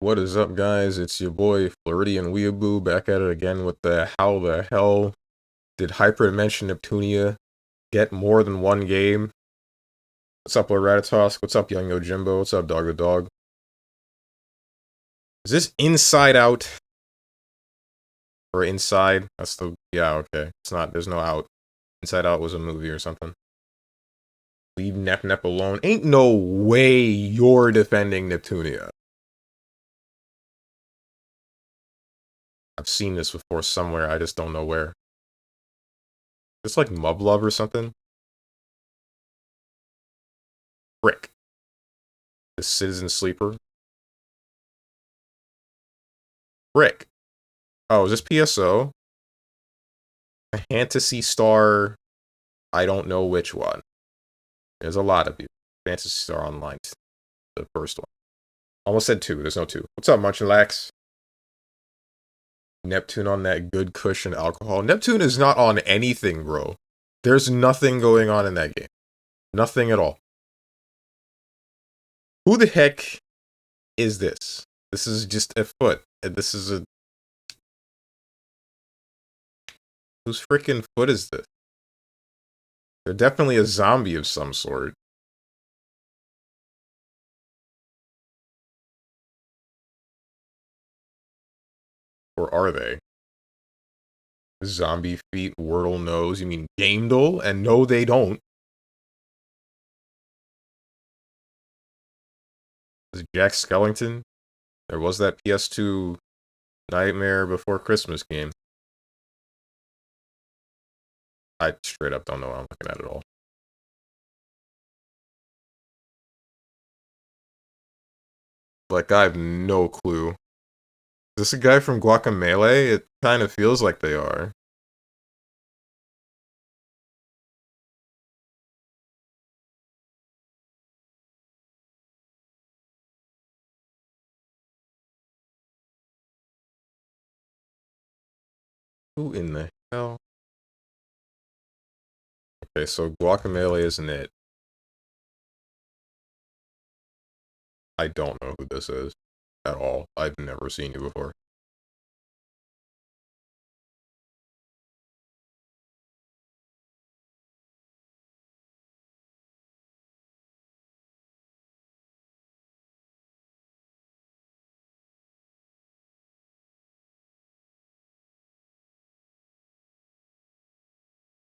What is up, guys? It's your boy Floridian Weeaboo back at it again with the how the hell did Hyperdimension Neptunia get more than one game? What's up, Lord Ratatosk? What's up, Young Yojimbo? What's up, Dog the Dog? Is this Inside Out? Or Inside? That's the... Yeah, okay. It's not... There's no out. Inside Out was a movie or something. Leave Nep alone. Ain't no way you're defending Neptunia. I've seen this before somewhere, I just don't know where. It's like Mublove or something? Frick. The Citizen Sleeper. Frick. Oh, is this PSO? A Fantasy Star. I don't know which one. There's a lot of people. Fantasy Star Online. The first one. Almost said two. There's no two. What's up, Munchlax? Neptune on that good cushion alcohol. Neptune is not on anything, bro. There's nothing going on in that game. Nothing at all. Who the heck is this? This is just a foot. This is a... Whose freaking foot is this? They're definitely a zombie of some sort. Or are they? Zombie feet, Wordle nose. You mean Gamedle? And no, they don't. Is Jack Skellington? There was that PS2 Nightmare Before Christmas game. I straight up don't know what I'm looking at all. Like, I have no clue. Is this a guy from Guacamelee? It kind of feels like they are. Who in the hell? Okay, so Guacamelee isn't it. I don't know who this is at all. I've never seen you before.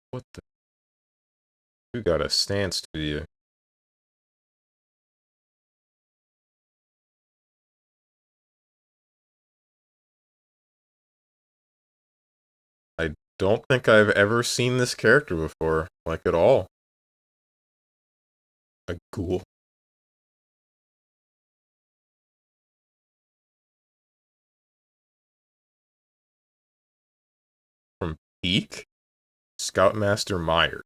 What the? You got a stance to you. I don't think I've ever seen this character before, like at all. A ghoul. From Peak? Scoutmaster Meyer.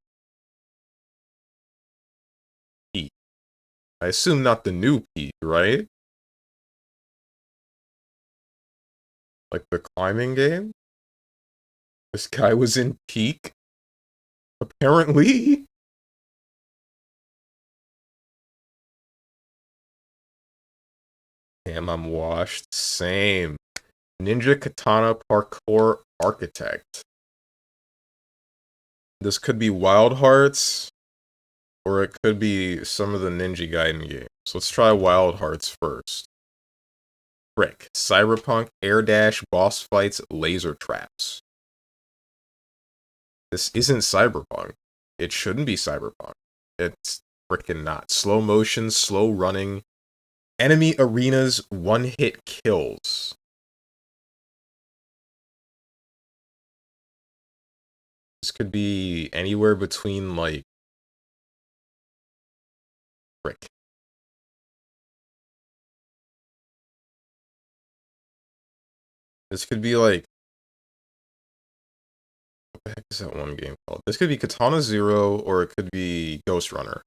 Peak. I assume not the new Peak, right? Like the climbing game? This guy was in Peak? Apparently? Damn, I'm washed. Same. Ninja Katana Parkour Architect. This could be Wild Hearts, or it could be some of the Ninja Gaiden games. So let's try Wild Hearts first. Frick. Cyberpunk, Air Dash, Boss Fights, Laser Traps. This isn't Cyberpunk. It shouldn't be Cyberpunk. It's frickin' not. Slow motion, slow running. Enemy arenas, one-hit kills. This could be anywhere between, like... Frick. This could be, like... What the heck is that one game called? This could be Katana Zero, or it could be Ghost Runner.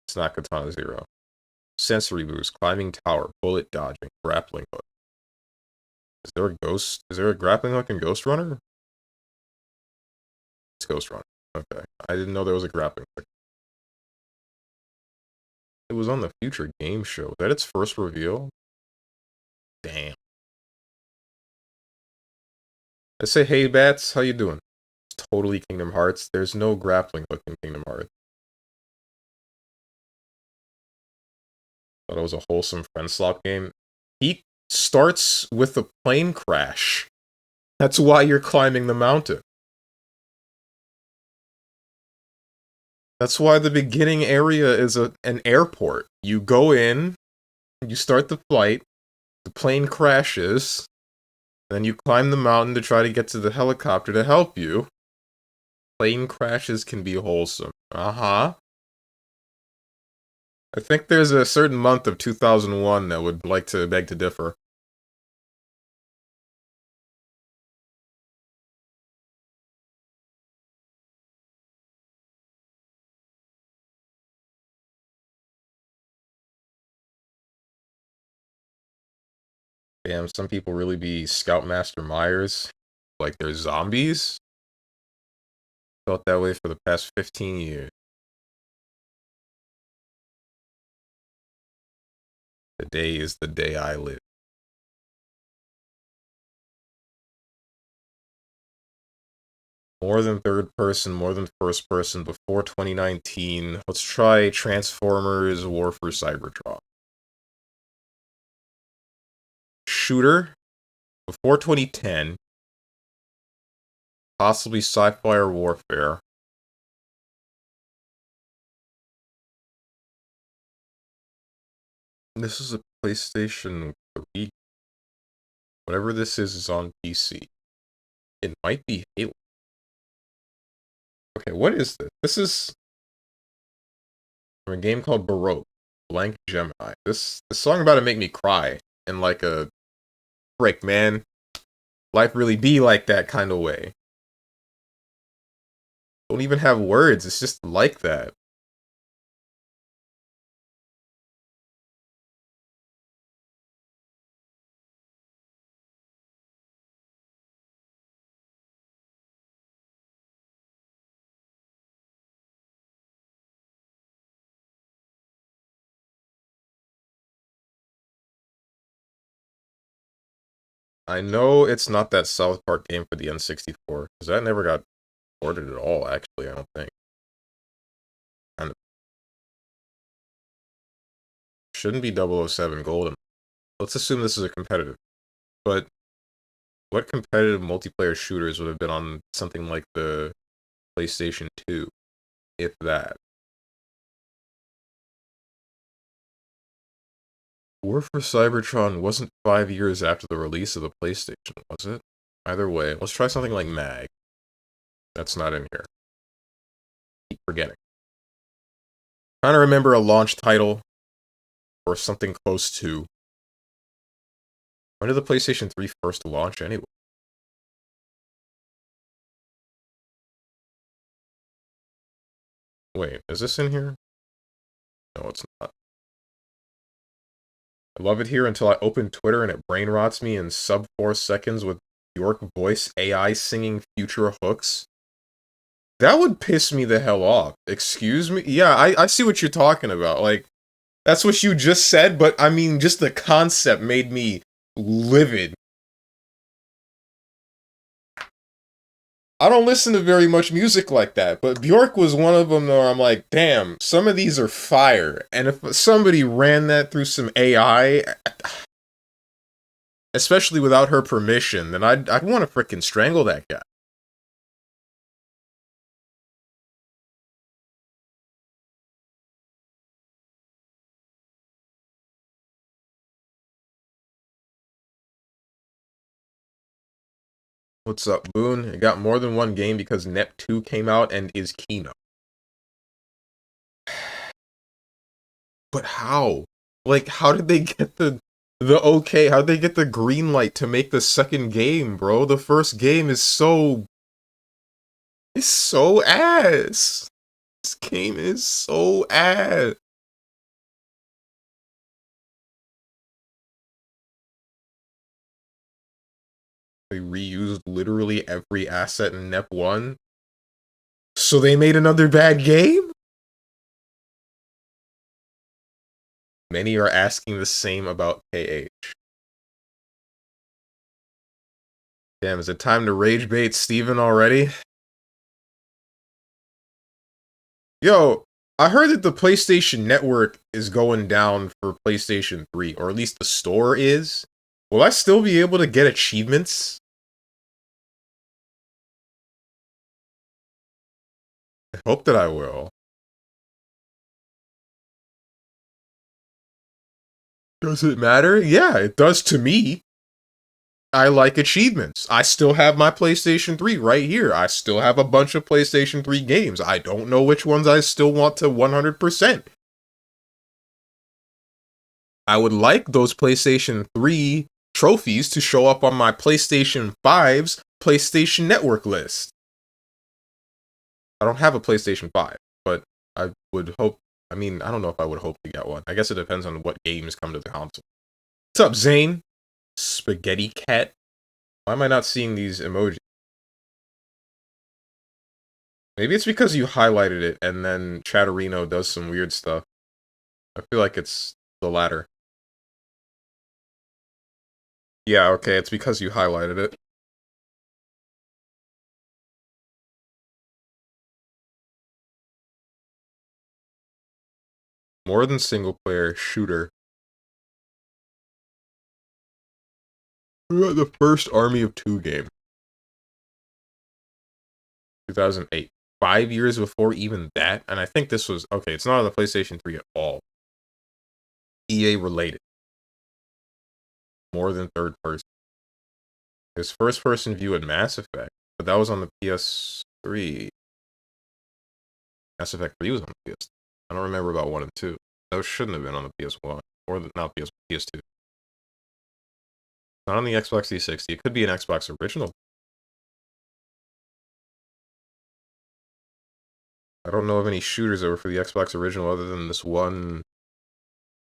It's not Katana Zero. Sensory boost, climbing tower, bullet dodging, grappling hook. Is there a ghost? Is there a grappling hook in Ghost Runner? It's Ghost Runner. Okay. I didn't know there was a grappling hook. It was on the Future Game Show. Was that its first reveal? Damn. I say, hey, Bats, how you doing? It's totally Kingdom Hearts. There's no grappling hook in Kingdom Hearts. Thought it was a wholesome friend slop game. He starts with a plane crash. That's why you're climbing the mountain. That's why the beginning area is an airport. You go in, you start the flight, the plane crashes, then you climb the mountain to try to get to the helicopter to help you. Plane crashes can be wholesome. Uh-huh. I think there's a certain month of 2001 that would like to beg to differ. Damn, some people really be Scoutmaster Myers. Like they're zombies. Felt that way for the past 15 years. Today is the day I live. More than third person, more than first person, before 2019. Let's try Transformers War for Cybertron. Shooter, before 2010. Possibly Sci-Fi or Warfare. This is a PlayStation 3. Whatever this is on PC. It might be Halo. Okay, what is this? This is from a game called Baroque, Blank Gemini. This song about to make me cry in like a frick, man. Life really be like that kind of way. Don't even have words, it's just like that. I know it's not that South Park game for the N64, because that never got ported at all, actually, I don't think. And shouldn't be 007 Golden. Let's assume this is a competitive. But what competitive multiplayer shooters would have been on something like the PlayStation 2, if that? War for Cybertron wasn't 5 years after the release of the PlayStation, was it? Either way, let's try something like MAG. That's not in here. Keep forgetting. Trying to remember a launch title or something close to. When did the PlayStation 3 first launch anyway? Wait, is this in here? No, it's not. I love it here until I open Twitter and it brain rots me in sub 4 seconds with York voice AI singing future hooks. That would piss me the hell off. Excuse me? Yeah, I see what you're talking about. Like, that's what you just said, but I mean, just the concept made me livid. I don't listen to very much music like that, but Bjork was one of them where I'm like, damn, some of these are fire. And if somebody ran that through some AI, especially without her permission, then I'd want to frickin' strangle that guy. What's up, Boone? It got more than one game because Nep2 came out and is Kino. But how? Like, how did they get the okay? How did they get the green light to make the second game, bro? The first game is it's so ass. This game is so ass. They reused literally every asset in Nep 1. So they made another bad game? Many are asking the same about KH. Damn, is it time to rage bait Steven already? Yo, I heard that the PlayStation Network is going down for PlayStation 3, or at least the store is. Will I still be able to get achievements? I hope that I will. Does it matter? Yeah, it does to me. I like achievements. I still have my PlayStation 3 right here. I still have a bunch of PlayStation 3 games. I don't know which ones I still want to 100%. I would like those PlayStation 3 trophies to show up on my PlayStation 5's PlayStation Network list. I don't have a PlayStation 5, but I would hope. I mean, I don't know if I would hope to get one. I guess it depends on what games come to the console. What's up, Zane? Spaghetti Cat? Why am I not seeing these emojis? Maybe it's because you highlighted it and then Chatterino does some weird stuff. I feel like it's the latter. Yeah, okay, it's because you highlighted it. More than single player shooter. What about the first Army of Two game? 2008. 5 years before even that, and I think this was okay. It's not on the PlayStation 3 at all. EA related, more than third person. His first person view in Mass Effect, but that was on the PS3. Mass Effect 3 was on the PS. I don't remember about 1 and 2. Those shouldn't have been on the PS1 or not PS2. Not on the Xbox 360. It could be an Xbox original. I don't know of any shooters that were for the Xbox original other than this one. What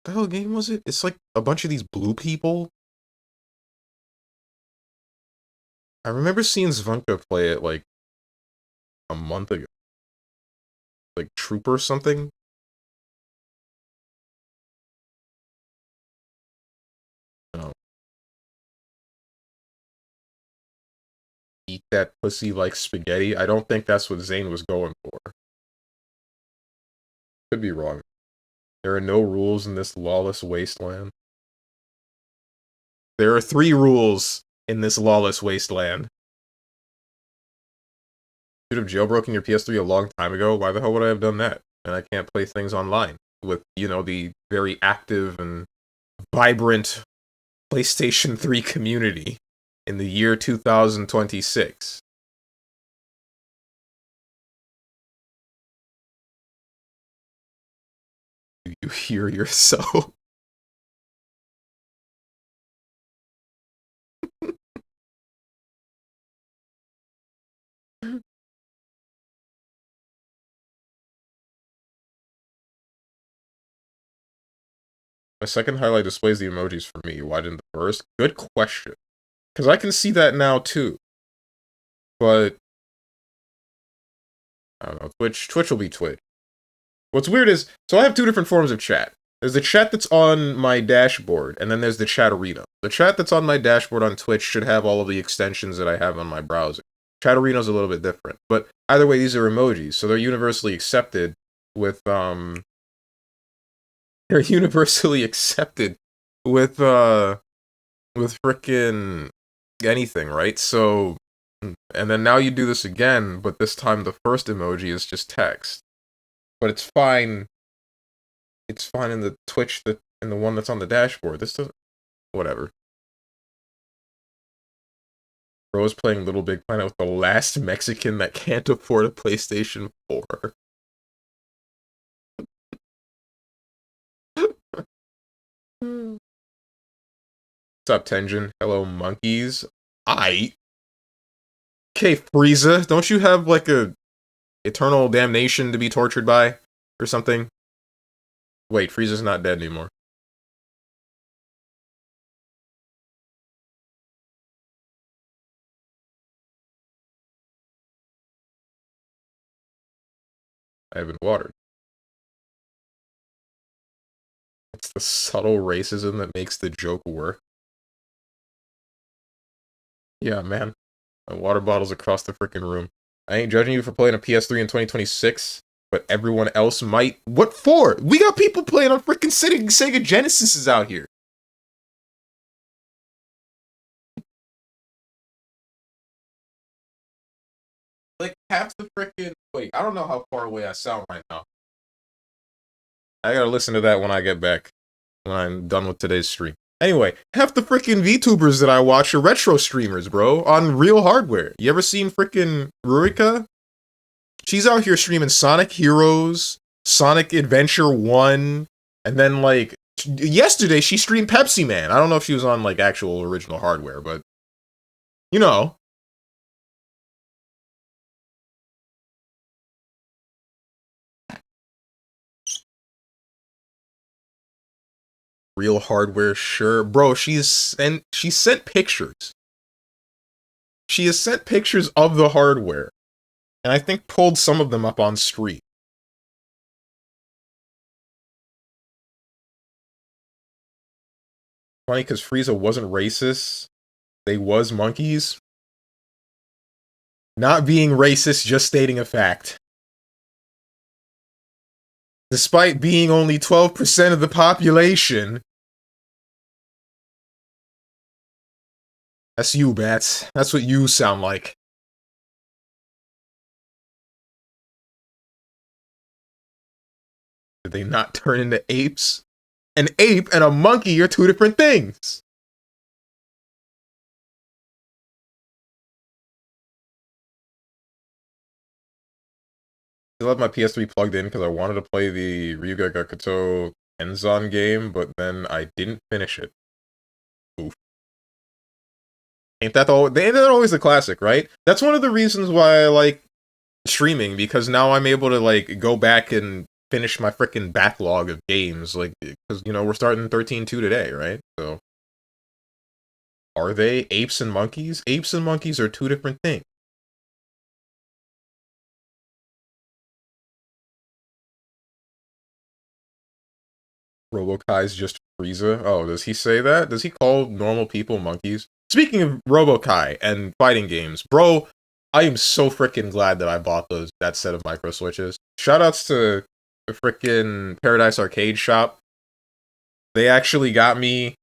the hell game was it? It's like a bunch of these blue people. I remember seeing Zvonka play it like a month ago. Like Trooper or something. No. Eat that pussy like spaghetti. I don't think that's what Zane was going for. Could be wrong. There are no rules in this lawless wasteland. There are 3 rules in this lawless wasteland. Should have jailbroken your PS3 a long time ago. Why the hell would I have done that? And I can't play things online with, the very active and vibrant PlayStation 3 community in the year 2026. Do you hear yourself? My second highlight displays the emojis for me. Why didn't the first? Good question. Because I can see that now too. But I don't know. Twitch will be Twitch. What's weird is, so I have 2 different forms of chat. There's the chat that's on my dashboard, and then there's the Chatterino. The chat that's on my dashboard on Twitch should have all of the extensions that I have on my browser. Chatterino's a little bit different. But either way, these are emojis, so they're universally accepted with, they're universally accepted with frickin' anything, right? So, and then now you do this again, but this time the first emoji is just text. But it's fine. It's fine in the Twitch in the one that's on the dashboard. This doesn't. Whatever. Bro's playing Little Big Planet with the last Mexican that can't afford a PlayStation 4. What's up, Tenjin? Hello, monkeys. Okay, Frieza, don't you have like a eternal damnation to be tortured by? Or something? Wait, Frieza's not dead anymore. I have been watered. It's the subtle racism that makes the joke work. Yeah, man. My water bottles across the freaking room. I ain't judging you for playing a PS3 in 2026, but everyone else might. What for? We got people playing on freaking Sega Genesises out here. Like, half the freaking. Wait, I don't know how far away I sound right now. I gotta listen to that when I get back. When I'm done with today's stream. Anyway, half the freaking VTubers that I watch are retro streamers, bro, on real hardware. You ever seen freaking Rurika? She's out here streaming Sonic Heroes, Sonic Adventure 1, and then, like, yesterday she streamed Pepsi Man. I don't know if she was on, like, actual original hardware, but, you know. Real hardware, sure. Bro, she sent pictures. She has sent pictures of the hardware, and I think pulled some of them up on stream. Funny, because Frieza wasn't racist. They was monkeys. Not being racist, just stating a fact. Despite being only 12% of the population. That's you, Bats. That's what you sound like. Did they not turn into apes? An ape and a monkey are two different things. I still have my PS3 plugged in because I wanted to play the Ryuga Gakuto Enzon game, but then I didn't finish it. Oof. Ain't that always a classic, right? That's one of the reasons why I like streaming, because now I'm able to, like, go back and finish my freaking backlog of games, like, because, you know, we're starting 13-2 today, right? So, are they apes and monkeys? Apes and monkeys are two different things. Robokai's just Frieza? Oh, does he say that? Does he call normal people monkeys? Speaking of Robokai and fighting games, bro, I am so freaking glad that I bought that set of micro switches. Shoutouts to the freaking Paradise Arcade shop. They actually got me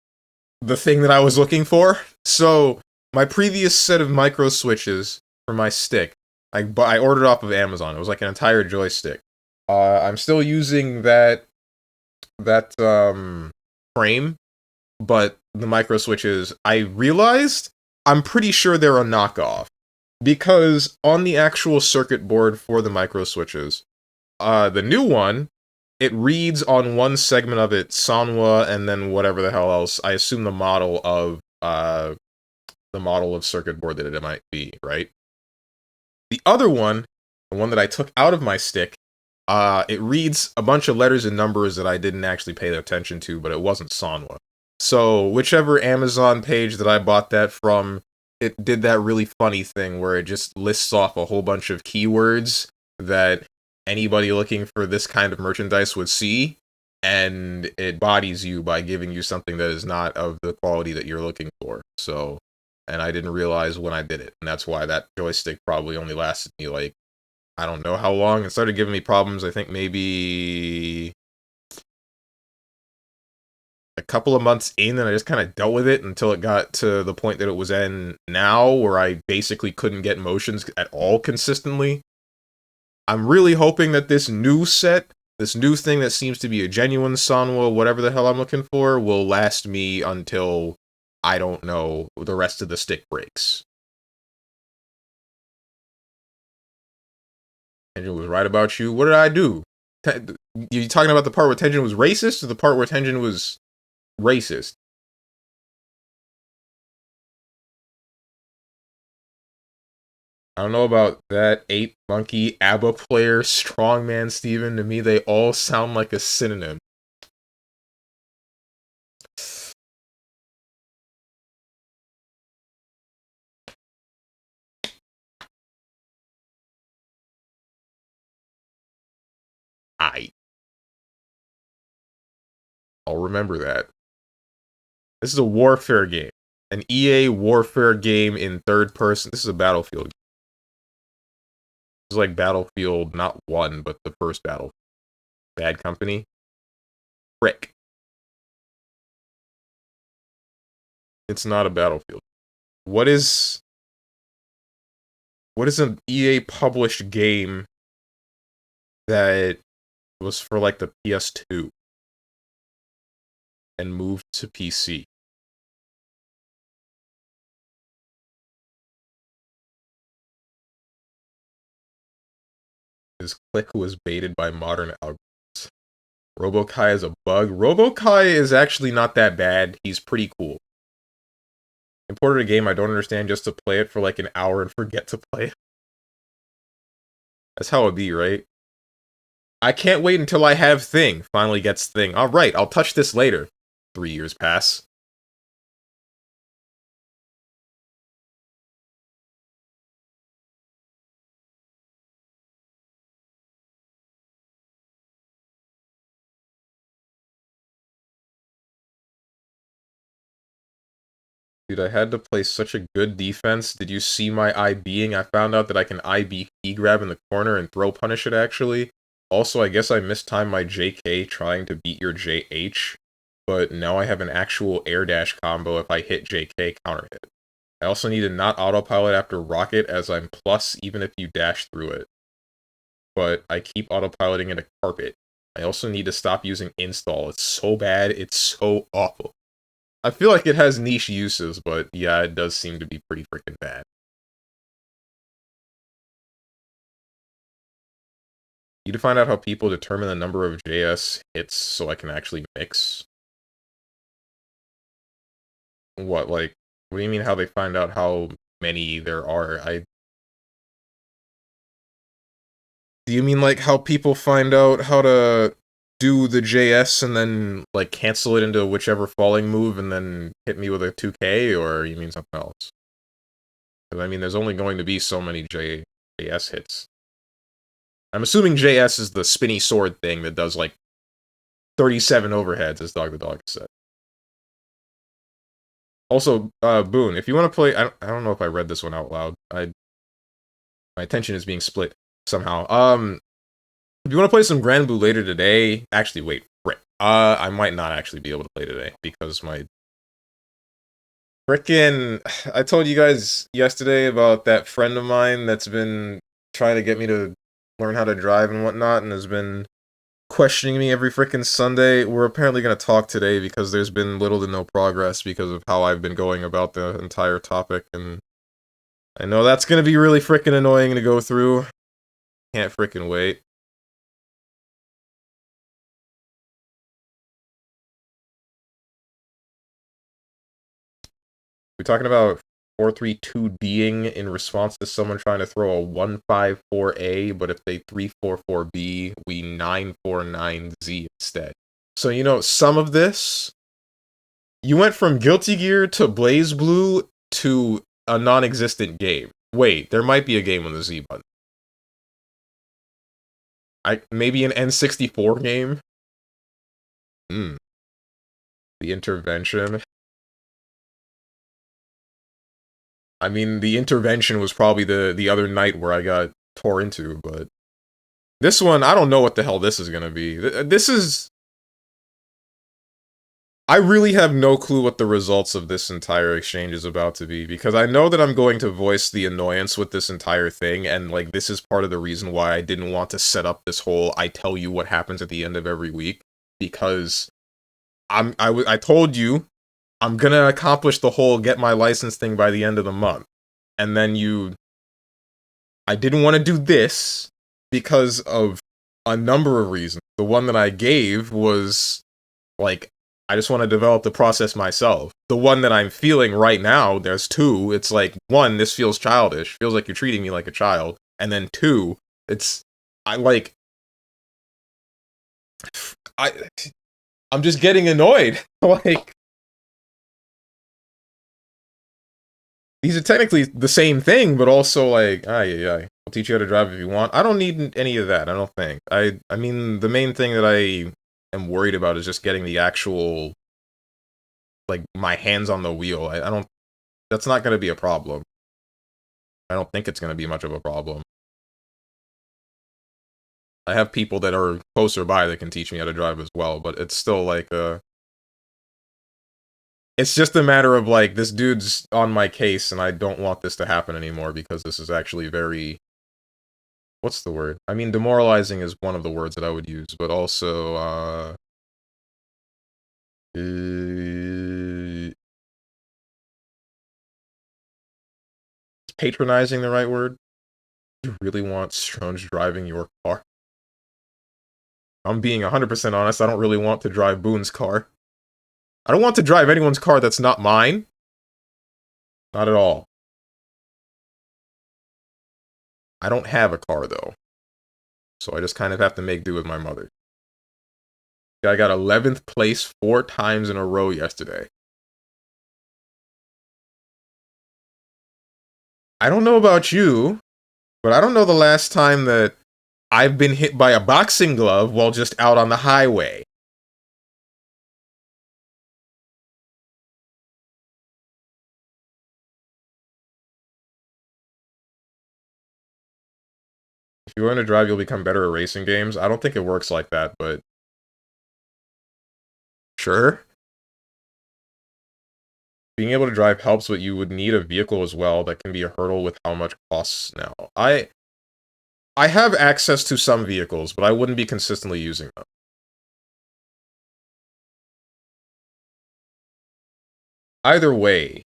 the thing that I was looking for. So, my previous set of micro switches for my stick, I ordered off of Amazon. It was like an entire joystick. I'm still using that frame, but the micro switches, I realized I'm pretty sure they're a knockoff, because on the actual circuit board for the micro switches, the new one, it reads on one segment of it Sanwa and then whatever the hell else. I assume the model of circuit board that it might be, right? The other one, the one that I took out of my stick, it reads a bunch of letters and numbers that I didn't actually pay attention to, but it wasn't Sanwa. So whichever Amazon page that I bought that from, it did that really funny thing where it just lists off a whole bunch of keywords that anybody looking for this kind of merchandise would see, and it bodies you by giving you something that is not of the quality that you're looking for. So, and I didn't realize when I did it, and that's why that joystick probably only lasted me, like, I don't know how long. It started giving me problems, I think maybe a couple of months in, and I just kind of dealt with it until it got to the point that it was in now, where I basically couldn't get motions at all consistently. I'm really hoping that this new set, this new thing that seems to be a genuine Sanwa, whatever the hell I'm looking for, will last me until, I don't know, the rest of the stick breaks. Tenjin was right about you. What did I do? You talking about the part where Tenjin was racist, or the part where Tenjin was racist? I don't know about that ape monkey ABBA player, StrongmanSteven. To me, they all sound like a synonym. I I'll remember that. This is a warfare game. An EA warfare game in third person. This is a Battlefield. This is like Battlefield, not 1, but the first Battlefield. Bad Company. Frick. It's not a Battlefield. What is an EA published game that was for like the PS2 and moved to PC? His click was baited by modern algorithms. Robokai is a bug. Robokai is actually not that bad. He's pretty cool. Imported a game I don't understand just to play it for like an hour and forget to play it. That's how it be, right? I can't wait until I have Thing. Finally gets Thing. Alright, I'll touch this later. 3 years pass. Dude, I had to play such a good defense. Did you see my IBing? I found out that I can IB key grab in the corner and throw punish it, actually. Also, I guess I mistimed my JK trying to beat your JH, but now I have an actual air dash combo if I hit JK counter hit. I also need to not autopilot after rocket as I'm plus even if you dash through it. But I keep autopiloting into carpet. I also need to stop using install. It's so bad, it's so awful. I feel like it has niche uses, but yeah, it does seem to be pretty freaking bad. You need to find out how people determine the number of JS hits so I can actually mix. What, like, what do you mean how they find out how many there are? Do you mean like how people find out how to do the JS and then like cancel it into whichever falling move and then hit me with a 2K, or you mean something else? Because I mean, there's only going to be so many JS hits. I'm assuming JS is the spinny sword thing that does like 37 overheads, as Dog the Dog said. Also, Boone, if you want to play, I don't know if I read this one out loud. My attention is being split somehow. If you want to play some Grand Blue later today, actually, wait, frick. I might not actually be able to play today because my frickin', I told you guys yesterday about that friend of mine that's been trying to get me to learn how to drive and whatnot, and has been questioning me every frickin' Sunday. We're apparently going to talk today because there's been little to no progress because of how I've been going about the entire topic, and I know that's going to be really frickin' annoying to go through. Can't frickin' wait. We're talking about 432D'ing in response to someone trying to throw a 154A, but if they 344B, we 949Z instead. So, you know, some of this, you went from Guilty Gear to Blaze Blue to a non-existent game. Wait, there might be a game on the Z button. Maybe an N64 game? The intervention. I mean, the intervention was probably the other night where I got tore into, but this one, I don't know what the hell this is gonna be. This is... I really have no clue what the results of this entire exchange is about to be, because I know that I'm going to voice the annoyance with this entire thing, and, like, this is part of the reason why I didn't want to set up this whole I tell you what happens at the end of every week, because I told you I'm gonna accomplish the whole get my license thing by the end of the month. And then I didn't want to do this because of a number of reasons. The one that I gave was, like, I just want to develop the process myself. The one that I'm feeling right now, there's two. It's like, one, this feels childish. Feels like you're treating me like a child. And then two, I'm just getting annoyed. Like, these are technically the same thing, but also like, I'll teach you how to drive if you want. I don't need any of that, I don't think. I mean, the main thing that am worried about is just getting the actual, like, my hands on the wheel. I don't, that's not going to be a problem. I don't think it's going to be much of a problem. I have people that are closer by that can teach me how to drive as well, but it's still like it's just a matter of like, this dude's on my case and I don't want this to happen anymore because this is actually very, what's the word? I mean, demoralizing is one of the words that I would use, but also, is patronizing the right word? You really want Stronge driving your car? I'm being 100% honest, I don't really want to drive Boone's car. I don't want to drive anyone's car that's not mine. Not at all. I don't have a car, though. So I just kind of have to make do with my mother. I got 11th place 4 times in a row yesterday. I don't know about you, but I don't know the last time that I've been hit by a boxing glove while just out on the highway. If you learn to drive, you'll become better at racing games. I don't think it works like that, but sure. Being able to drive helps, but you would need a vehicle as well. That can be a hurdle with how much costs now. I have access to some vehicles, but I wouldn't be consistently using them. Either way,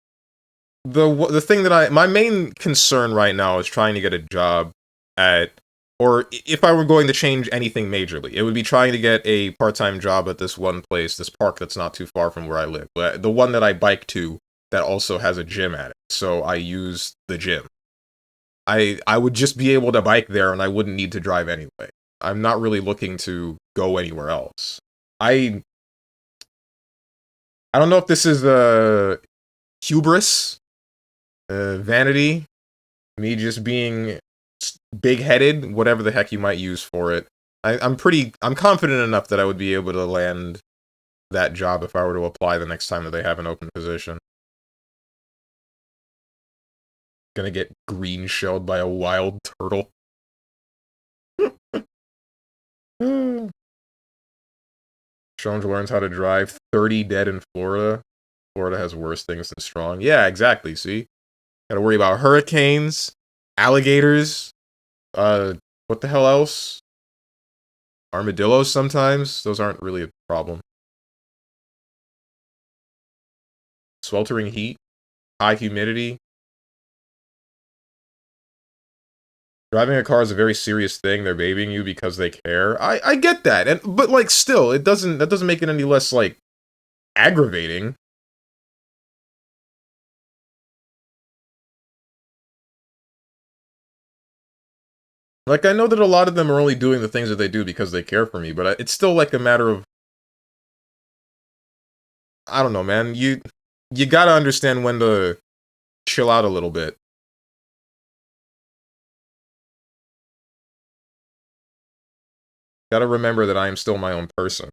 the thing that my main concern right now is trying to get a job at, or if I were going to change anything majorly, it would be trying to get a part-time job at this one place, this park that's not too far from where I live. The one that I bike to that also has a gym at it, so I use the gym. I would just be able to bike there and I wouldn't need to drive anyway. I'm not really looking to go anywhere else. I don't know if this is hubris, vanity, me just being big-headed, whatever the heck you might use for it. I'm confident enough that I would be able to land that job if I were to apply the next time that they have an open position. Gonna get green shelled by a wild turtle. Strange learns how to drive. 30 dead in Florida. Florida has worse things than Strong. Yeah, exactly, see? Gotta worry about hurricanes, alligators, what the hell else? Armadillos sometimes. Those aren't really a problem. Sweltering heat, high humidity. Driving a car is a very serious thing. They're babying you because they care. I get that, but like still, that doesn't make it any less like aggravating. Like I know that a lot of them are only doing the things that they do because they care for me, but it's still like a matter of, I don't know, man. You gotta understand when to chill out a little bit. Gotta remember that I am still my own person.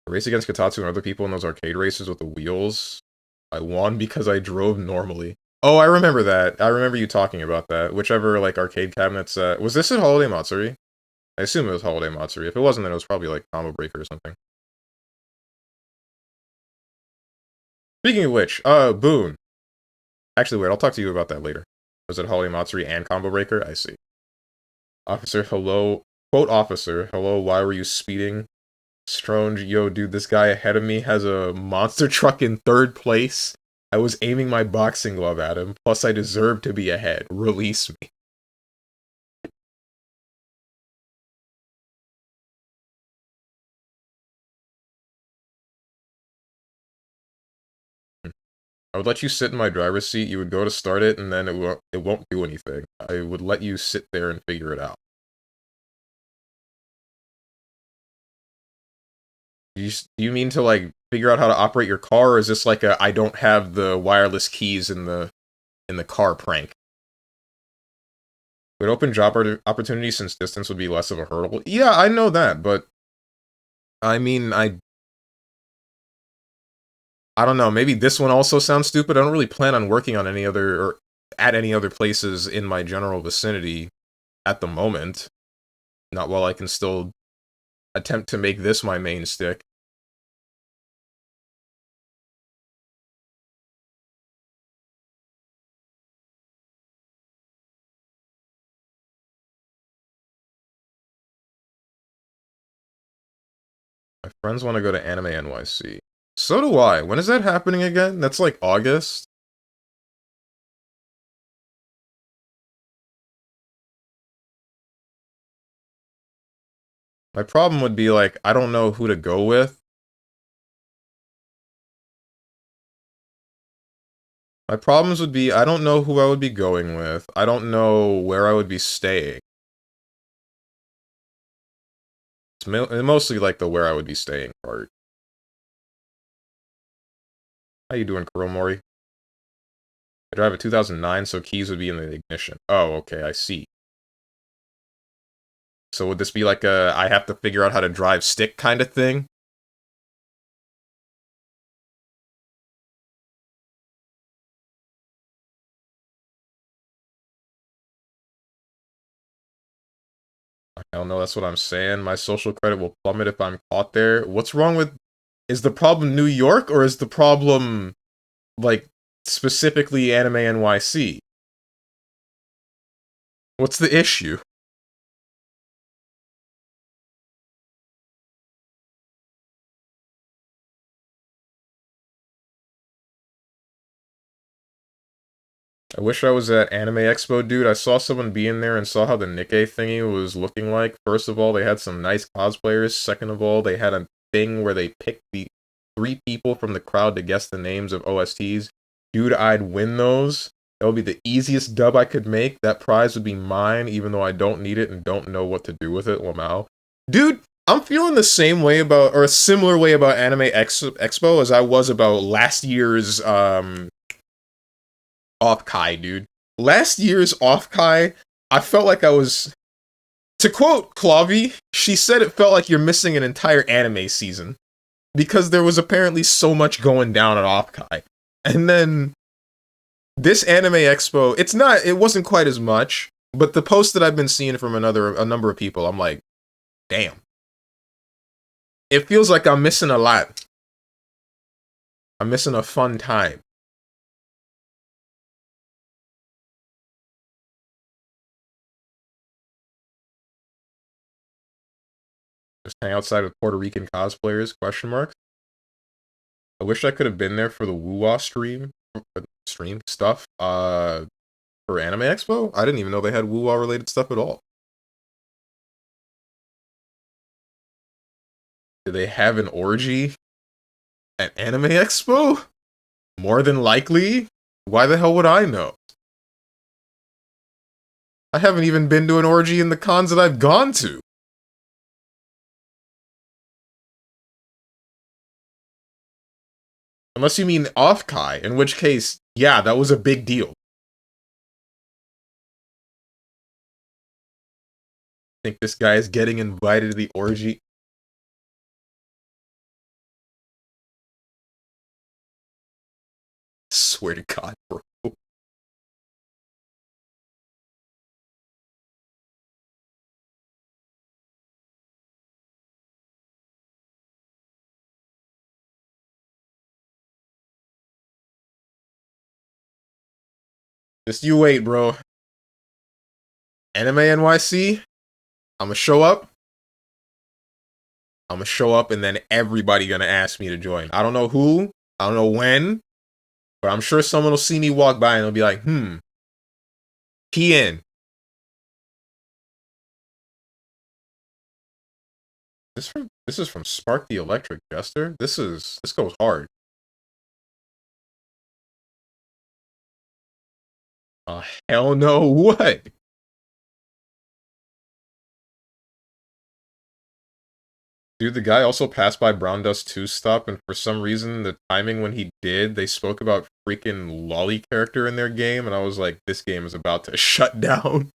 I race against Kotatsu and other people in those arcade races with the wheels. I won because I drove normally. Oh, I remember that. I remember you talking about that. Whichever, like, arcade cabinets, was this at Holiday Matsuri? I assume it was Holiday Matsuri. If it wasn't, then it was probably, like, Combo Breaker or something. Speaking of which, Boone. Actually, wait, I'll talk to you about that later. Was it Holiday Matsuri and Combo Breaker? I see. Officer, hello. Quote, officer, hello, why were you speeding? Strange, yo, dude, this guy ahead of me has a monster truck in 3rd place. I was aiming my boxing glove at him, plus I deserve to be ahead. Release me. I would let you sit in my driver's seat, you would go to start it, and then it won't do anything. I would let you sit there and figure it out. Do you mean to, like, figure out how to operate your car, or is this like a I don't have the wireless keys in the car prank? Would open job opportunities since distance would be less of a hurdle. Yeah, I know that, but I mean, I don't know. Maybe this one also sounds stupid. I don't really plan on working on any other or at any other places in my general vicinity at the moment. Not while I can still attempt to make this my main stick. My friends want to go to Anime NYC. So do I. When is that happening again? That's like August? My problem would be like, I don't know who to go with. My problems would be, I don't know who I would be going with. I don't know where I would be staying. It's mostly like the where I would be staying part. How you doing, Kuromori? I drive a 2009, so keys would be in the ignition. Oh, okay, I see. So would this be like a, I have to figure out how to drive stick kind of thing? I don't know, that's what I'm saying. My social credit will plummet if I'm caught there. What's wrong with... Is the problem New York, or is the problem, like, specifically Anime NYC? What's the issue? I wish I was at Anime Expo, dude. I saw someone be in there and saw how the Nikkei thingy was looking like. First of all, they had some nice cosplayers. Second of all, they had a thing where they picked the 3 people from the crowd to guess the names of OSTs. Dude, I'd win those. That would be the easiest dub I could make. That prize would be mine, even though I don't need it and don't know what to do with it, Lamau. Dude, I'm feeling the same way about, or a similar way about Expo as I was about last year's, off Kai, dude. Last year's off Kai, I felt like I was... To quote Clavi, she said it felt like you're missing an entire anime season. Because there was apparently so much going down at off Kai. And then... This Anime Expo, it wasn't quite as much, but the post that I've been seeing from a number of people, I'm like, damn. It feels like I'm missing a lot. I'm missing a fun time. Just hang outside with Puerto Rican cosplayers, question marks. I wish I could have been there for the Woo-Wah stream stuff, for Anime Expo. I didn't even know they had Woo-Wah related stuff at all. Do they have an orgy at Anime Expo? More than likely. Why the hell would I know? I haven't even been to an orgy in the cons that I've gone to. Unless you mean off Kai, in which case, yeah, that was a big deal. Think this guy is getting invited to the orgy? Swear to God, bro. Just you wait, bro. Anime NYC? I'ma show up. I'm gonna show up and then everybody gonna ask me to join. I don't know who, I don't know when, but I'm sure someone will see me walk by and they'll be like, key in. This is from Spark the Electric Jester? This goes hard. Hell no, what? Dude, the guy also passed by Brown Dust 2 stop, and for some reason, the timing when he did, they spoke about freaking Lolly character in their game, and I was like, this game is about to shut down.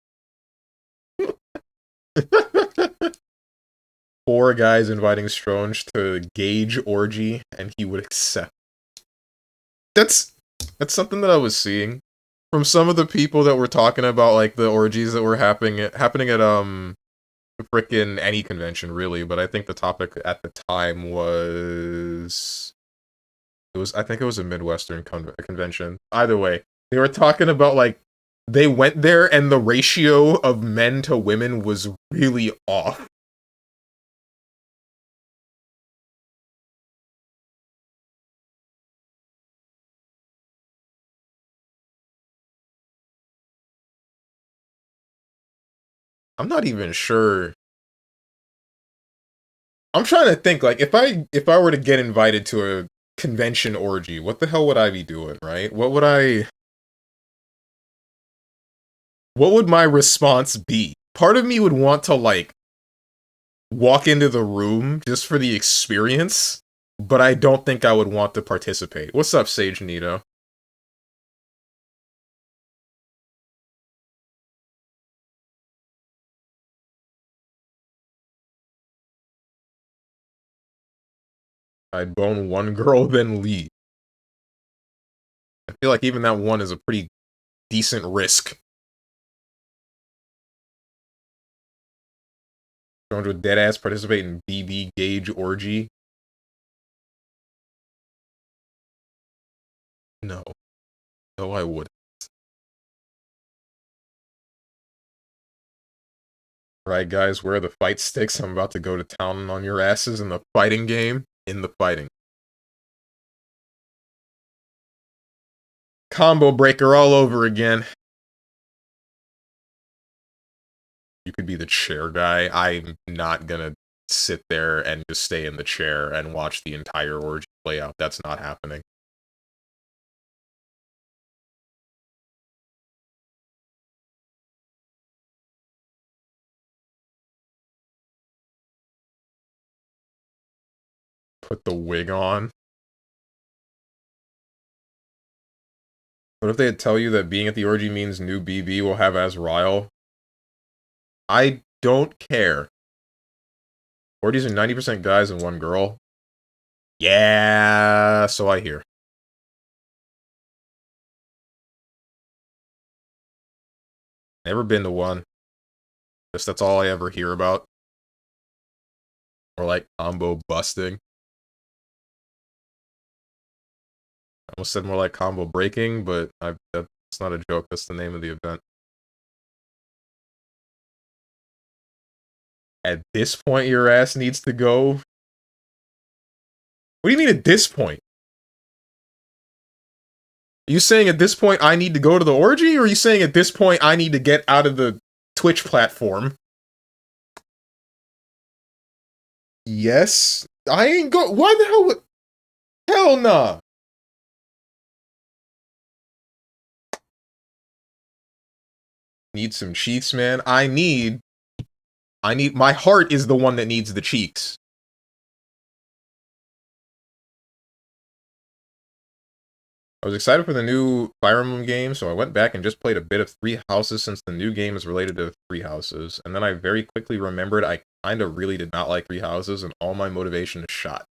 Four guys inviting Stronge to gauge orgy, and he would accept. That's something that I was seeing from some of the people that were talking about, like, the orgies that were happening at frickin' any convention, really. But I think the topic at the time was I think it was a Midwestern convention. Either way, they were talking about, like, they went there and the ratio of men to women was really off. I'm not even sure. I'm trying to think, like, if I were to get invited to a convention orgy, what the hell would I be doing, right? What would my response be? Part of me would want to, like, walk into the room just for the experience, but I don't think I would want to participate. What's up, Sage Nito? I'd bone one girl, then leave. I feel like even that one is a pretty decent risk. Going to a deadass participate in BB Gauge orgy? No. No, I wouldn't. Alright, guys, where are the fight sticks? I'm about to go to town on your asses in the fighting game. In the fighting. Combo breaker all over again. You could be the chair guy. I'm not gonna sit there and just stay in the chair and watch the entire orgy play out. That's not happening. Put the wig on. What if they tell you that being at the orgy means new BB will have Azrael? I don't care. Orgies are 90% guys and one girl. Yeah, so I hear. Never been to one. Just that's all I ever hear about. Or like combo busting. I almost said more like combo breaking, but that's not a joke. That's the name of the event. At this point, your ass needs to go. What do you mean at this point? Are you saying at this point I need to go to the orgy, or are you saying at this point I need to get out of the Twitch platform? Yes. I ain't go. Why the hell would. Hell nah. Need some cheeks, man. I need. My heart is the one that needs the cheeks. I was excited for the new Fire Emblem game, so I went back and just played a bit of Three Houses since the new game is related to Three Houses. And then I very quickly remembered I kinda really did not like Three Houses, and all my motivation is shot.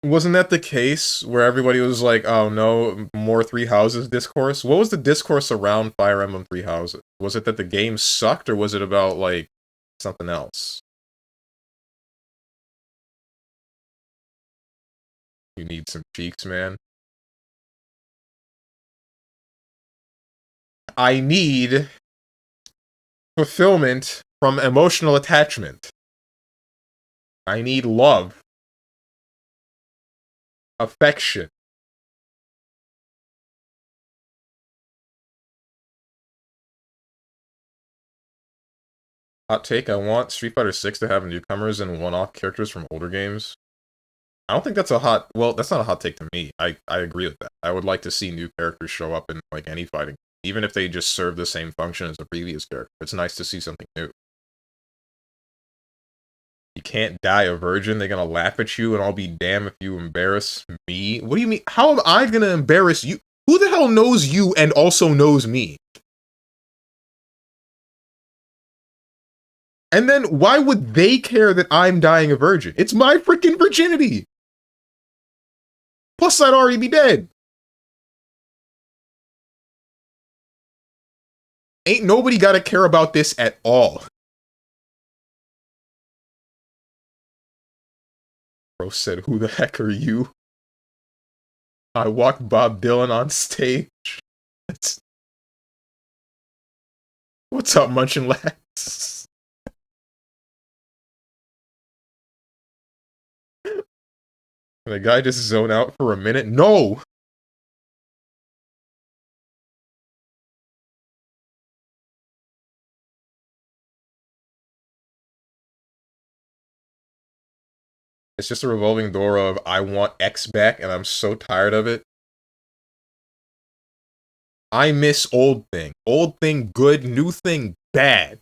Wasn't that the case where everybody was like, oh no, more Three Houses discourse? What was the discourse around Fire Emblem Three Houses? Was it that the game sucked, or was it about, like, something else? You need some cheeks, man. I need fulfillment from emotional attachment. I need love, affection. Hot take, I want Street Fighter 6 to have newcomers and one-off characters from older games. I don't think that's a hot... Well, that's not a hot take to me. I agree with that. I would like to see new characters show up in, like, any fighting. Even if they just serve the same function as the previous character. It's nice to see something new. You can't die a virgin. They're gonna laugh at you, and I'll be damned if you embarrass me. What do you mean? How am I gonna embarrass you? Who the hell knows you and also knows me? And then why would they care that I'm dying a virgin? It's my freaking virginity. Plus, I'd already be dead. Ain't nobody gotta care about this at all. Bro said, who the heck are you? I walked Bob Dylan on stage. What's up, Munchin Lads? The guy just zone out for a minute? No! It's just a revolving door of, I want X back, and I'm so tired of it. I miss old thing. Old thing good, new thing bad.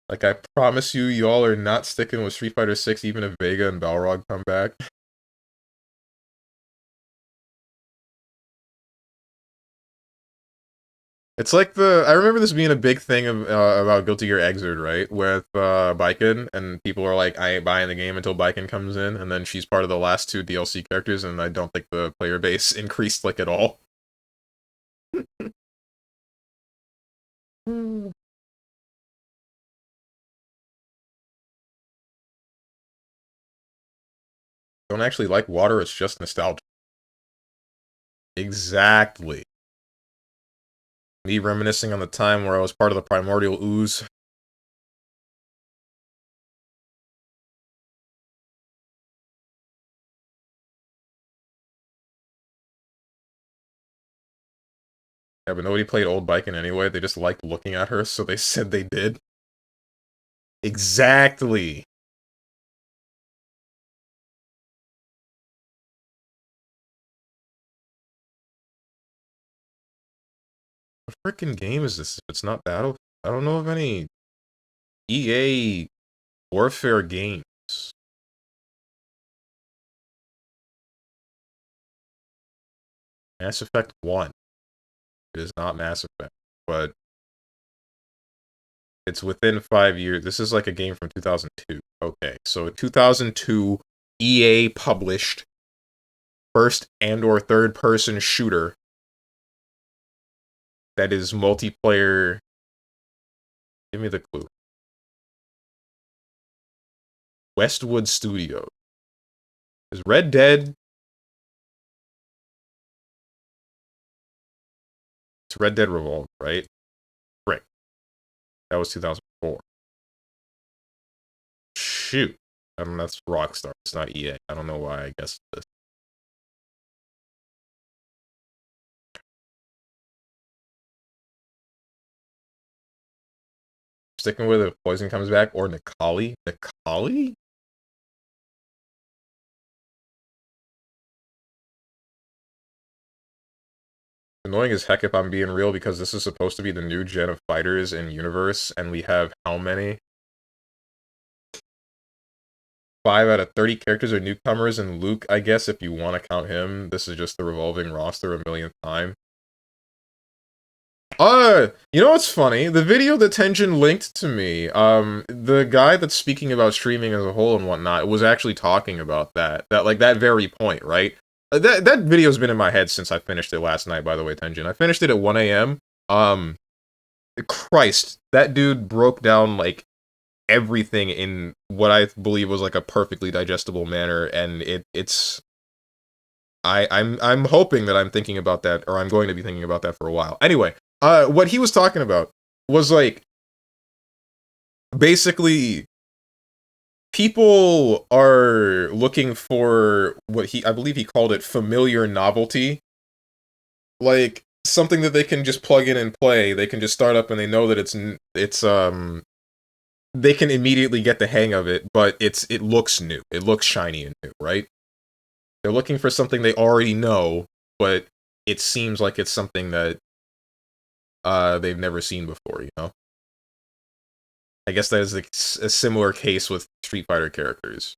Like, I promise you, y'all are not sticking with Street Fighter 6 even if Vega and Balrog come back. It's like I remember this being a big thing of, about Guilty Gear Xrd, right? With, Baiken, and people are like, I ain't buying the game until Baiken comes in, and then she's part of the last 2 DLC characters, and I don't think the player base increased, like, at all. Don't actually like water, it's just nostalgia. Exactly. Me reminiscing on the time where I was part of the Primordial Ooze. Yeah, but nobody played Old Baiken anyway, they just liked looking at her, so they said they did. Exactly. What freaking game is this if it's not Battle? I don't know of any EA Warfare games. Mass Effect 1. It is not Mass Effect, but it's within 5 years. This is like a game from 2002. Okay, so 2002 EA published first and or third person shooter that is multiplayer. Give me the clue. Westwood Studio. Is Red Dead? It's Red Dead Revolver, right? Right. That was 2004. Shoot. I don't know, that's Rockstar. It's not EA. I don't know why I guessed this. Sticking with it if Poison comes back or Nikali. Nikali? Annoying as heck if I'm being real because this is supposed to be the new gen of fighters in universe and we have how many? 5 out of 30 characters are newcomers and Luke, I guess if you want to count him, this is just the revolving roster a millionth time. You know what's funny? The video that Tenjin linked to me, the guy that's speaking about streaming as a whole and whatnot was actually talking about that very point, right? That video's been in my head since I finished it last night, by the way, Tenjin. I finished it at 1 a.m. Christ, that dude broke down, like, everything in what I believe was, like, a perfectly digestible manner, and I'm hoping that I'm thinking about that, or I'm going to be thinking about that for a while. Anyway, what he was talking about was, like, basically, people are looking for what I believe he called it familiar novelty. Like, something that they can just plug in and play. They can just start up and they know that they can immediately get the hang of it, but it looks new. It looks shiny and new, right? They're looking for something they already know, but it seems like it's something that they've never seen before, you know? I guess that is a similar case with Street Fighter characters.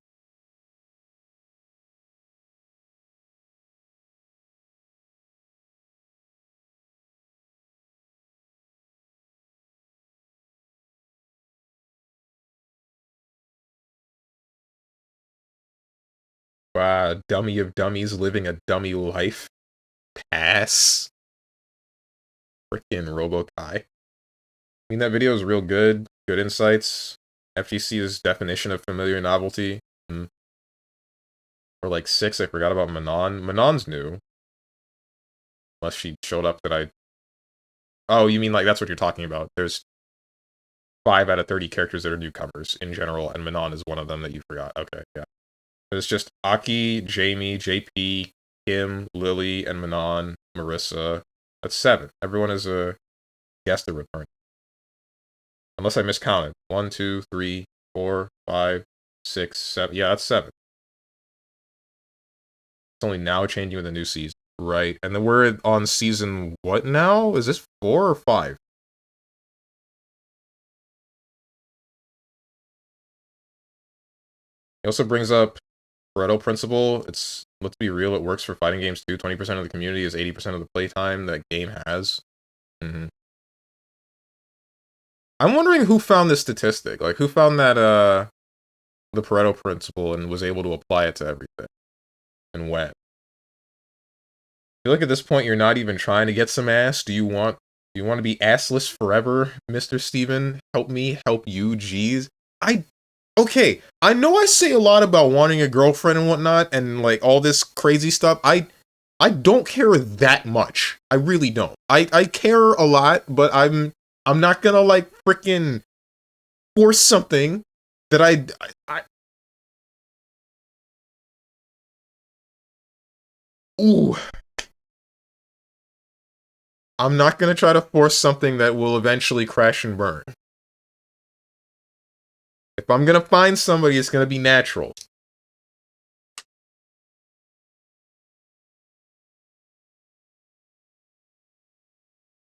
Dummy of dummies living a dummy life. Pass. Frickin' Robokai. I mean, that video is real good. Good insights. FGC's definition of familiar novelty. Or like 6, I forgot about Manon. Manon's new. Unless she showed up that I... Oh, you mean like that's what you're talking about. There's 5 out of 30 characters that are newcomers in general, and Manon is one of them that you forgot. Okay, yeah. There's just Aki, Jamie, JP, Kim, Lily, and Manon, Marissa. That's 7. Everyone is a guest that returned. Unless I miscounted. 1, 2, 3, 4, 5, 6, 7. Yeah, that's 7. It's only now changing with the new season. Right. And then we're on season what now? Is this 4 or 5? It also brings up Pareto principle. It's, let's be real, it works for fighting games too. 20% of the community is 80% of the playtime that game has. I'm wondering who found this statistic. Like, who found that, the Pareto principle and was able to apply it to everything? And when? I feel like at this point you're not even trying to get some ass. Do you want to be assless forever, Mr. Steven? Help me, help you, jeez. Okay, I know I say a lot about wanting a girlfriend and whatnot, and like all this crazy stuff. I don't care that much. I really don't. I care a lot, but I'm not gonna like frickin' force something that I ooh. I'm not gonna try to force something that will eventually crash and burn. If I'm gonna find somebody, it's gonna be natural.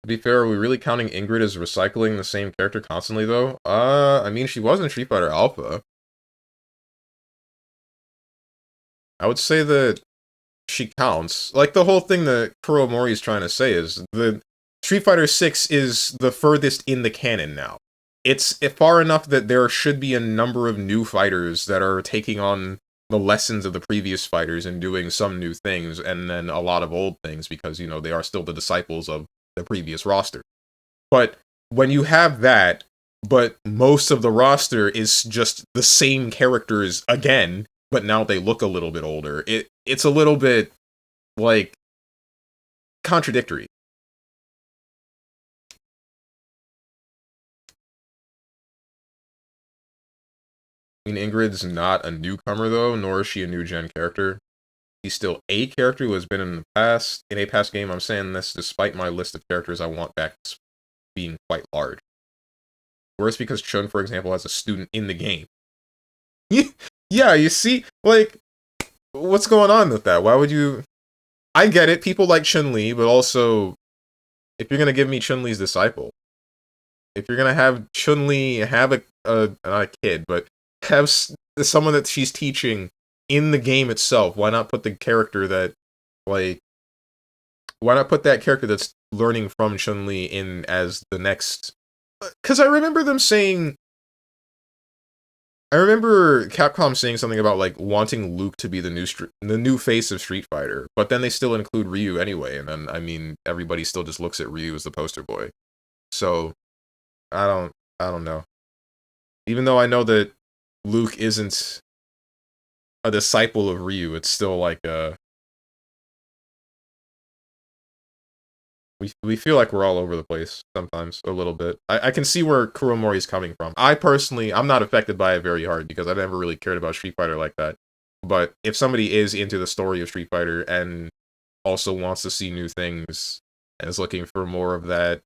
To be fair, are we really counting Ingrid as recycling the same character constantly, though? I mean, she was in Street Fighter Alpha. I would say that she counts. Like, the whole thing that Kuromori is trying to say is the Street Fighter 6 is the furthest in the canon now. It's far enough that there should be a number of new fighters that are taking on the lessons of the previous fighters and doing some new things, and then a lot of old things, because, you know, they are still the disciples of the previous roster. But when you have that, but most of the roster is just the same characters again, but now they look a little bit older, it's a little bit, like, contradictory. I mean, Ingrid's not a newcomer, though, nor is she a new-gen character. He's still a character who has been in a past game. I'm saying this despite my list of characters I want back being quite large. Whereas because Chun, for example, has a student in the game. Yeah, you see? Like, what's going on with that? Why would you... I get it, people like Chun-Li, but also, if you're gonna give me Chun-Li's disciple, if you're gonna have Chun-Li have not a kid, but have someone that she's teaching in the game itself, why not put the character that, like, why not put that character that's learning from Chun-Li in as the next... Because I remember them saying... I remember Capcom saying something about, like, wanting Luke to be the new face of Street Fighter, but then they still include Ryu anyway, and then, I mean, everybody still just looks at Ryu as the poster boy. So, I don't know. Even though I know that Luke isn't a disciple of Ryu, it's still like we feel like we're all over the place sometimes, a little bit. I can see where Kuromori is coming from. I'm not affected by it very hard because I never really cared about Street Fighter like that. But if somebody is into the story of Street Fighter and also wants to see new things and is looking for more of that,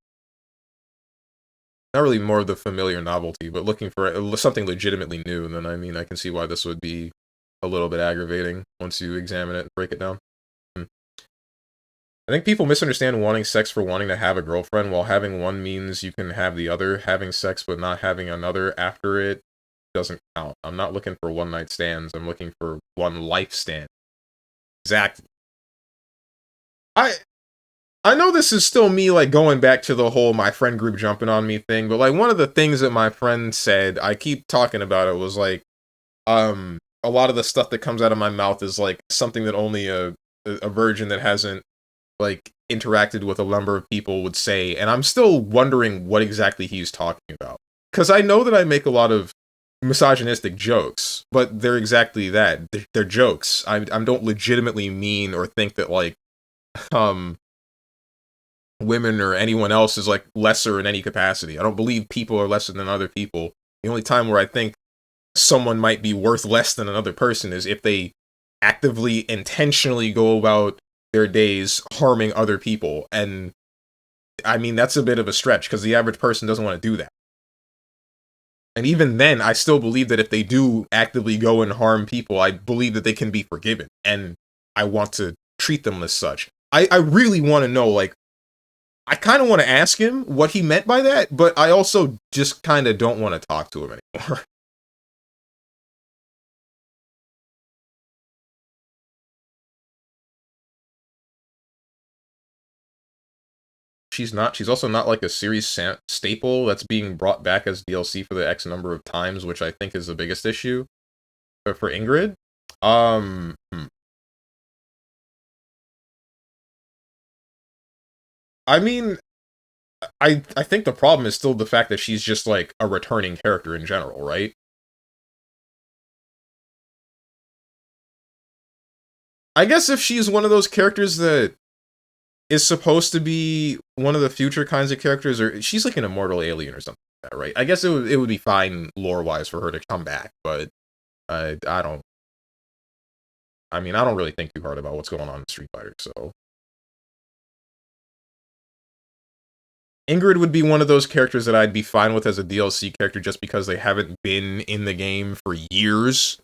not really more of the familiar novelty, but looking for something legitimately new, then I mean, I can see why this would be a little bit aggravating once you examine it and break it down. I think people misunderstand wanting sex for wanting to have a girlfriend, while having one means you can have the other. Having sex but not having another after it doesn't count. I'm not looking for one-night stands. I'm looking for one life stand. Exactly. I know this is still me, like, going back to the whole my friend group jumping on me thing, but, like, one of the things that my friend said, I keep talking about it, was, like, a lot of the stuff that comes out of my mouth is like something that only a virgin that hasn't like interacted with a number of people would say, and I'm still wondering what exactly he's talking about. Because I know that I make a lot of misogynistic jokes, but they're exactly that. They're jokes. I don't legitimately mean or think that like um women or anyone else is like lesser in any capacity. I don't believe people are lesser than other people. The only time where I think someone might be worth less than another person is if they actively, intentionally go about their days harming other people. And I mean, that's a bit of a stretch because the average person doesn't want to do that. And even then, I still believe that if they do actively go and harm people, I believe that they can be forgiven. And I want to treat them as such. I really want to know, like, I kind of want to ask him what he meant by that, but I also just kind of don't want to talk to him anymore. She's also not like a series staple that's being brought back as DLC for the X number of times, which I think is the biggest issue for Ingrid. I mean, I think the problem is still the fact that she's just like a returning character in general, right? I guess if she's one of those characters that is supposed to be one of the future kinds of characters, or she's like an immortal alien or something like that, right? I guess it would be fine lore wise for her to come back, but I don't. I mean, I don't really think too hard about what's going on in Street Fighter. So Ingrid would be one of those characters that I'd be fine with as a DLC character just because they haven't been in the game for years.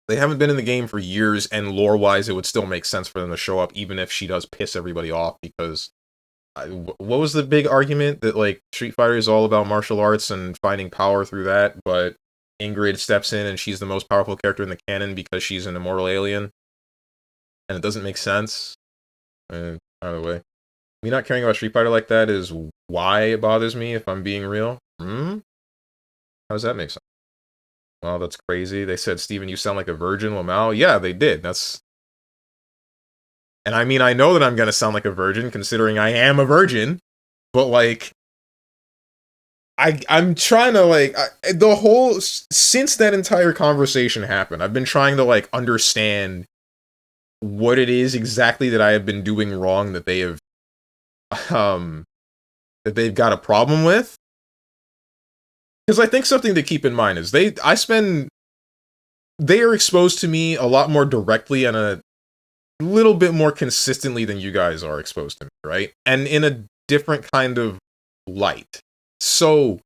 They haven't been in the game for years, and lore-wise, it would still make sense for them to show up, even if she does piss everybody off, because what was the big argument? That, like, Street Fighter is all about martial arts and finding power through that, but Ingrid steps in and she's the most powerful character in the canon because she's an immortal alien, and it doesn't make sense. Either way. Me not caring about Street Fighter like that is why it bothers me, if I'm being real. How does that make sense? Well, that's crazy. They said, Steven, you sound like a virgin, Lamau. Yeah, they did. And I mean, I know that I'm gonna sound like a virgin, considering I am a virgin, but, like, I'm trying to, like, since that entire conversation happened, I've been trying to, like, understand what it is exactly that I have been doing wrong that they have, um, that they've got a problem with. Because I think something to keep in mind is they are exposed to me a lot more directly and a little bit more consistently than you guys are exposed to me, right? And in a different kind of light. So,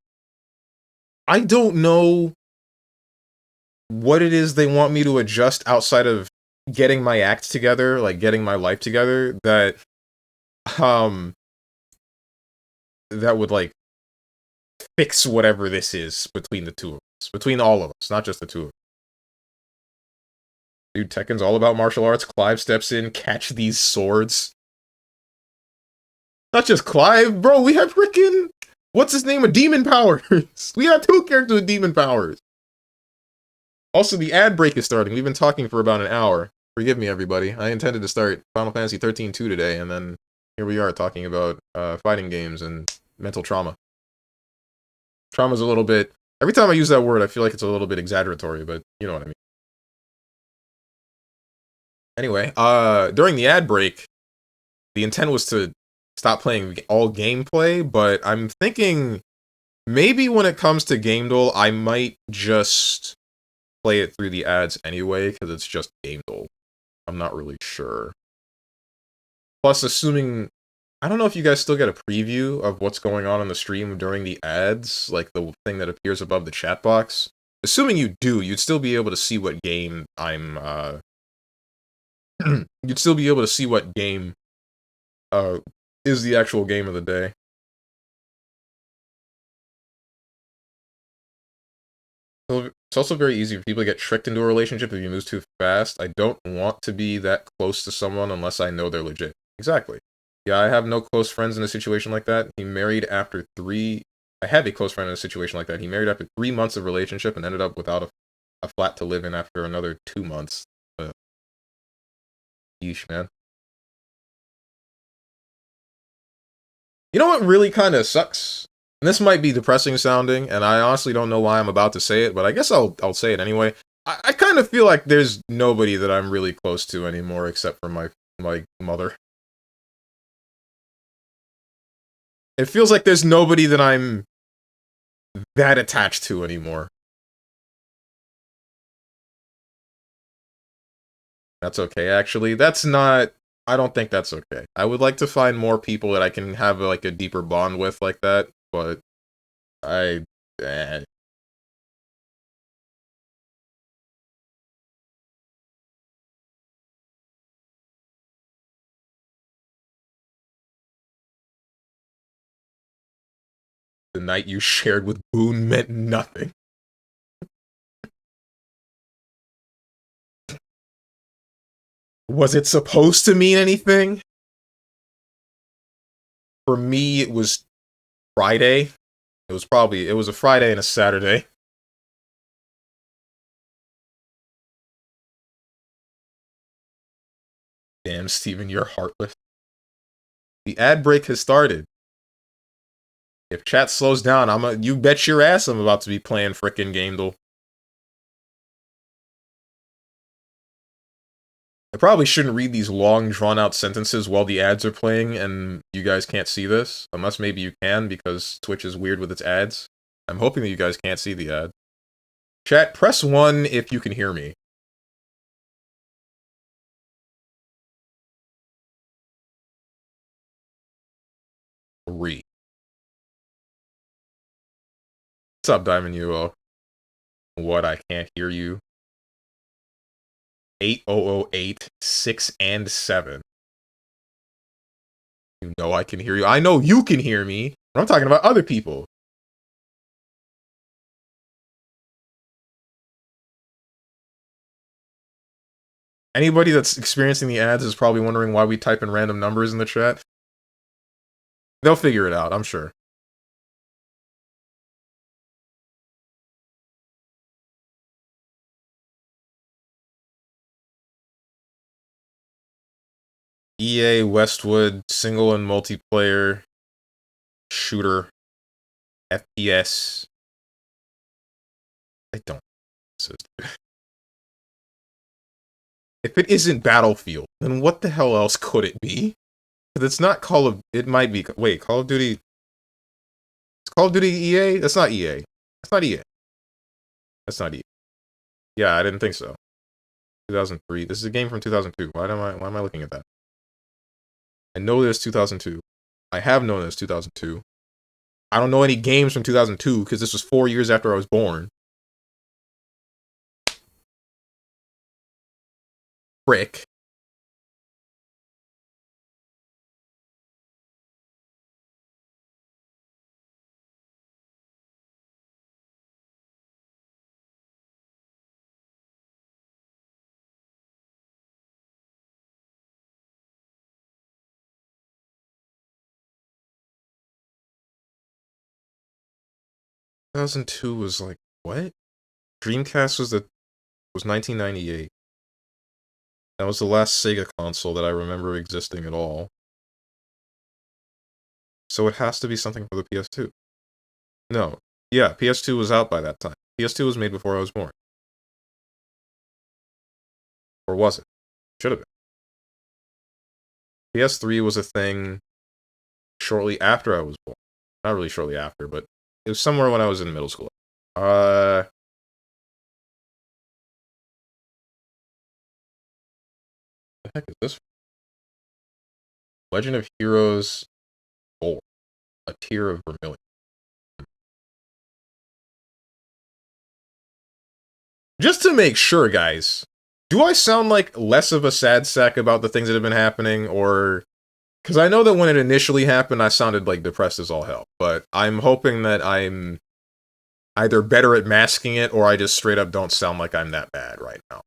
I don't know what it is they want me to adjust outside of getting my act together, like getting my life together, um, that would, like, fix whatever this is between the two of us. Between all of us, not just the two of us. Dude, Tekken's all about martial arts. Clive steps in, catch these swords. Not just Clive, bro, we have freaking... What's his name? A demon powers. We have two characters with demon powers. Also, the ad break is starting. We've been talking for about an hour. Forgive me, everybody. I intended to start Final Fantasy XIII-2 today, and then here we are talking about fighting games and mental trauma. Trauma's a little bit... Every time I use that word, I feel like it's a little bit exaggeratory, but you know what I mean. Anyway, during the ad break, the intent was to stop playing all gameplay, but I'm thinking maybe when it comes to Game Duel, I might just play it through the ads anyway, because it's just Game Duel. I'm not really sure. Plus, assuming... I don't know if you guys still get a preview of what's going on the stream during the ads, like the thing that appears above the chat box. Assuming you do, you'd still be able to see what game I'm, you'd still be able to see what game, is the actual game of the day. It's also very easy for people to get tricked into a relationship if you move too fast. I don't want to be that close to someone unless I know they're legit. Exactly. Yeah, I have no close friends in a situation like that. He married after 3... I have a close friend in a situation like that. He married after 3 months of relationship and ended up without a a flat to live in after another 2 months. Yeesh, man. You know what really kind of sucks? And this might be depressing sounding, and I honestly don't know why I'm about to say it, but I guess I'll say it anyway. I kind of feel like there's nobody that I'm really close to anymore except for my mother. It feels like there's nobody that I'm that attached to anymore. That's okay, actually. That's not... I don't think that's okay. I would like to find more people that I can have, like, a deeper bond with like that, but... I... Eh. The night you shared with Boone meant nothing. Was it supposed to mean anything? For me, it was Friday. It was a Friday and a Saturday. Damn, Steven, you're heartless. The ad break has started. If chat slows down, you bet your ass I'm about to be playing frickin' Gamedle. I probably shouldn't read these long, drawn-out sentences while the ads are playing and you guys can't see this. Unless maybe you can, because Twitch is weird with its ads. I'm hoping that you guys can't see the ad. Chat, press 1 if you can hear me. Three. What's up, Diamond UO? What, I can't hear you? 8008, 6, and 7. You know I can hear you. I know you can hear me. I'm talking about other people. Anybody that's experiencing the ads is probably wondering why we type in random numbers in the chat. They'll figure it out, I'm sure. EA, Westwood, single and multiplayer, shooter, FPS. I don't. If it isn't Battlefield, then what the hell else could it be? Because it's not Call of... It might be... Wait, Call of Duty... Is Call of Duty EA? That's not EA. That's not EA. That's not EA. Yeah, I didn't think so. 2003. This is a game from 2002. Why am I looking at that? I know there's 2002. I have known there's 2002. I don't know any games from 2002 because this was 4 years after I was born. Frick. Two 2002 was like, what? Dreamcast was 1998. That was the last Sega console that I remember existing at all. So it has to be something for the PS2. No. Yeah, PS2 was out by that time. PS2 was made before I was born. Or was it? Should have been. PS3 was a thing shortly after I was born. Not really shortly after, but it was somewhere when I was in middle school. The heck is this? Legend of Heroes 4. A Tear of Vermilion. Just to make sure, guys, do I sound like less of a sad sack about the things that have been happening, or... Because I know that when it initially happened, I sounded, like, depressed as all hell, but I'm hoping that I'm either better at masking it, or I just straight up don't sound like I'm that bad right now.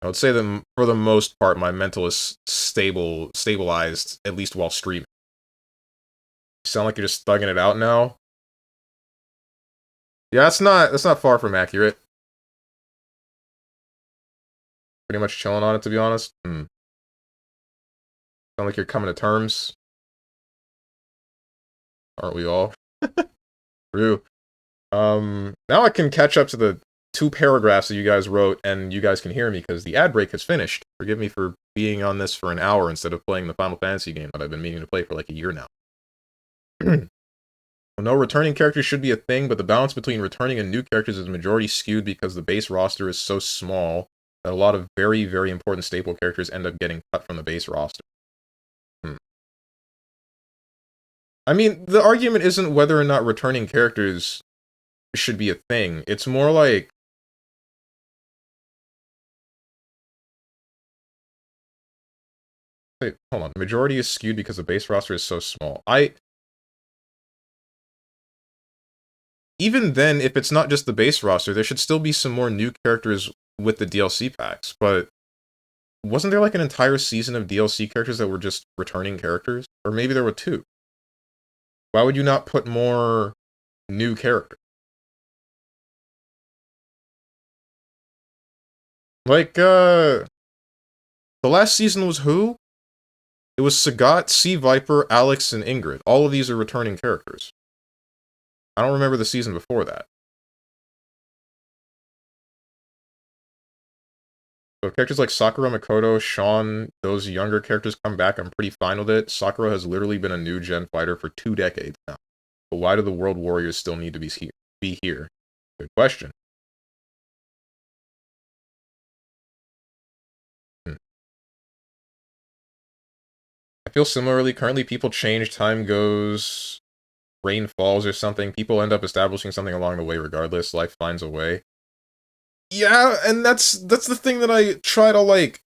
I would say that, for the most part, my mental is stabilized, at least while streaming. You sound like you're just thugging it out now? Yeah, that's not far from accurate. Pretty much chilling on it, to be honest. Sound like you're coming to terms, aren't we all? True. Now I can catch up to the 2 paragraphs that you guys wrote, and you guys can hear me because the ad break has finished. Forgive me for being on this for an hour instead of playing the Final Fantasy game that I've been meaning to play for like a year now. No, returning characters should be a thing, but the balance between returning and new characters is majority skewed because the base roster is so small that a lot of very, very important staple characters end up getting cut from the base roster. I mean, the argument isn't whether or not returning characters should be a thing. It's more like, wait, hold on. Majority is skewed because the base roster is so small. Even then, if it's not just the base roster, there should still be some more new characters with the DLC packs. But wasn't there like an entire season of DLC characters that were just returning characters? Or maybe there were 2. Why would you not put more new characters? Like, the last season was who? It was Sagat, Sea Viper, Alex, and Ingrid. All of these are returning characters. I don't remember the season before that. So if characters like Sakura, Makoto, Sean, those younger characters come back, I'm pretty fine with it. Sakura has literally been a new gen fighter for 2 decades now. But why do the World Warriors still need to be here? Good question. I feel similarly. Currently, people change, time goes, rain falls or something. People end up establishing something along the way regardless. Life finds a way. Yeah, and that's the thing that I try to, like,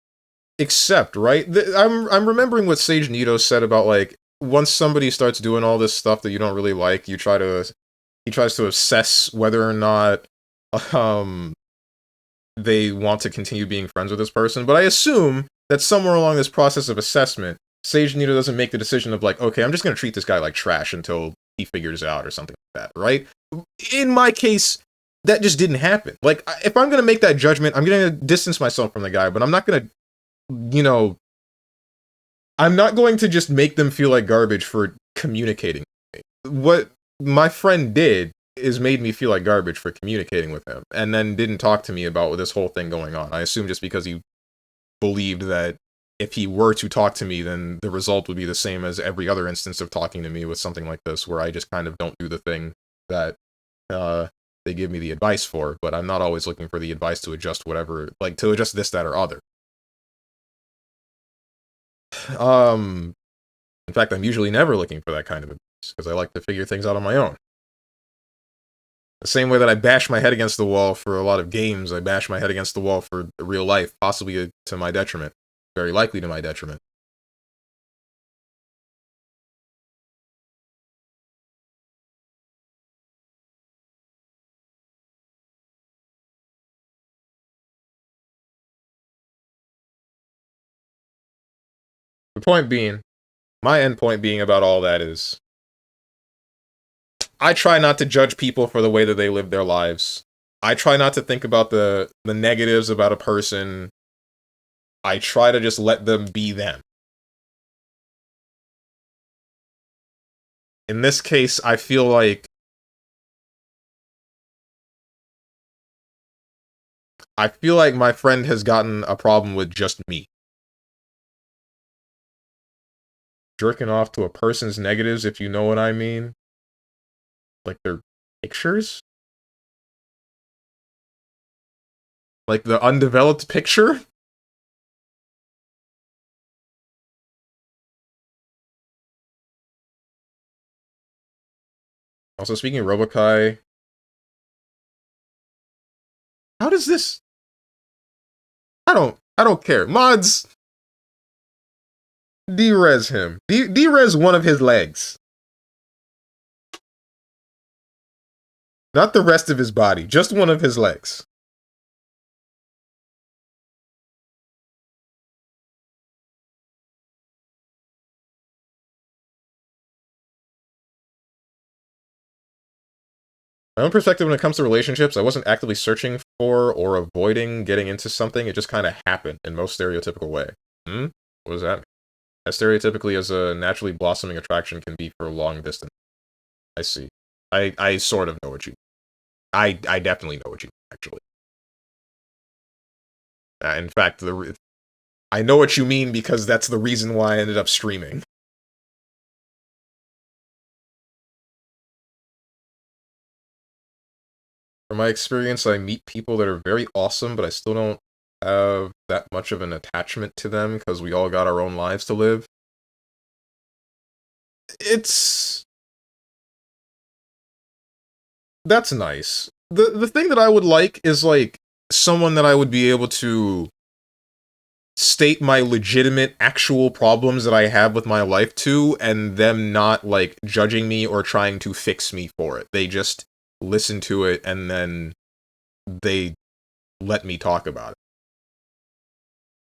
accept, right? I'm remembering what Sage Nito said about, like, once somebody starts doing all this stuff that you don't really like, he tries to assess whether or not um they want to continue being friends with this person. But I assume that somewhere along this process of assessment, Sage Nito doesn't make the decision of like, okay, I'm just gonna treat this guy like trash until he figures it out or something like that, right? In my case, that just didn't happen. Like, if I'm gonna make that judgment, I'm gonna distance myself from the guy, but I'm not gonna, you know, I'm not going to just make them feel like garbage for communicating with me. What my friend did is made me feel like garbage for communicating with him, and then didn't talk to me about this whole thing going on. I assume just because he believed that if he were to talk to me, then the result would be the same as every other instance of talking to me with something like this, where I just kind of don't do the thing that they give me the advice for, but I'm not always looking for the advice to adjust whatever, like, to adjust this, that, or other. Um, in fact, I'm usually never looking for that kind of advice, because I like to figure things out on my own. The same way that I bash my head against the wall for a lot of games, I bash my head against the wall for real life, possibly to my detriment. Very likely to my detriment. The point being, my end point being about all that is, I try not to judge people for the way that they live their lives. I try not to think about the negatives about a person. I try to just let them be them. In this case, I feel like my friend has gotten a problem with just me. Jerking off to a person's negatives, if you know what I mean. Like their pictures? Like the undeveloped picture? Also, speaking of Robokai, how does this... I don't care. Mods, derez him. Derez one of his legs. Not the rest of his body, just one of his legs. My own perspective when it comes to relationships, I wasn't actively searching for or avoiding getting into something. It just kind of happened in most stereotypical way. Hmm? What does that mean? As stereotypically as a naturally blossoming attraction can be for a long distance. I see. I sort of know what you. I definitely know what you mean, actually. In fact, I know what you mean because that's the reason why I ended up streaming. From my experience, I meet people that are very awesome, but I still don't have that much of an attachment to them because we all got our own lives to live. It's That's nice. The thing that I would like is like someone that I would be able to state my legitimate actual problems that I have with my life to, and them not like judging me or trying to fix me for it. They just listen to it and then they let me talk about it.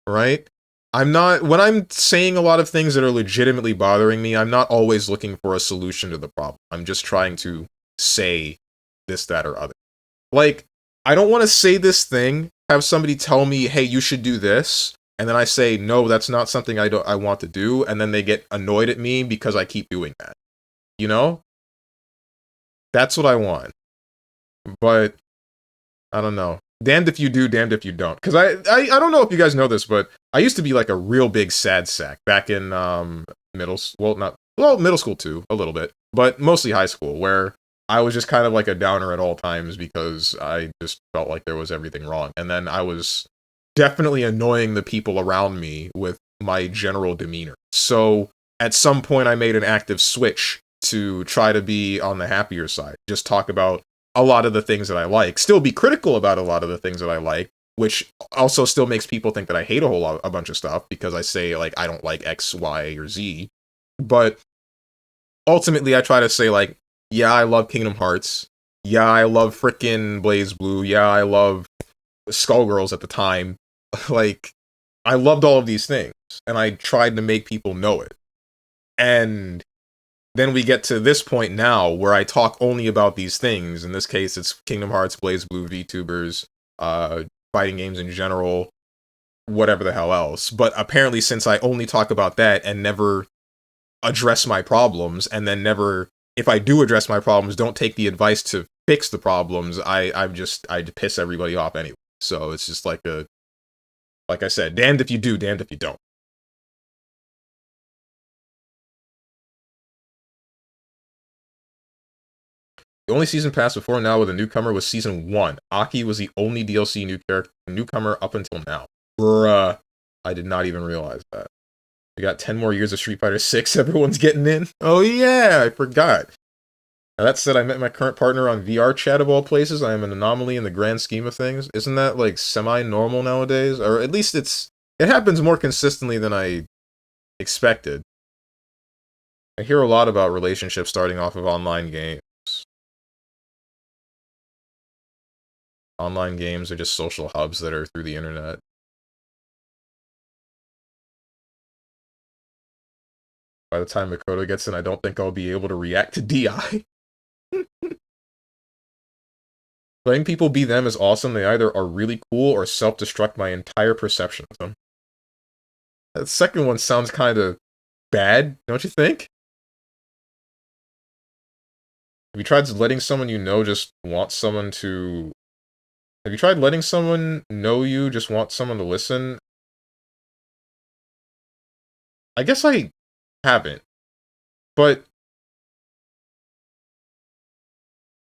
Right? I'm not When I'm saying a lot of things that are legitimately bothering me, I'm not always looking for a solution to the problem. I'm just trying to say this, that, or other. Like, I don't want to say this thing, have somebody tell me, "Hey, you should do this," and then I say, "No, that's not something I want to do," and then they get annoyed at me because I keep doing that. You know? That's what I want. But I don't know. Damned if you do, damned if you don't. Because I don't know if you guys know this, but I used to be like a real big sad sack back in middle school too, a little bit, but mostly high school, where I was just kind of like a downer at all times because I just felt like there was everything wrong. And then I was definitely annoying the people around me with my general demeanor. So at some point I made an active switch to try to be on the happier side. Just talk about a lot of the things that I like, still be critical about a lot of the things that I like, which also still makes people think that I hate a bunch of stuff because I say like I don't like X, Y, or Z. But ultimately, I try to say like, yeah, I love Kingdom Hearts. Yeah, I love frickin' Blaze Blue. Yeah, I love Skullgirls at the time. Like, I loved all of these things, and I tried to make people know it. And then we get to this point now where I talk only about these things. In this case, it's Kingdom Hearts, Blaze Blue, VTubers, fighting games in general, whatever the hell else. But apparently, since I only talk about that and never address my problems, and then never, if I do address my problems, don't take the advice to fix the problems, I piss everybody off anyway. So it's just like I said, damned if you do, damned if you don't. The only season pass before now with a newcomer was season 1. Aki was the only DLC newcomer up until now. Bruh. I did not even realize that. We got 10 more years of Street Fighter 6. Everyone's getting in. Oh yeah, I forgot. Now that said, I met my current partner on VR chat of all places. I am an anomaly in the grand scheme of things. Isn't that like semi-normal nowadays? Or at least it happens more consistently than I expected. I hear a lot about relationships starting off of online games. Online games are just social hubs that are through the internet. By the time Makoto gets in, I don't think I'll be able to react to DI. Letting people be them is awesome. They either are really cool or self-destruct my entire perception of them. That second one sounds kind of bad, don't you think? Have you tried letting someone you know just want someone to... Have you tried letting someone know you just want someone to listen? I guess I haven't. But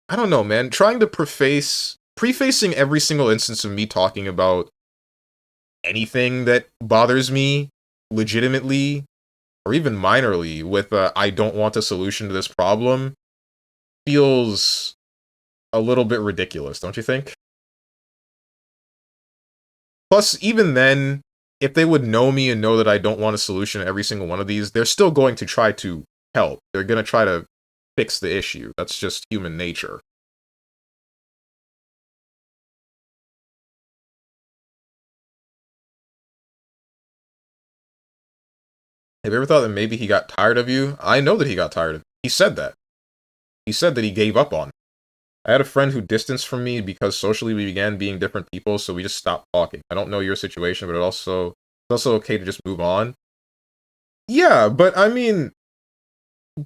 I don't know, man. Trying to prefacing every single instance of me talking about anything that bothers me legitimately or even minorly with I don't want a solution to this problem feels a little bit ridiculous, don't you think? Plus, even then, if they would know me and know that I don't want a solution to every single one of these, they're still going to try to help. They're going to try to fix the issue. That's just human nature. Have you ever thought that maybe he got tired of you? I know that he got tired of you. He said that. He said that he gave up on me. I had a friend who distanced from me because socially we began being different people, so we just stopped talking. I don't know your situation, but it's also okay to just move on. Yeah, but I mean,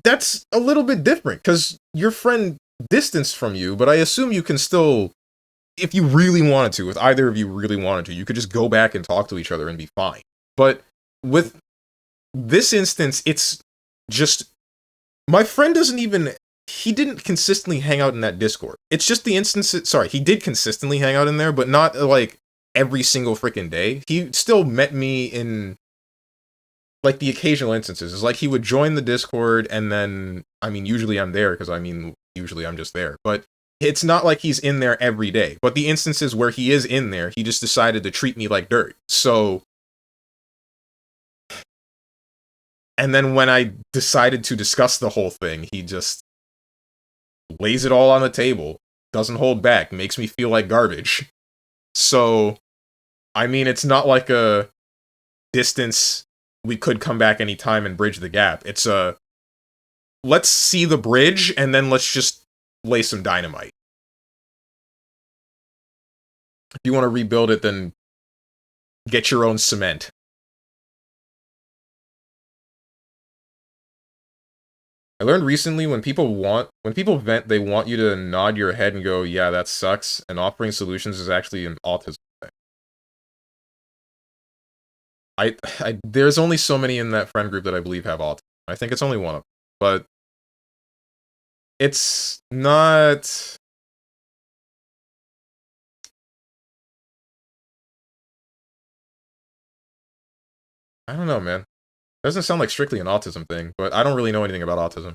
that's a little bit different because your friend distanced from you, but I assume you can still, if you really wanted to, if either of you really wanted to, you could just go back and talk to each other and be fine. But with this instance, it's just my friend doesn't even. He didn't consistently hang out in that Discord. It's just the instance. Sorry, he did consistently hang out in there, but not like every single freaking day. He still met me in like the occasional instances. It's like he would join the Discord and then, I mean, usually I'm there because I mean, usually I'm just there. But it's not like he's in there every day. But the instances where he is in there, he just decided to treat me like dirt. So, and then when I decided to discuss the whole thing, he just lays it all on the table, doesn't hold back, makes me feel like garbage. So, I mean, it's not like a distance we could come back anytime and bridge the gap. It's a let's see the bridge and then let's just lay some dynamite. If you want to rebuild it, then get your own cement. I learned recently when people vent, they want you to nod your head and go, yeah, that sucks, and offering solutions is actually an autism thing. There's only so many in that friend group that I believe have autism. I think it's only one of them. But it's not. I don't know, man. Doesn't sound like strictly an autism thing, but I don't really know anything about autism.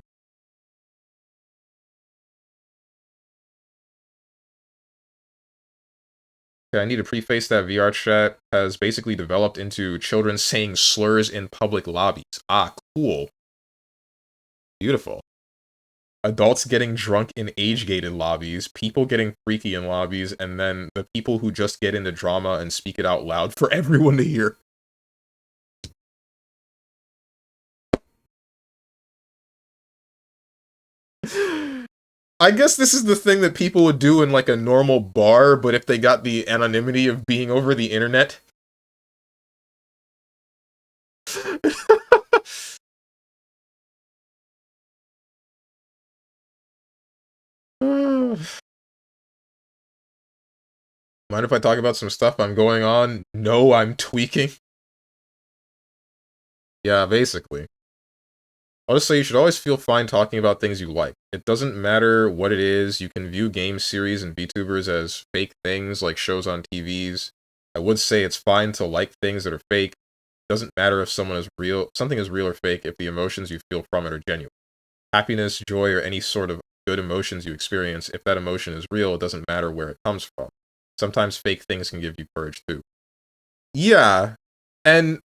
Okay, I need to preface that VR chat has basically developed into children saying slurs in public lobbies. Ah, cool. Beautiful. Adults getting drunk in age-gated lobbies, people getting freaky in lobbies, and then the people who just get into drama and speak it out loud for everyone to hear. I guess this is the thing that people would do in like a normal bar, but if they got the anonymity of being over the internet. Mind if I talk about some stuff I'm going on? No, I'm tweaking. Yeah, basically. I'll just say you should always feel fine talking about things you like. It doesn't matter what it is, you can view game series and VTubers as fake things like shows on TVs. I would say it's fine to like things that are fake. It doesn't matter if something is real or fake if the emotions you feel from it are genuine. Happiness, joy, or any sort of good emotions you experience, if that emotion is real, it doesn't matter where it comes from. Sometimes fake things can give you courage too. Yeah, and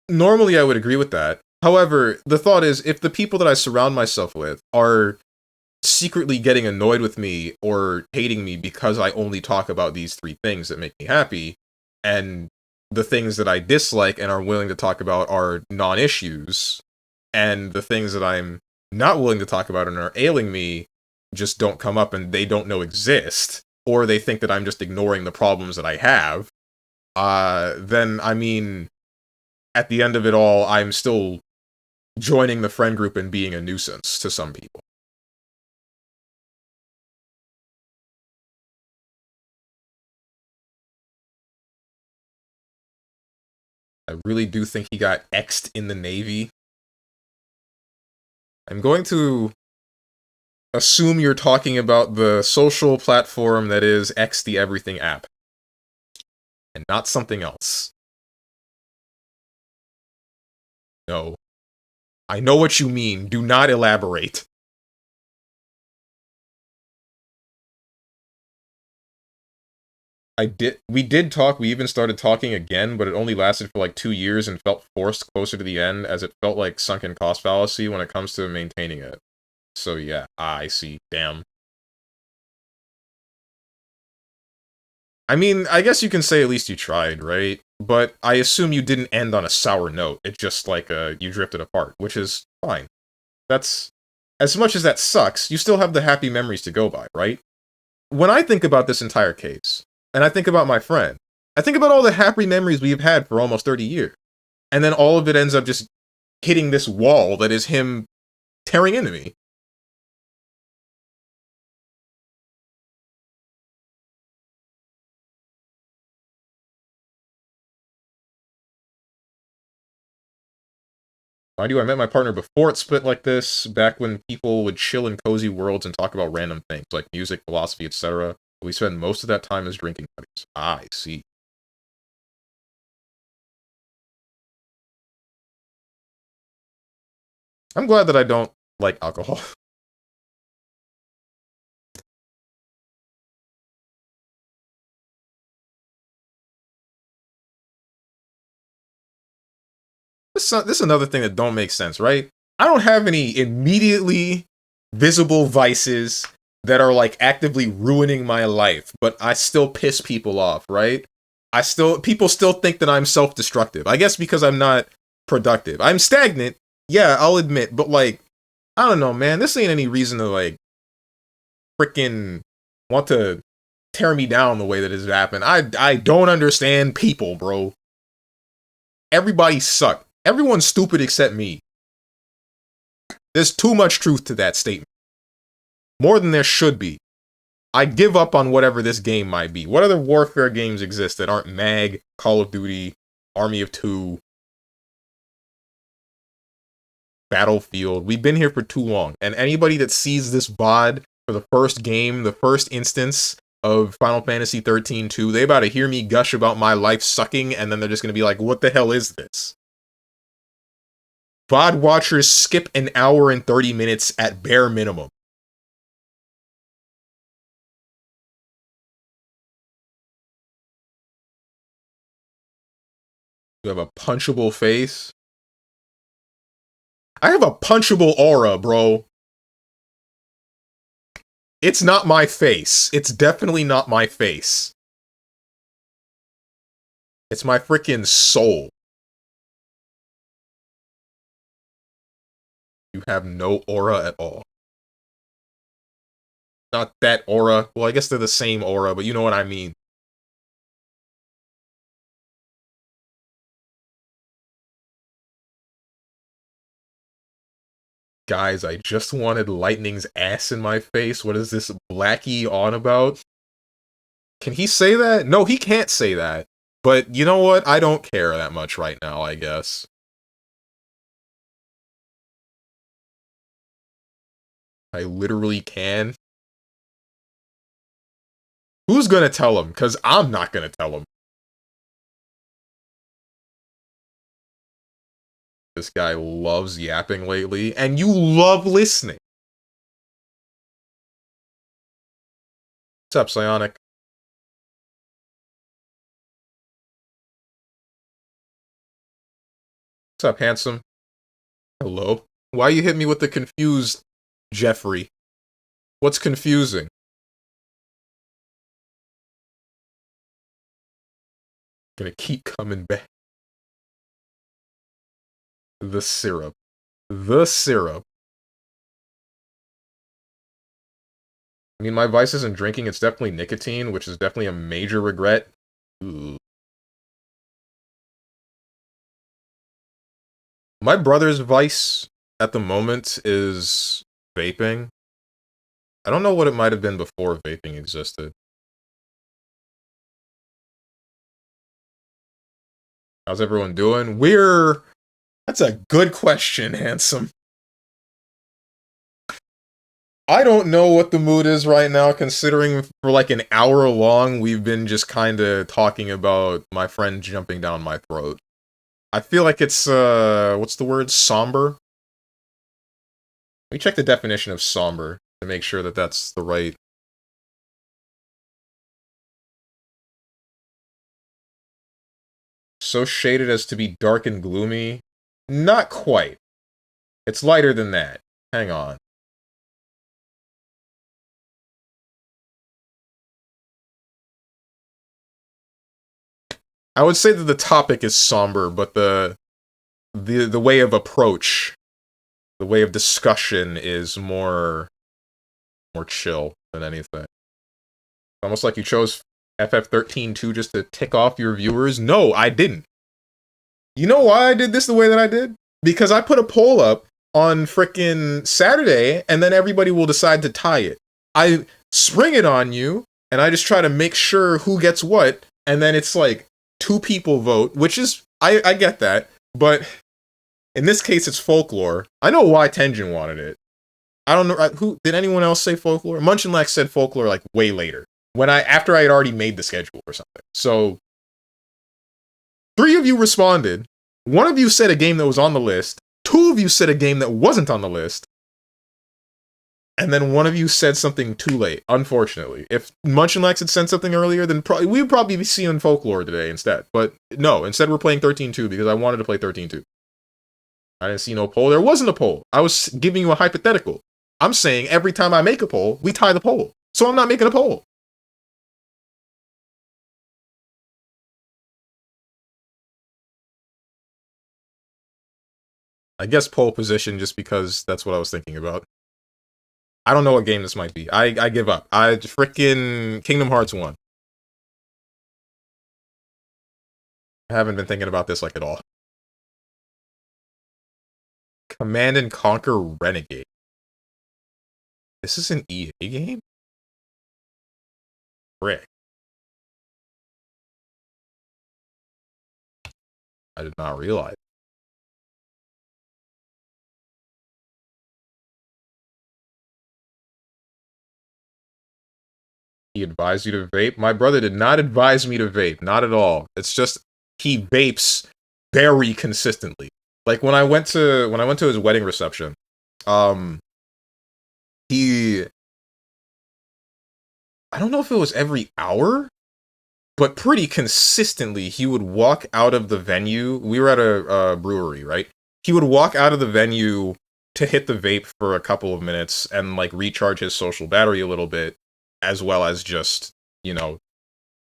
normally I would agree with that. However, the thought is, if the people that I surround myself with are secretly getting annoyed with me or hating me because I only talk about these three things that make me happy, and the things that I dislike and are willing to talk about are non-issues, and the things that I'm not willing to talk about and are ailing me just don't come up and they don't know exist, or they think that I'm just ignoring the problems that I have, then, I mean, at the end of it all, I'm still joining the friend group and being a nuisance to some people. I really do think he got X'd in the Navy. I'm going to assume you're talking about the social platform that is X the Everything app, and not something else. No. I know what you mean. Do not elaborate. We did talk, we even started talking again, but it only lasted for like 2 years and felt forced closer to the end, as it felt like sunken cost fallacy when it comes to maintaining it. So yeah, I see. Damn. I mean, I guess you can say at least you tried, right? But I assume you didn't end on a sour note. It just like you drifted apart, which is fine. That's as much as that sucks, you still have the happy memories to go by, right? when I think about this entire case, and I think about my friend, I think about all the happy memories we've had for almost 30 years. And then all of it ends up just hitting this wall that is him tearing into me. Mind you, I met my partner before it split like this, back when people would chill in cozy worlds and talk about random things, like music, philosophy, etc. We spend most of that time as drinking buddies. I see. I'm glad that I don't like alcohol. This is another thing that don't make sense, right? I don't have any immediately visible vices that are like actively ruining my life, but I still piss people off, right? People still think that I'm self-destructive. I guess because I'm not productive. I'm stagnant, yeah, I'll admit, but like, I don't know, man. This ain't any reason to like freaking want to tear me down the way that it's happened. I don't understand people, bro. Everybody suck. Everyone's stupid except me. There's too much truth to that statement. More than there should be. I give up on whatever this game might be. What other warfare games exist that aren't MAG, Call of Duty, Army of Two, Battlefield? We've been here for too long. And anybody that sees this VOD for the first game, the first instance of Final Fantasy XIII-2, they about to hear me gush about my life sucking, and then they're just going to be like, what the hell is this? VOD watchers skip an hour and 30 minutes at bare minimum. You have a punchable face. I have a punchable aura, bro. It's not my face. It's definitely not my face. It's my freaking soul. You have no aura at all. Not that aura. Well, I guess they're the same aura, but you know what I mean. Guys, I just wanted Lightning's ass in my face. What is this Blackie on about? Can he say that? No, he can't say that. But you know what? I don't care that much right now, I guess. I literally can. Who's gonna tell him? Because I'm not gonna tell him. This guy loves yapping lately, and you love listening. What's up, Psionic? What's up, handsome? Hello? Why you hit me with the confused Jeffrey? What's confusing? Gonna keep coming back. The syrup. The syrup. I mean, my vice isn't drinking, it's definitely nicotine, which is definitely a major regret. Ooh. My brother's vice at the moment is vaping. I don't know what it might have been before vaping existed. How's everyone doing? That's a good question, handsome. I don't know what the mood is right now, considering for like an hour long, we've been just kind of talking about my friend jumping down my throat. I feel like it's, what's the word? Somber? Let me check the definition of somber to make sure that that's the right. So shaded as to be dark and gloomy? Not quite. It's lighter than that. Hang on. I would say that the topic is somber, but the way of approach, the way of discussion is more chill than anything. Almost like you chose FF13-2 just to tick off your viewers. No, I didn't. You know why I did this the way that I did? Because I put a poll up on frickin' Saturday, and then everybody will decide to tie it. I spring it on you, and I just try to make sure who gets what, and then it's like 2 people vote, which is, I get that, but in this case it's folklore. I know why Tenjin wanted it. I don't know, who, did anyone else say folklore? Munchenlax said folklore like way later, after I had already made the schedule or something. So, 3 of you responded, 1 of you said a game that was on the list, 2 of you said a game that wasn't on the list, and then 1 of you said something too late, unfortunately. If Munchenlax had sent something earlier, then we would probably be seeing folklore today instead. But no, instead we're playing 13-2 because I wanted to play 13-2. I didn't see no poll. There wasn't a poll. I was giving you a hypothetical. I'm saying every time I make a poll, we tie the poll. So I'm not making a poll. I guess pole position just because that's what I was thinking about. I don't know what game this might be. I give up. I frickin' Kingdom Hearts 1. I haven't been thinking about this like at all. Command and Conquer Renegade. This is an EA game? Frick. I did not realize. He advised you to vape? My brother did not advise me to vape. Not at all. It's just he vapes very consistently. Like when I went to his wedding reception, he, I don't know if it was every hour, but pretty consistently he would walk out of the venue. We were at a brewery, right? He would walk out of the venue to hit the vape for a couple of minutes and like recharge his social battery a little bit, as well as just, you know,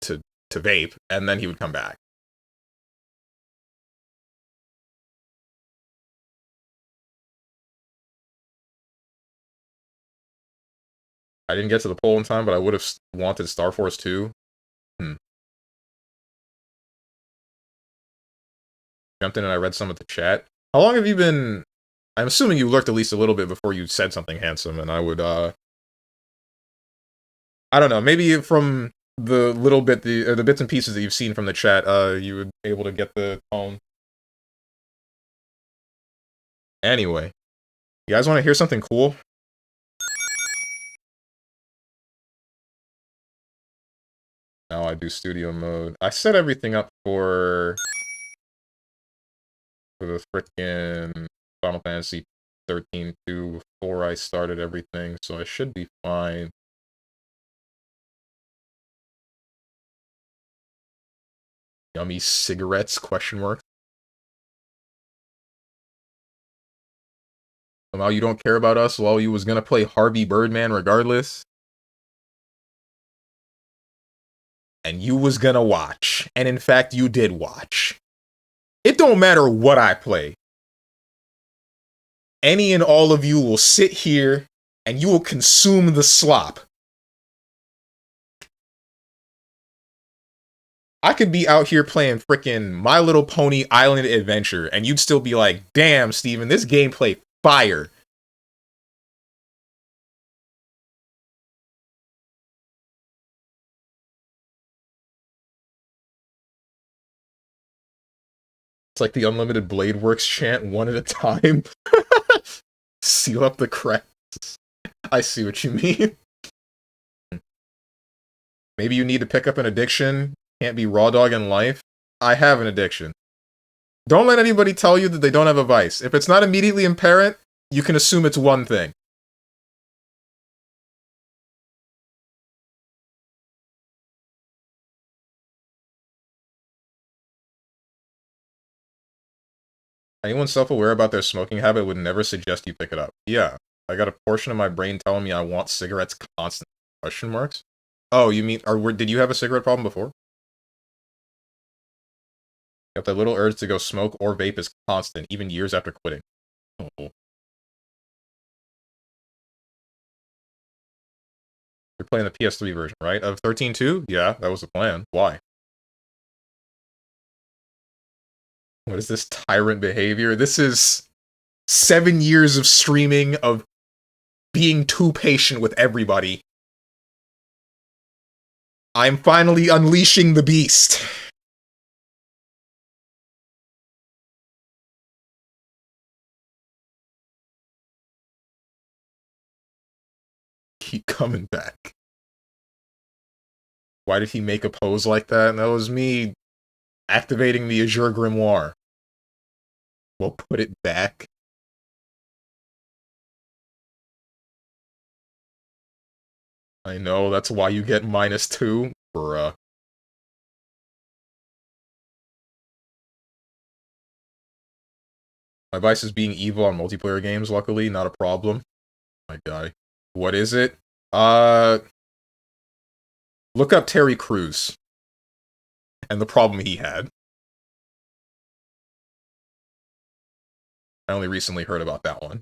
to vape, and then he would come back. I didn't get to the poll in time, but I would have wanted Star Force 2. Jumped in and I read some of the chat. How long have you been... I'm assuming you lurked at least a little bit before you said something handsome, and I would, I don't know, maybe from the little bit, the bits and pieces that you've seen from the chat, you would be able to get the tone. Anyway, you guys want to hear something cool? Now I do studio mode. I set everything up for the frickin' Final Fantasy 13-2 before I started everything, so I should be fine. Yummy cigarettes, question mark. Somehow you don't care about us while you was gonna play Harvey Birdman regardless. And you was gonna watch. And in fact, you did watch. It don't matter what I play. Any and all of you will sit here and you will consume the slop. I could be out here playing frickin' My Little Pony Island Adventure and you'd still be like, damn, Steven, this gameplay fire. It's like the Unlimited Blade Works chant one at a time. Seal up the cracks. I see what you mean. Maybe you need to pick up an addiction. Can't be raw dog in life. I have an addiction. Don't let anybody tell you that they don't have a vice. If it's not immediately apparent, you can assume it's one thing. Anyone self-aware about their smoking habit would never suggest you pick it up. Yeah, I got a portion of my brain telling me I want cigarettes constantly. Question marks? Oh, you mean, did you have a cigarette problem before? Yep, that little urge to go smoke or vape is constant, even years after quitting. Oh. You're playing the PS3 version, right? Of 13-2? Yeah, that was the plan. Why? What is this tyrant behavior? This is 7 years of streaming of being too patient with everybody. I'm finally unleashing the beast. Keep coming back. Why did he make a pose like that? And that was me activating the Azure Grimoire. We'll put it back. I know, that's why you get -2. Bruh. My vice is being evil on multiplayer games, luckily, not a problem. My guy. What is it? Look up Terry Crews. And the problem he had. I only recently heard about that one.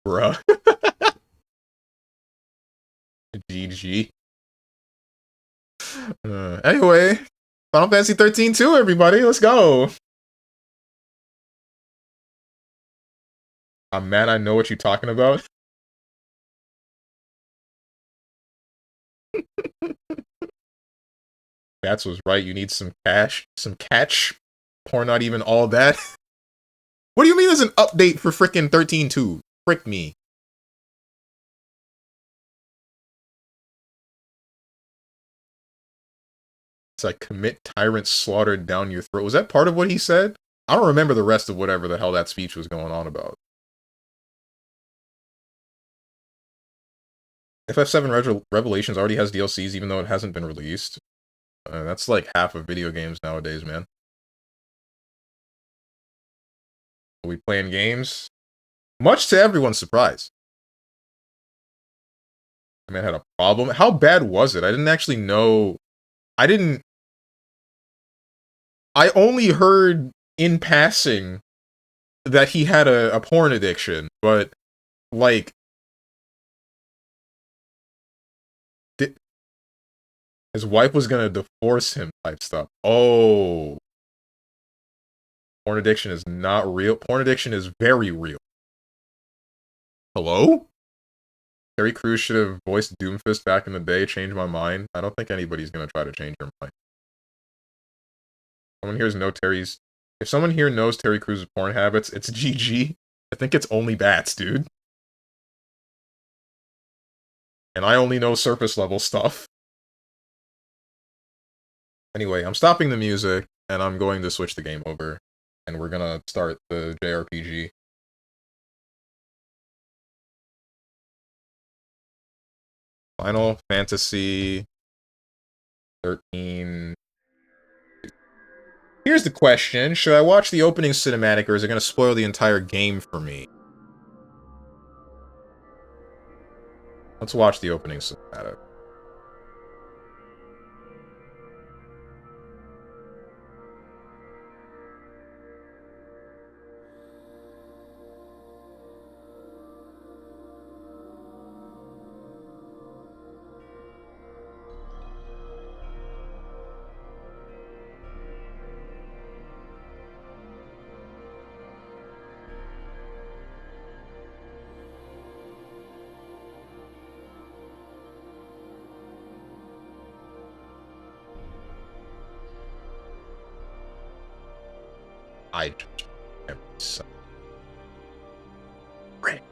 Bruh. GG. Anyway, Final Fantasy 13-2, everybody. Let's go. I'm mad I know what you're talking about. Bats was right. You need some cash. Some catch. Or not even all that. What do you mean there's an update for frickin' 13-2? Frick me. It's like, commit tyrant slaughtered down your throat. Was that part of what he said? I don't remember the rest of whatever the hell that speech was going on about. FF7 Revelations already has DLCs even though it hasn't been released. That's like half of video games nowadays, man. Are we playing games? Much to everyone's surprise. The man had a problem. How bad was it? I didn't actually know. I only heard in passing that he had a porn addiction, but, like, his wife was gonna divorce him type stuff. Oh. Porn addiction is not real. Porn addiction is very real. Hello? Terry Crews should have voiced Doomfist back in the day, changed my mind. I don't think anybody's gonna try to change your mind. If someone here knows Terry Crews' porn habits, it's GG. I think it's only bats, dude. And I only know surface level stuff. Anyway, I'm stopping the music, and I'm going to switch the game over. And we're gonna start the JRPG. Final Fantasy 13. Here's the question. Should I watch the opening cinematic, or is it gonna spoil the entire game for me? Let's watch the opening cinematic. I just every son. Rick.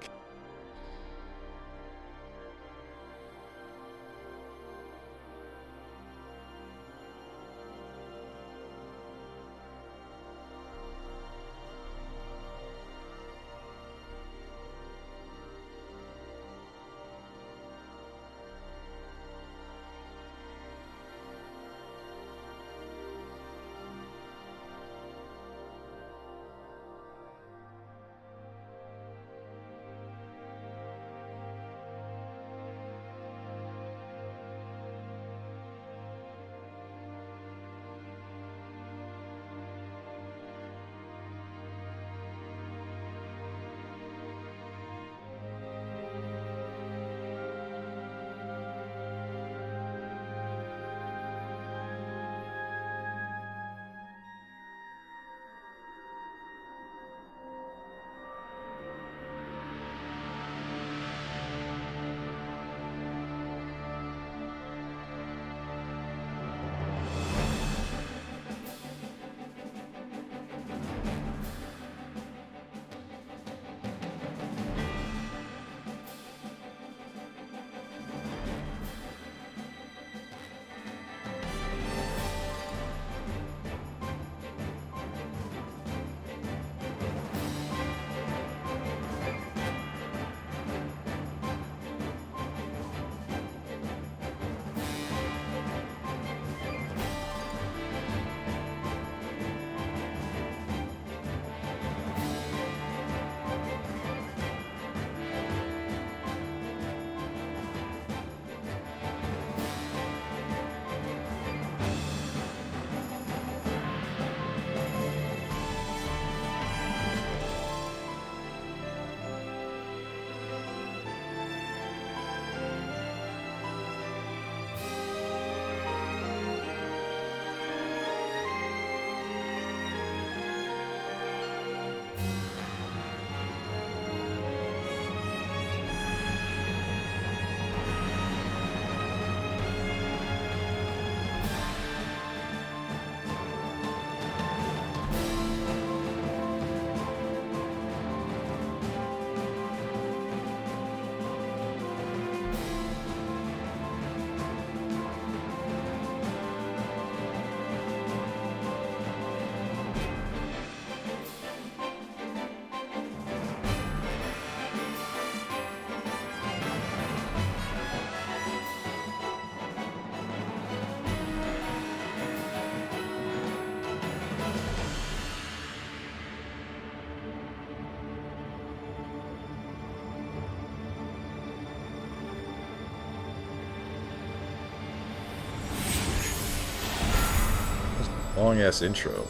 Long ass intro.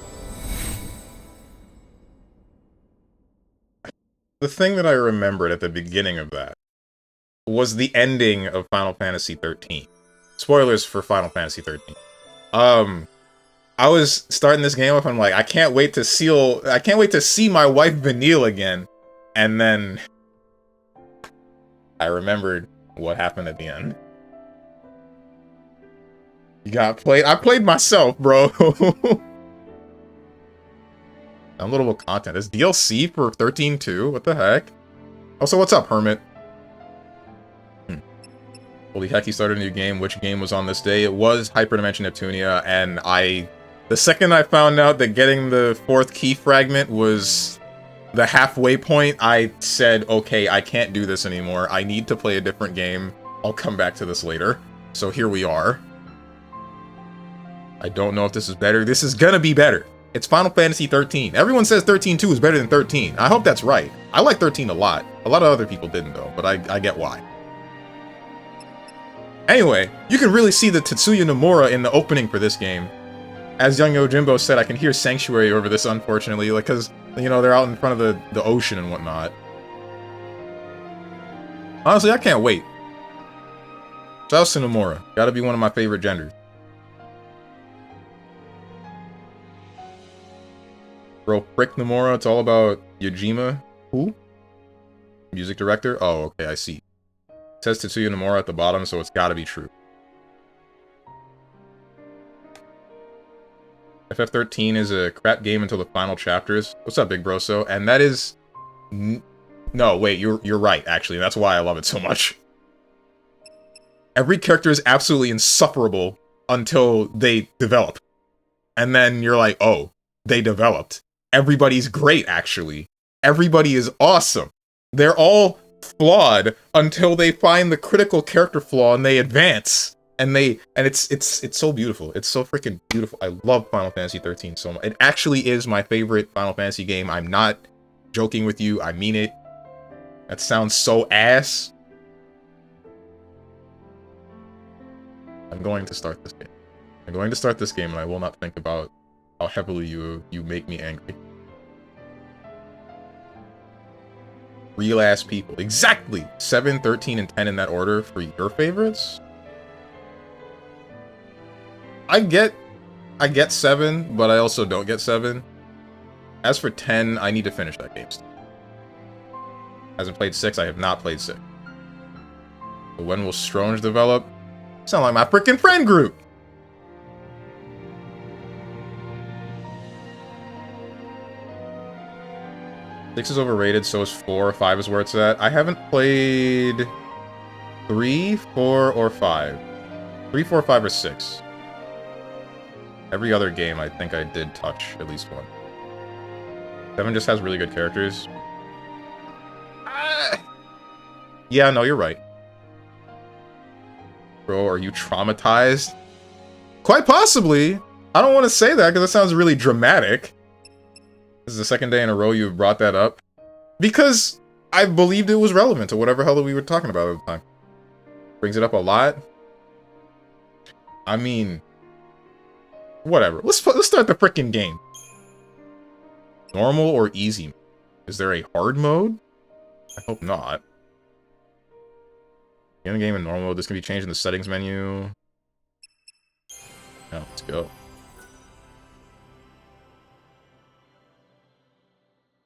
The thing that I remembered at the beginning of that was the ending of Final Fantasy XIII. Spoilers for Final Fantasy XIII. I was starting this game up, I'm like, I can't wait to see my wife Vanille again. And then I remembered what happened at the end. You got played. I played myself, bro. Downloadable content. There's DLC for 13-2. What the heck? Also, what's up, Hermit? Holy heck, he started a new game. Which game was on this day? It was Hyperdimension Neptunia, and the second I found out that getting the 4th key fragment was the halfway point, I said, okay, I can't do this anymore. I need to play a different game. I'll come back to this later. So here we are. I don't know if this is better. This is gonna be better. It's Final Fantasy XIII. Everyone says 13-2 is better than 13. I hope that's right. I like 13 a lot. A lot of other people didn't, though, but I get why. Anyway, you can really see the Tetsuya Nomura in the opening for this game. As Young Yojimbo said, I can hear Sanctuary over this, unfortunately, like, because, you know, they're out in front of the ocean and whatnot. Honestly, I can't wait. Shouts to Nomura. Gotta be one of my favorite genders. Bro, frick Nomura, it's all about Yojima. Who? Music director? Oh, okay, I see. It says Tetsuya Nomura at the bottom, so it's gotta be true. FF13 is a crap game until the final chapters. What's up, Big Broso? And that is... No, wait, you're right, actually. That's why I love it so much. Every character is absolutely insufferable until they develop. And then you're like, oh, they developed. Everybody's great, actually. Everybody is awesome. They're all flawed until they find the critical character flaw and they advance. And it's so beautiful. It's so freaking beautiful. I love Final Fantasy XIII so much. It actually is my favorite Final Fantasy game. I'm not joking with you. I mean it. That sounds so ass. I'm going to start this game. I'm going to start this game and I will not think about how heavily you make me angry. Real ass people. Exactly! 7, 13, and 10 in that order for your favorites? I get 7, but I also don't get 7. As for 10, I need to finish that game still. Hasn't played 6, I have not played 6. But when will Stronge develop? Sound like my freaking friend group! 6 is overrated, so is 4. 5 is where it's at. I haven't played 3, 4, or 5. 3, 4, 5, or 6. Every other game I think I did touch at least one. 7 just has really good characters. Yeah, no, you're right. Bro, are you traumatized? Quite possibly. I don't want to say that because it sounds really dramatic. This is the second day in a row you've brought that up. Because I believed it was relevant to whatever hell we were talking about at the time. Brings it up a lot. I mean... Whatever. Let's start the frickin' game. Normal or easy? Is there a hard mode? I hope not. In the game in normal mode, this can be changed in the settings menu. Now, let's go.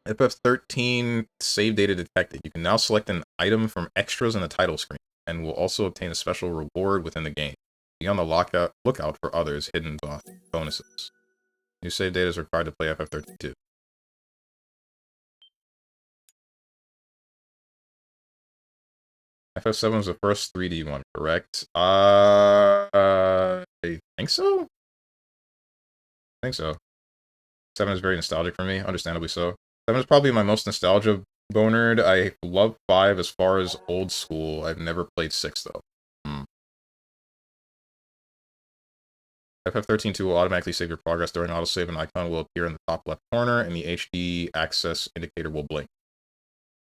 FF13 save data detected. You can now select an item from extras on the title screen, and will also obtain a special reward within the game. Be on the lookout for others hidden bonuses. New save data is required to play FF13-2. FF7 was the first 3D one, correct? I think so? I think so. 7 is very nostalgic for me, understandably so. 7 is probably my most nostalgia bonered. I love 5 as far as old school. I've never played 6, though. FF13-2 will automatically save your progress during autosave. An icon will appear in the top left corner, and the HD access indicator will blink.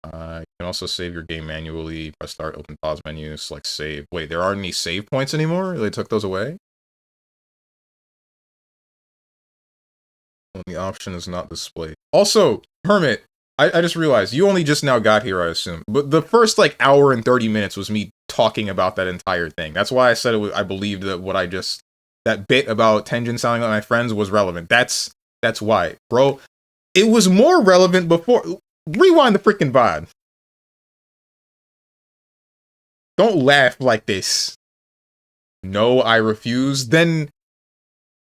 You can also save your game manually. Press start, open pause menu, select save. Wait, there aren't any save points anymore? They took those away? When the option is not displayed. Also, Hermit, I just realized, you only just now got here, I assume. But the first, like, hour and 30 minutes was me talking about that entire thing. That's why I said I believed that what I just... That bit about Tenjin sounding like my friends was relevant. That's why. Bro, it was more relevant before... Rewind the freaking VOD. Don't laugh like this. No, I refuse. Then...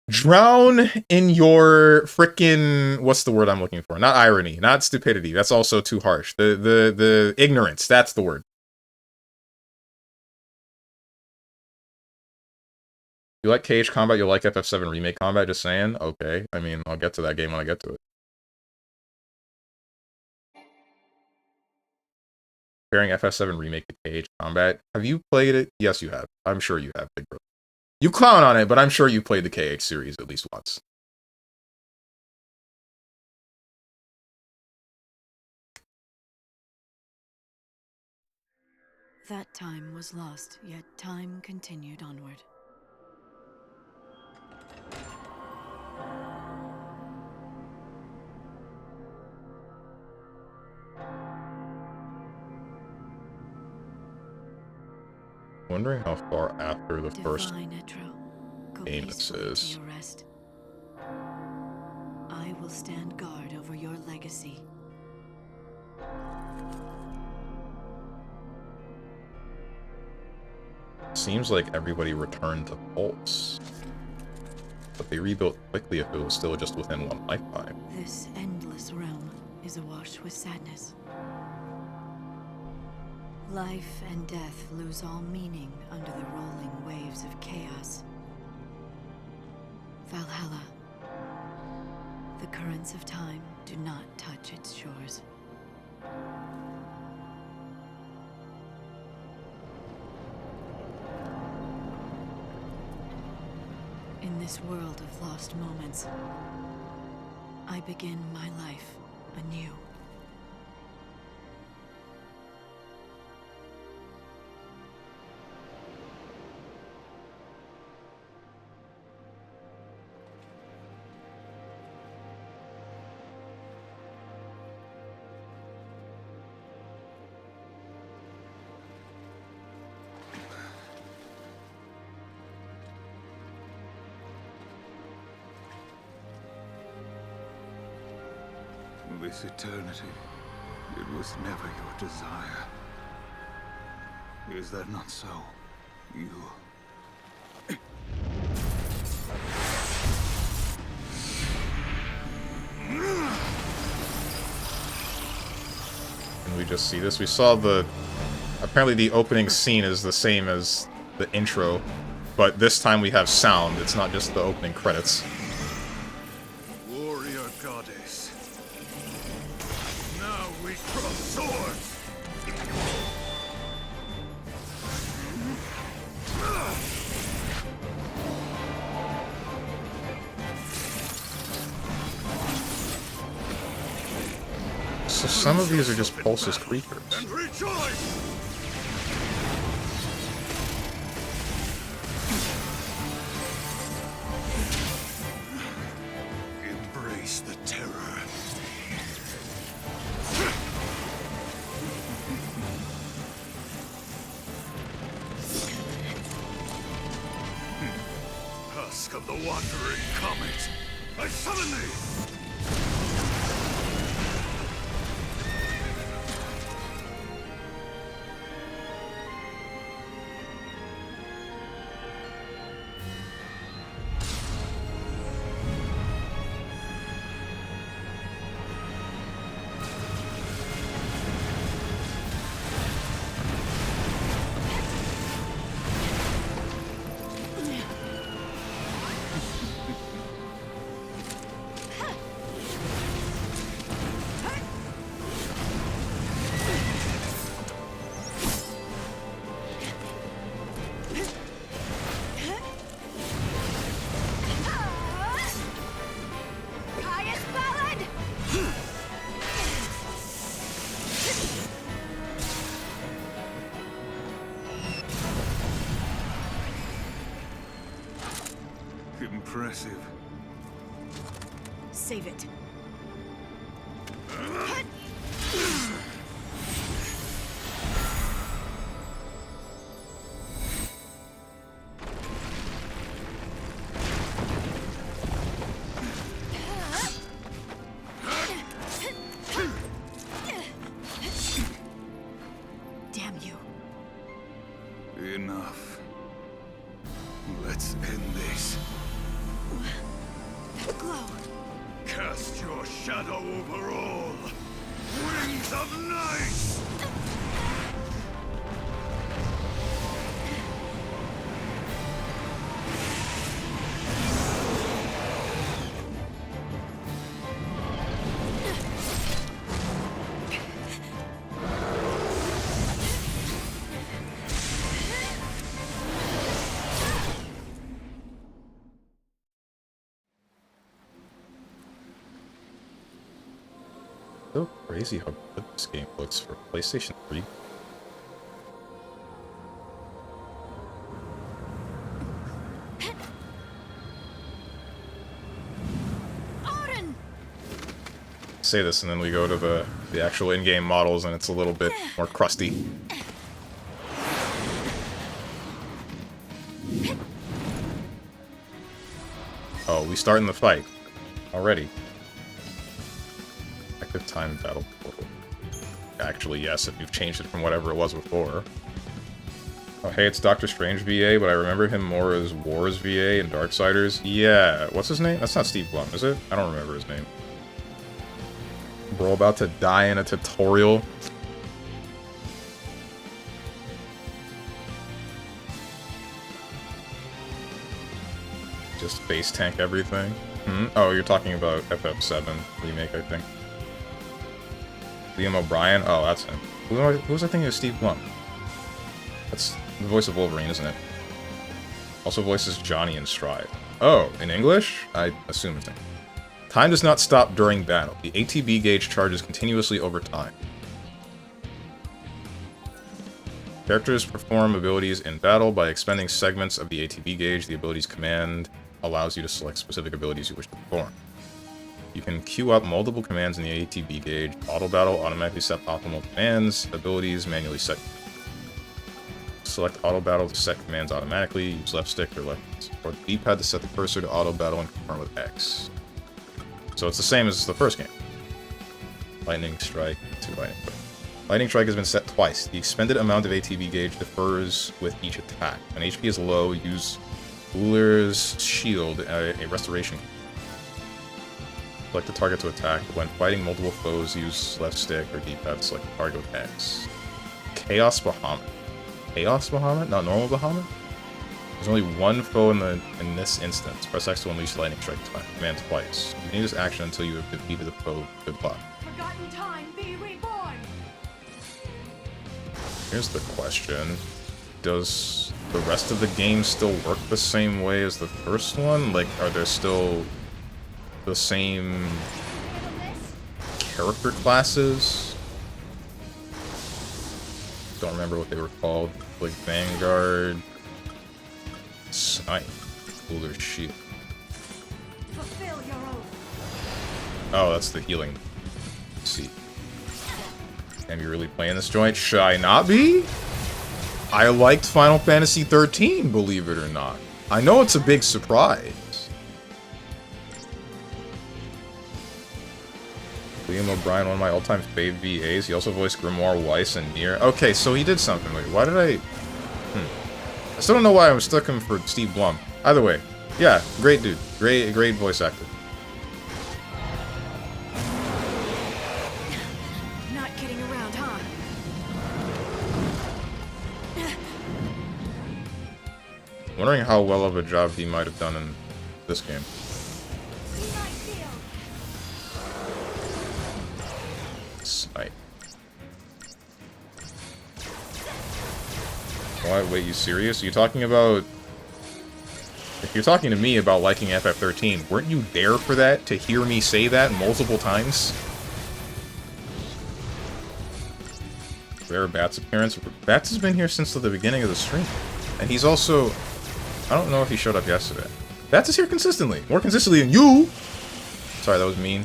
Drown in your frickin'... What's the word I'm looking for? Not irony, not stupidity. That's also too harsh. The ignorance, that's the word. You like KH combat, you like FF7 Remake combat, just saying? Okay, I mean, I'll get to that game when I get to it. Comparing FF7 Remake to KH combat. Have you played it? Yes, you have. I'm sure you have, big bro. You clown on it, but I'm sure you played the KH series at least once. That time was lost, yet time continued onward. Wondering how far after the first game this is. I will stand guard over your legacy. Seems like everybody returned to Pulse. But they rebuilt quickly if it was still just within one lifetime. This endless realm is awash with sadness. Life and death lose all meaning under the rolling waves of chaos. Valhalla. The currents of time do not touch its shores. In this world of lost moments, I begin my life anew. This eternity, it was never your desire. Is that not so? You... Can we just see this? We saw the... Apparently the opening scene is the same as the intro, but this time we have sound. It's not just the opening credits. Warrior goddess. Now we cross swords. So some of these are just Pulse's creatures. And rejoice! Embrace the terror. Husk of the wandering comet, I summon thee! Impressive. Save it. Damn you. Enough. Let's end this. Glow. Cast your shadow over all. Wings of night! So crazy how good this game looks for PlayStation 3. Odin! Say this and then we go to the actual in-game models and it's a little bit more crusty. Oh, we start in the fight already. Active time battle portal. Actually, yes, if you've changed it from whatever it was before. Oh, hey, it's Doctor Strange VA, but I remember him more as Wars VA and Darksiders. Yeah, what's his name? That's not Steve Blum, is it? I don't remember his name. Bro, about to die in a tutorial. Just face tank everything. Oh, you're talking about FF7 remake, I think. Liam O'Brien? Oh, that's him. Who was I thinking of? Steve Blum. That's the voice of Wolverine, isn't it? Also voices Johnny in Stride. Oh, in English? I assume it's English. Time does not stop during battle. The ATB gauge charges continuously over time. Characters perform abilities in battle by expending segments of the ATB gauge. The abilities command allows you to select specific abilities you wish to perform. You can queue up multiple commands in the ATB gauge. Auto battle automatically set optimal commands. Abilities manually set. Select auto battle to set commands automatically. Use left stick or the D-pad to set the cursor to auto battle and confirm with X. So it's the same as the first game. Lightning Strike to Lightning Strike. Lightning Strike has been set twice. The expended amount of ATB gauge differs with each attack. When HP is low, use Ruler's Shield, a restoration. Select the target to attack. When fighting multiple foes, use left stick or D-pad to select the target with X. Chaos Bahamut. Chaos Bahamut? Not normal Bahamut? There's only one foe in this instance. Press X to unleash Lightning Strike command twice. You can use this action until you have defeated the foe. Good luck. Forgotten time, be reborn! Here's the question. Does the rest of the game still work the same way as the first one? Like, are there still the same character classes? Don't remember what they were called. Like Vanguard, Snipe, Ruler's Shield. Fulfill your oath. Oh, that's the healing. Let's see. Am you really playing this joint? Should I not be? I liked Final Fantasy XIII, believe it or not. I know it's a big surprise. Liam O'Brien, one of my all-time fave VAs. He also voiced Grimoire Weiss and Nier. Okay, so he did something. Wait, why did I... I still don't know why I mistook him for Steve Blum. Either way, yeah, great dude. Great voice actor. Not getting around, huh? Wondering how well of a job he might have done in this game. Snipe. What? Wait, you serious? Are you talking about... If you're talking to me about liking FF13, weren't you there for that? To hear me say that multiple times? Rare Bats appearance. Bats has been here since the beginning of the stream. And he's also... I don't know if he showed up yesterday. Bats is here consistently. More consistently than you! Sorry, that was mean.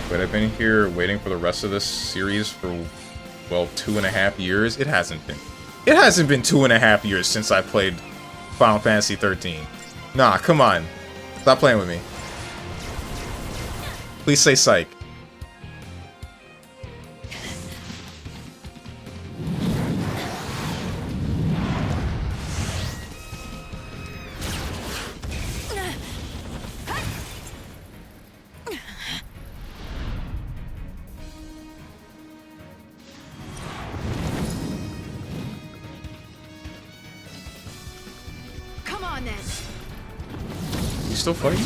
But I've been here waiting for the rest of this series for, well, 2.5 years. It hasn't been. It hasn't been 2.5 years since I played Final Fantasy 13. Nah, come on. Stop playing with me. Please say psych. Come on then. You still fighting?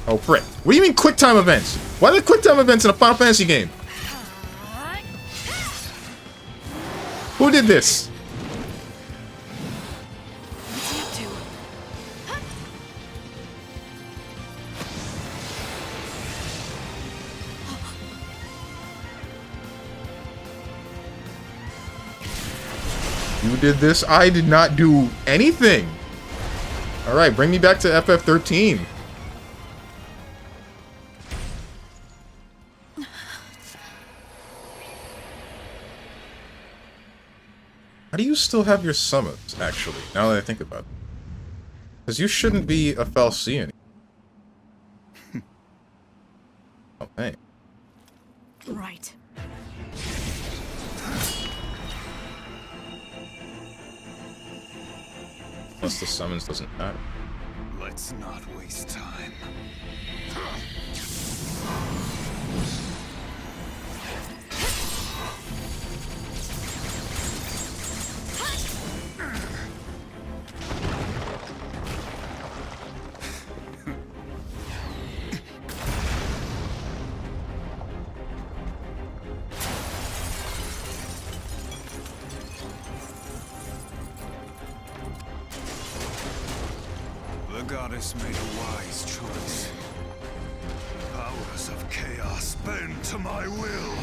Oh, frick. What do you mean quick time events? Why are there quick time events in a Final Fantasy game? Who did this? What's he up to? You did this? I did not do anything. Alright, bring me back to FF13. How do you still have your summons, actually, now that I think about it? Because you shouldn't be a Fal'Cie anymore. Oh, hey. Right. Unless the summons doesn't matter. Let's not waste time. The goddess made a wise choice. Powers of chaos bend to my will.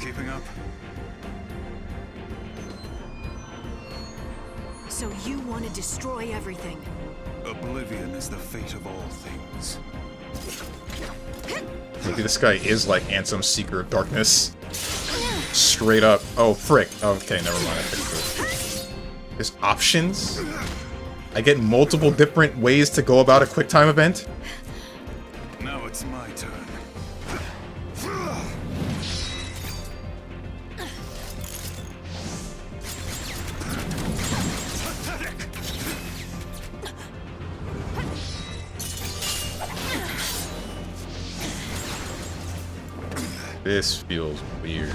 Keeping up? So you want to destroy everything? Oblivion is the fate of all things. Maybe this guy is like Ansem, Seeker of Darkness. Straight up. Oh, frick. Okay, never mind. I fixed it. There's options? I get multiple different ways to go about a quick time event? Now it's my turn. Pathetic! This feels weird.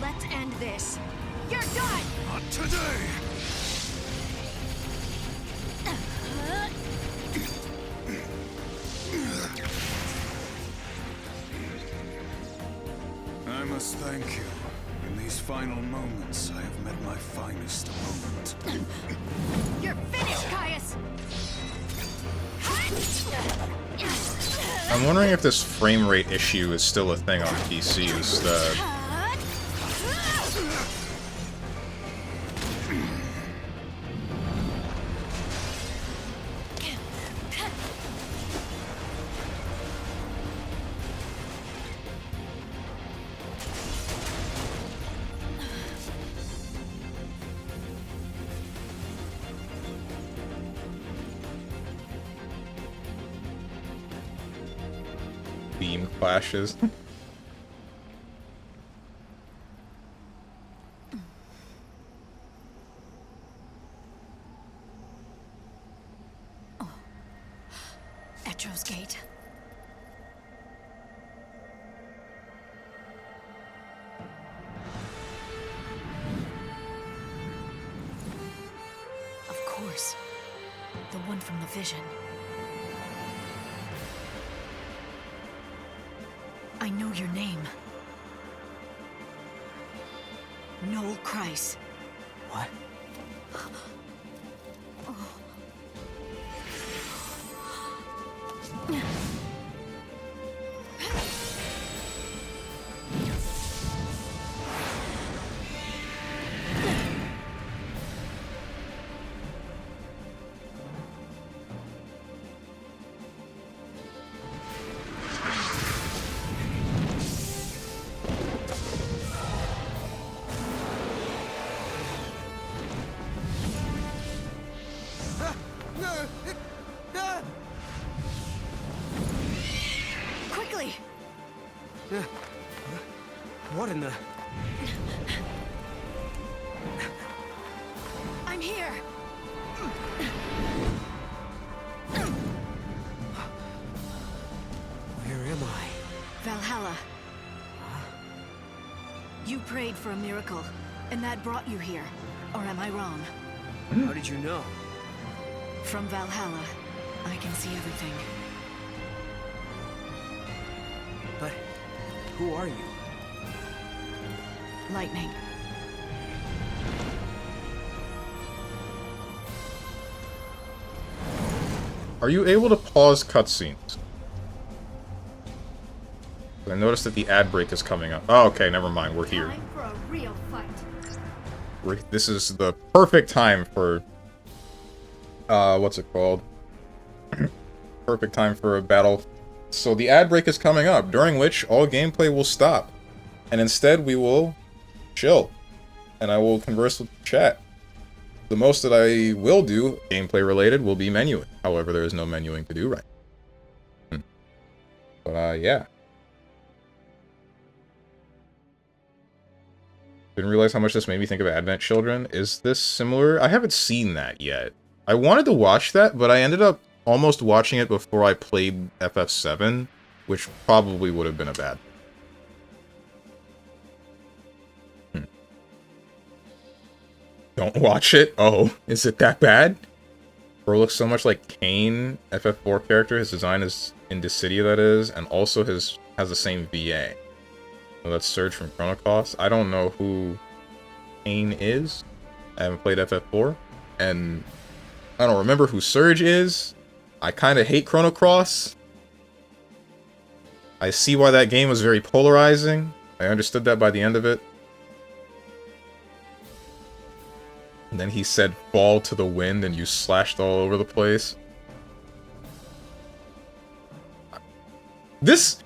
Let's end this. You're done! Not today! I must thank you. In these final moments, I have met my finest moment. You're finished, Caius! I'm wondering if this frame rate issue is still a thing on PC. Is the beam clashes? Etro's Gate. the one from the vision. I know your name. Noel Kreis. What? Quickly! What in the... I'm here! Where am I? Valhalla. You prayed for a miracle, and that brought you here. Or am I wrong? How did you know? From Valhalla, I can see everything. But who are you? Lightning. Are you able to pause cutscenes? I noticed that the ad break is coming up. Oh, okay, never mind. We're here. Time for a real fight. This is the perfect time for... what's it called? Perfect time for a battle. So the ad break is coming up, during which all gameplay will stop. And instead we will chill. And I will converse with the chat. The most that I will do, gameplay related, will be menuing. However, there is no menuing to do right now. But, yeah. Didn't realize how much this made me think of Advent Children. Is this similar? I haven't seen that yet. I wanted to watch that, but I ended up almost watching it before I played FF7, which probably would have been a bad thing. Don't watch it? Oh, is it that bad? Bro looks so much like Kane, FF4 character. His design is in Dissidia, that is, and also has the same VA. So that's Surge from Chrono Cross. I don't know who Kane is. I haven't played FF4, and I don't remember who Surge is. I kind of hate Chrono Cross. I see why that game was very polarizing. I understood that by the end of it. And then he said, "Fall to the wind," and you slashed all over the place. This...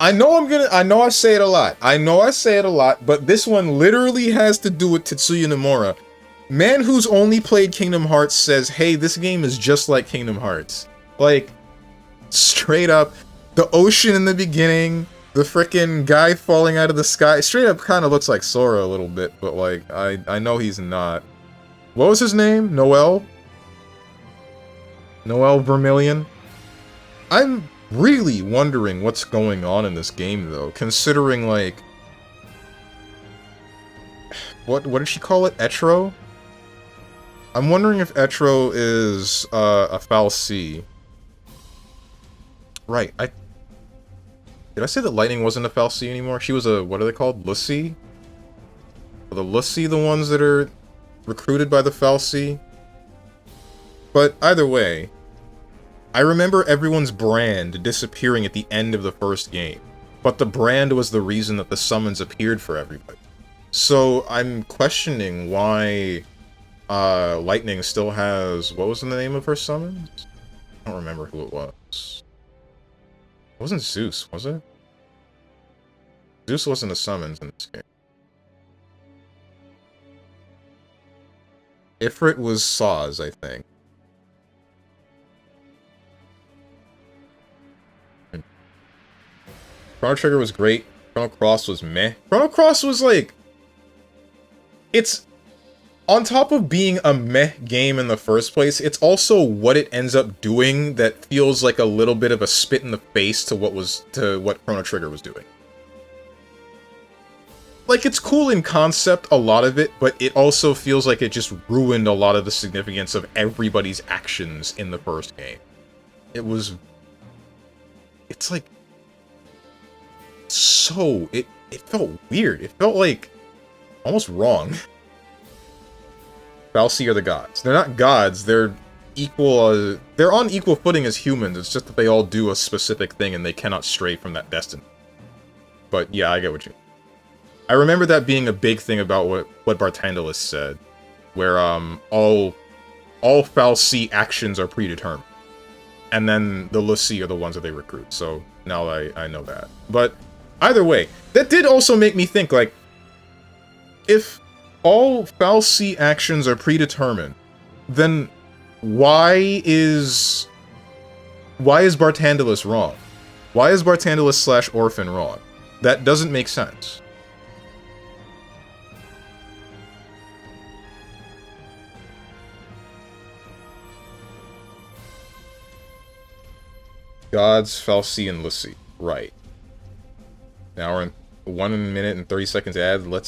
I know I say it a lot. But this one literally has to do with Tetsuya Nomura. Man who's only played Kingdom Hearts says, hey, this game is just like Kingdom Hearts. Like, straight up, the ocean in the beginning, the frickin' guy falling out of the sky, straight up kind of looks like Sora a little bit, but like, I know he's not. What was his name? Noel? Noel Vermillion? I'm really wondering what's going on in this game, though, considering, like... What did she call it? Etro? I'm wondering if Etro is, a fal'Cie. Right, Did I say that Lightning wasn't a fal'Cie anymore? She was a... What are they called? l'Cie? Are the l'Cie the ones that are recruited by the fal'Cie? But either way... I remember everyone's brand disappearing at the end of the first game, but the brand was the reason that the summons appeared for everybody. So I'm questioning why Lightning still has... What was the name of her summons? I don't remember who it was. It wasn't Zeus, was it? Zeus wasn't a summons in this game. Ifrit was Saz, I think. Chrono Trigger was great. Chrono Cross was meh. Chrono Cross was like... It's... On top of being a meh game in the first place, it's also what it ends up doing that feels like a little bit of a spit in the face to what Chrono Trigger was doing. like, it's cool in concept, a lot of it, but it also feels like it just ruined a lot of the significance of everybody's actions in the first game. It's like, so, it felt weird. It felt like, almost wrong. fal'Cie are the gods. They're not gods, they're equal, they're on equal footing as humans, it's just that they all do a specific thing and they cannot stray from that destiny. But yeah, I get what you mean. I remember that being a big thing about what Barthandelus said, where all fal'Cie actions are predetermined. And then the l'Cie are the ones that they recruit, so now I know that. But either way, that did also make me think, like, if all fal'Cie actions are predetermined, then why is Barthandelus wrong? Why is Barthandelus / Orphan wrong? That doesn't make sense. Gods, fal'Cie, and l'Cie. Right. Now we're in 1 minute and 30 seconds ad. 1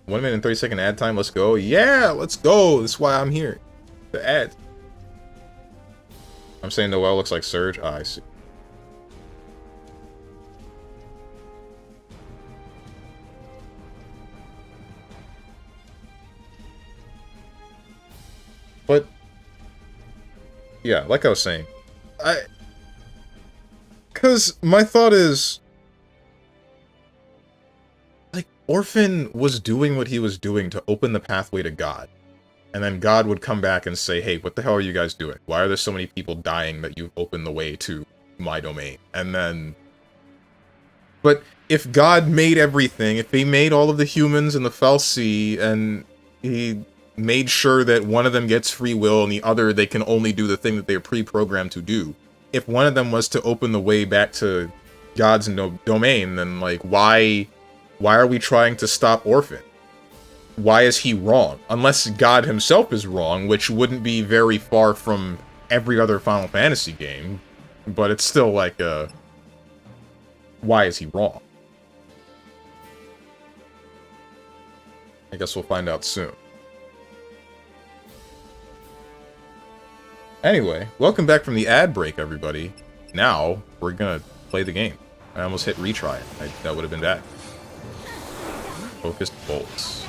minute and 30 second ad time. Let's go. Yeah, let's go. That's why I'm here. The ad. I'm saying Noelle looks like Surge. Ah, I see. But yeah, like I was saying, because my thought is, like, Orphan was doing what he was doing to open the pathway to God. And then God would come back and say, hey, what the hell are you guys doing? Why are there so many people dying that you've opened the way to my domain? And then... But if God made everything, if he made all of the humans and the fal'Cie, and he made sure that one of them gets free will and the other, they can only do the thing that they're pre-programmed to do, if one of them was to open the way back to God's domain, then, like, why are we trying to stop Orphan? Why is he wrong? Unless God himself is wrong, which wouldn't be very far from every other Final Fantasy game, but it's still like, why is he wrong? I guess we'll find out soon. Anyway, welcome back from the ad break, everybody. Now, we're gonna play the game. I almost hit retry. That would have been bad. Focused bolts.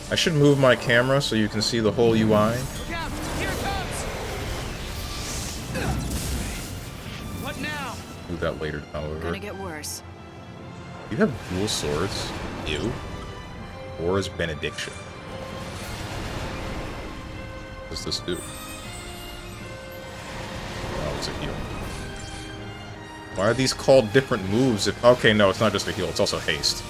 I should move my camera so you can see the whole UI. Look out! Here it comes! What now? Do that later, however. Gonna get worse. You have dual swords? Ew. Aura's Benediction. What does this do? Oh, it's a heal. Why are these called different moves if... Okay, no, it's not just a heal, it's also haste.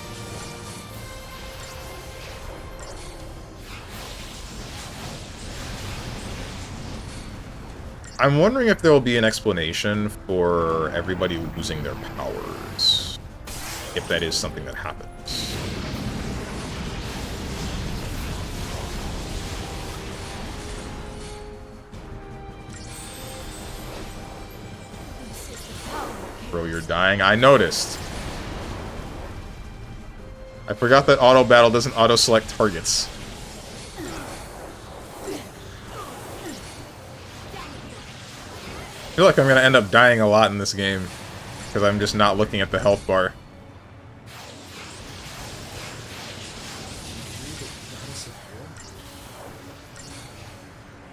I'm wondering if there will be an explanation for everybody losing their powers. If that is something that happens. Bro, you're dying. I noticed. I forgot that auto battle doesn't auto-select targets. I feel like I'm gonna end up dying a lot in this game because I'm just not looking at the health bar.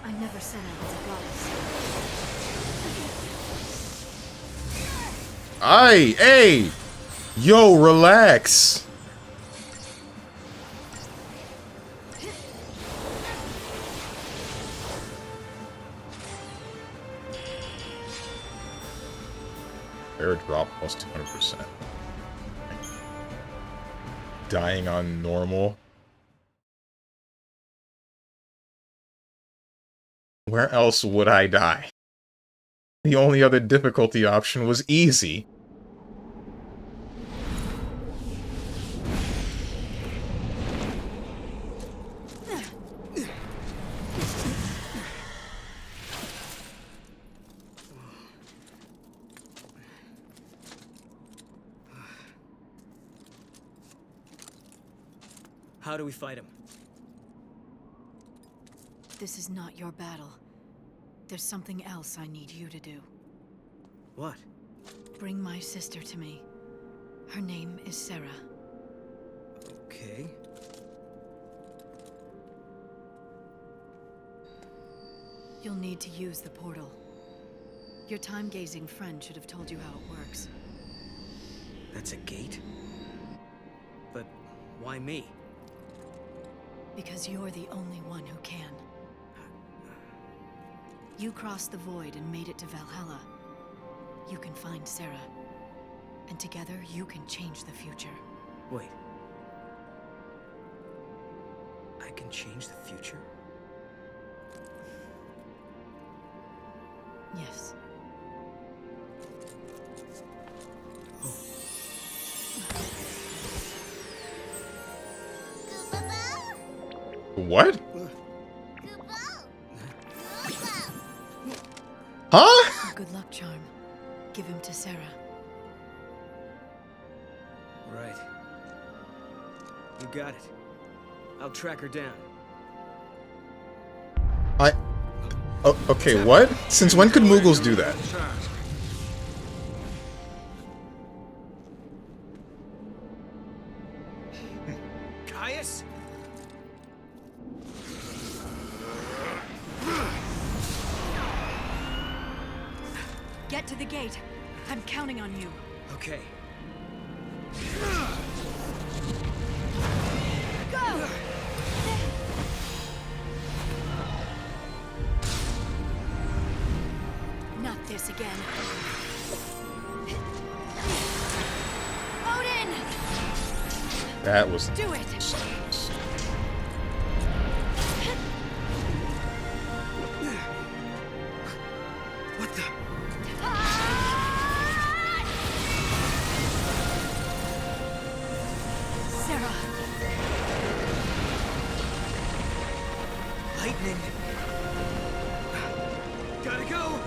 I never said I was a goddess. Aye, hey! Yo, relax! Fair drop plus 200%. Dying on normal. Where else would I die? The only other difficulty option was easy. How do we fight him? This is not your battle. There's something else I need you to do. What? Bring my sister to me. Her name is Sarah. Okay. You'll need to use the portal. Your time-gazing friend should have told you how it works. That's a gate? But why me? Because you're the only one who can. You crossed the void and made it to Valhalla. You can find Sarah. And together, you can change the future. Wait. I can change the future? Yes. What? Huh? A good luck charm. Give him to Sarah. Right. You got it. I'll track her down. Oh, okay, what? Since when could Moogles do that? Caius? Get to the gate. I'm counting on you. Okay. Go! Not this again. Odin! That was Do it! What the? Sarah! Lightning. Gotta go.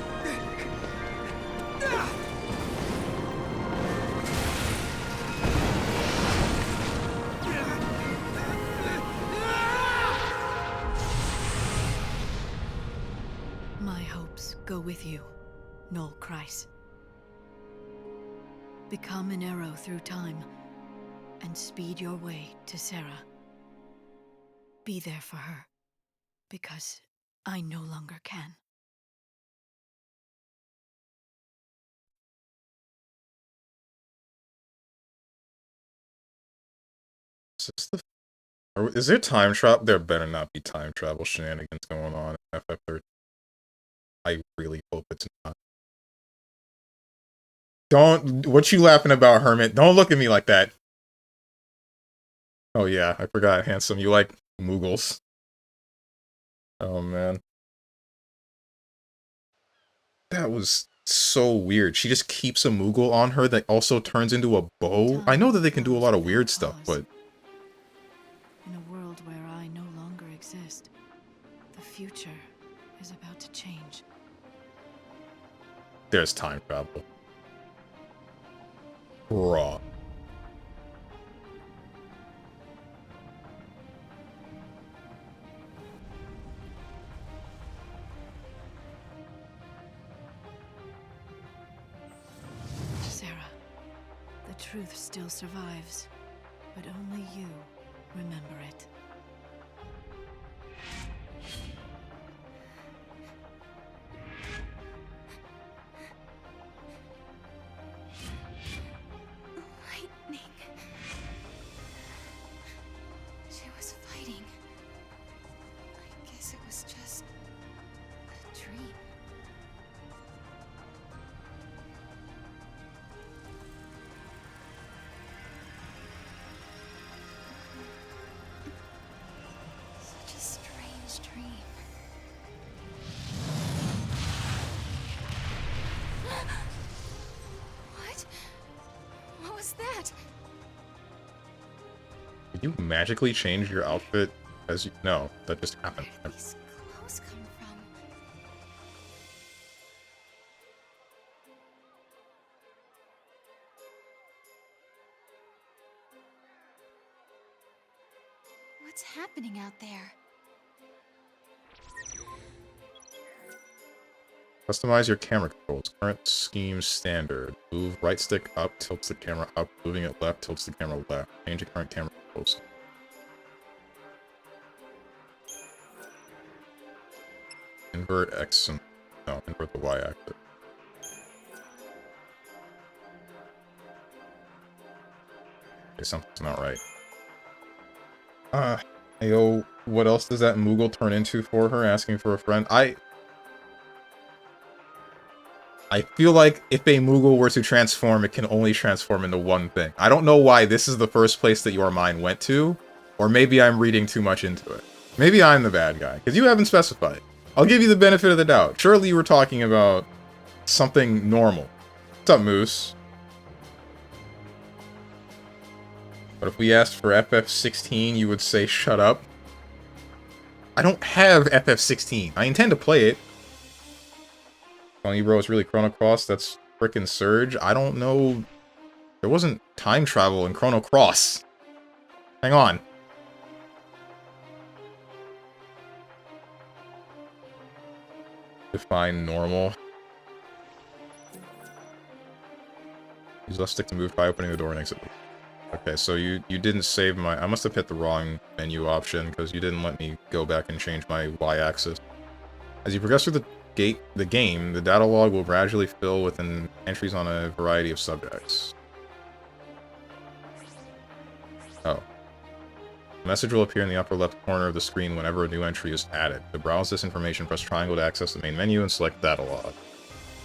My hopes go with you, Noel Kreis. Become an arrow through time, and speed your way to Sarah. Be there for her, because I no longer can. Is there time travel? There better not be time travel shenanigans going on in FF13. I really hope it's not. Don't. What you laughing about, Hermit? Don't look at me like that. Oh yeah, I forgot, handsome. You like Moogles. Oh man. That was so weird. She just keeps a Moogle on her that also turns into a bow. I know that they can do a lot of weird stuff, but... In a world where I no longer exist, the future is about to change. There's time travel. Raw. Sarah, the truth still survives, but only you remember it. Lightning. She was fighting. I guess it was just a dream. Such a strange dream. What? What was that? Did you magically change your outfit as you... No, that just happened. Where did these clothes come from? What's happening out there? Customize your camera controls. Current scheme standard. Move right stick up, tilts the camera up. Moving it left, tilts the camera left. Change the current camera controls. Invert X and... no, invert the Y axis. Okay, something's not right. Yo, what else does that Moogle turn into for her, asking for a friend? I feel like if a Moogle were to transform, it can only transform into one thing. I don't know why this is the first place that your mind went to, or maybe I'm reading too much into it. Maybe I'm the bad guy, because you haven't specified. I'll give you the benefit of the doubt. Surely you were talking about something normal. What's up, Moose? But if we asked for FF16, you would say, shut up. I don't have FF16. I intend to play it. Telling you, bro, it's really Chrono Cross. That's frickin' Surge. I don't know. There wasn't time travel in Chrono Cross. Hang on. Define normal. Use left stick to move by opening the door and exit. Okay, so you didn't save my... I must have hit the wrong menu option, because you didn't let me go back and change my Y-axis. As you progress through the game, the data log will gradually fill with entries on a variety of subjects. Oh. A message will appear in the upper left corner of the screen whenever a new entry is added. To browse this information, press triangle to access the main menu and select data log.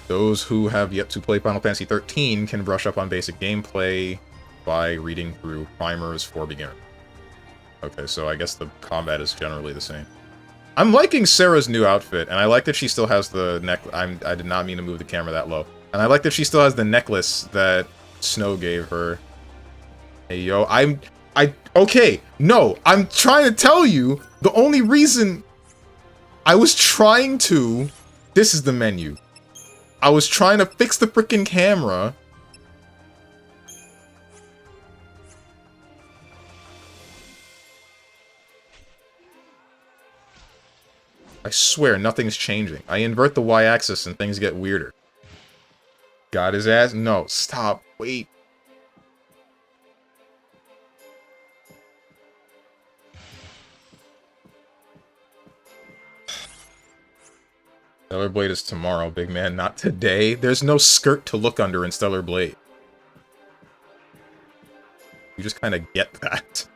Those who have yet to play Final Fantasy XIII can brush up on basic gameplay by reading through primers for beginners. Okay, so I guess the combat is generally the same. I'm liking Sarah's new outfit, and I like that she still has the necklace. I did not mean to move the camera that low. And I like that she still has the necklace that Snow gave her. Hey, yo, okay, no, I'm trying to tell you, the only reason I was trying to... This is the menu. I was trying to fix the frickin' camera. I swear, nothing's changing. I invert the Y-axis and things get weirder. Got his ass? No, stop. Wait. Stellar Blade is tomorrow, big man, not today. There's no skirt to look under in Stellar Blade. You just kind of get that.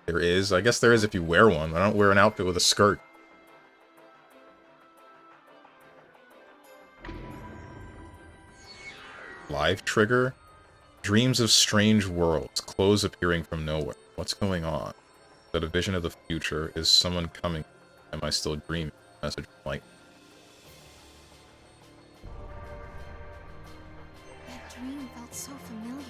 There is. I guess there is if you wear one. I don't wear an outfit with a skirt. Live trigger? Dreams of strange worlds. Clothes appearing from nowhere. What's going on? Is that a vision of the future? Is someone coming? Am I still dreaming? Message from light. That dream felt so familiar.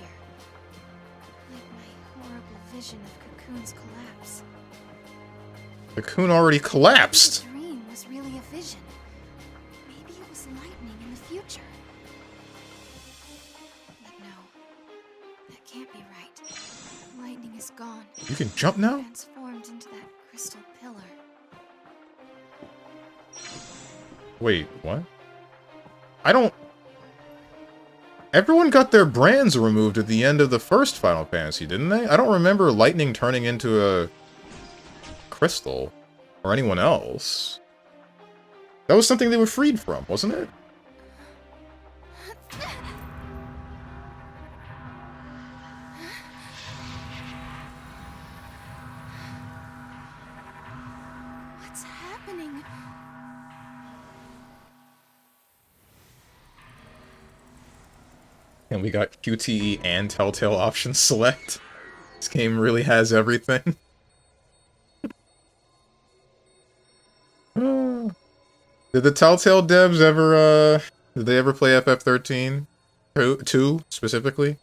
Like my horrible vision of Cocoon's collapse. Cocoon already collapsed! The dream was really a vision. Maybe it was lightning in the future. But no, that can't be right. Lightning is gone. You can jump now? Transformed into that crystal pillar. Wait, what? I don't... Everyone got their brands removed at the end of the first Final Fantasy, didn't they? I don't remember lightning turning into a crystal. Or anyone else. That was something they were freed from, wasn't it? What's happening? And we got QTE and Telltale options select. This game really has everything. Did the Telltale devs ever, did they ever play FF13? 2, specifically?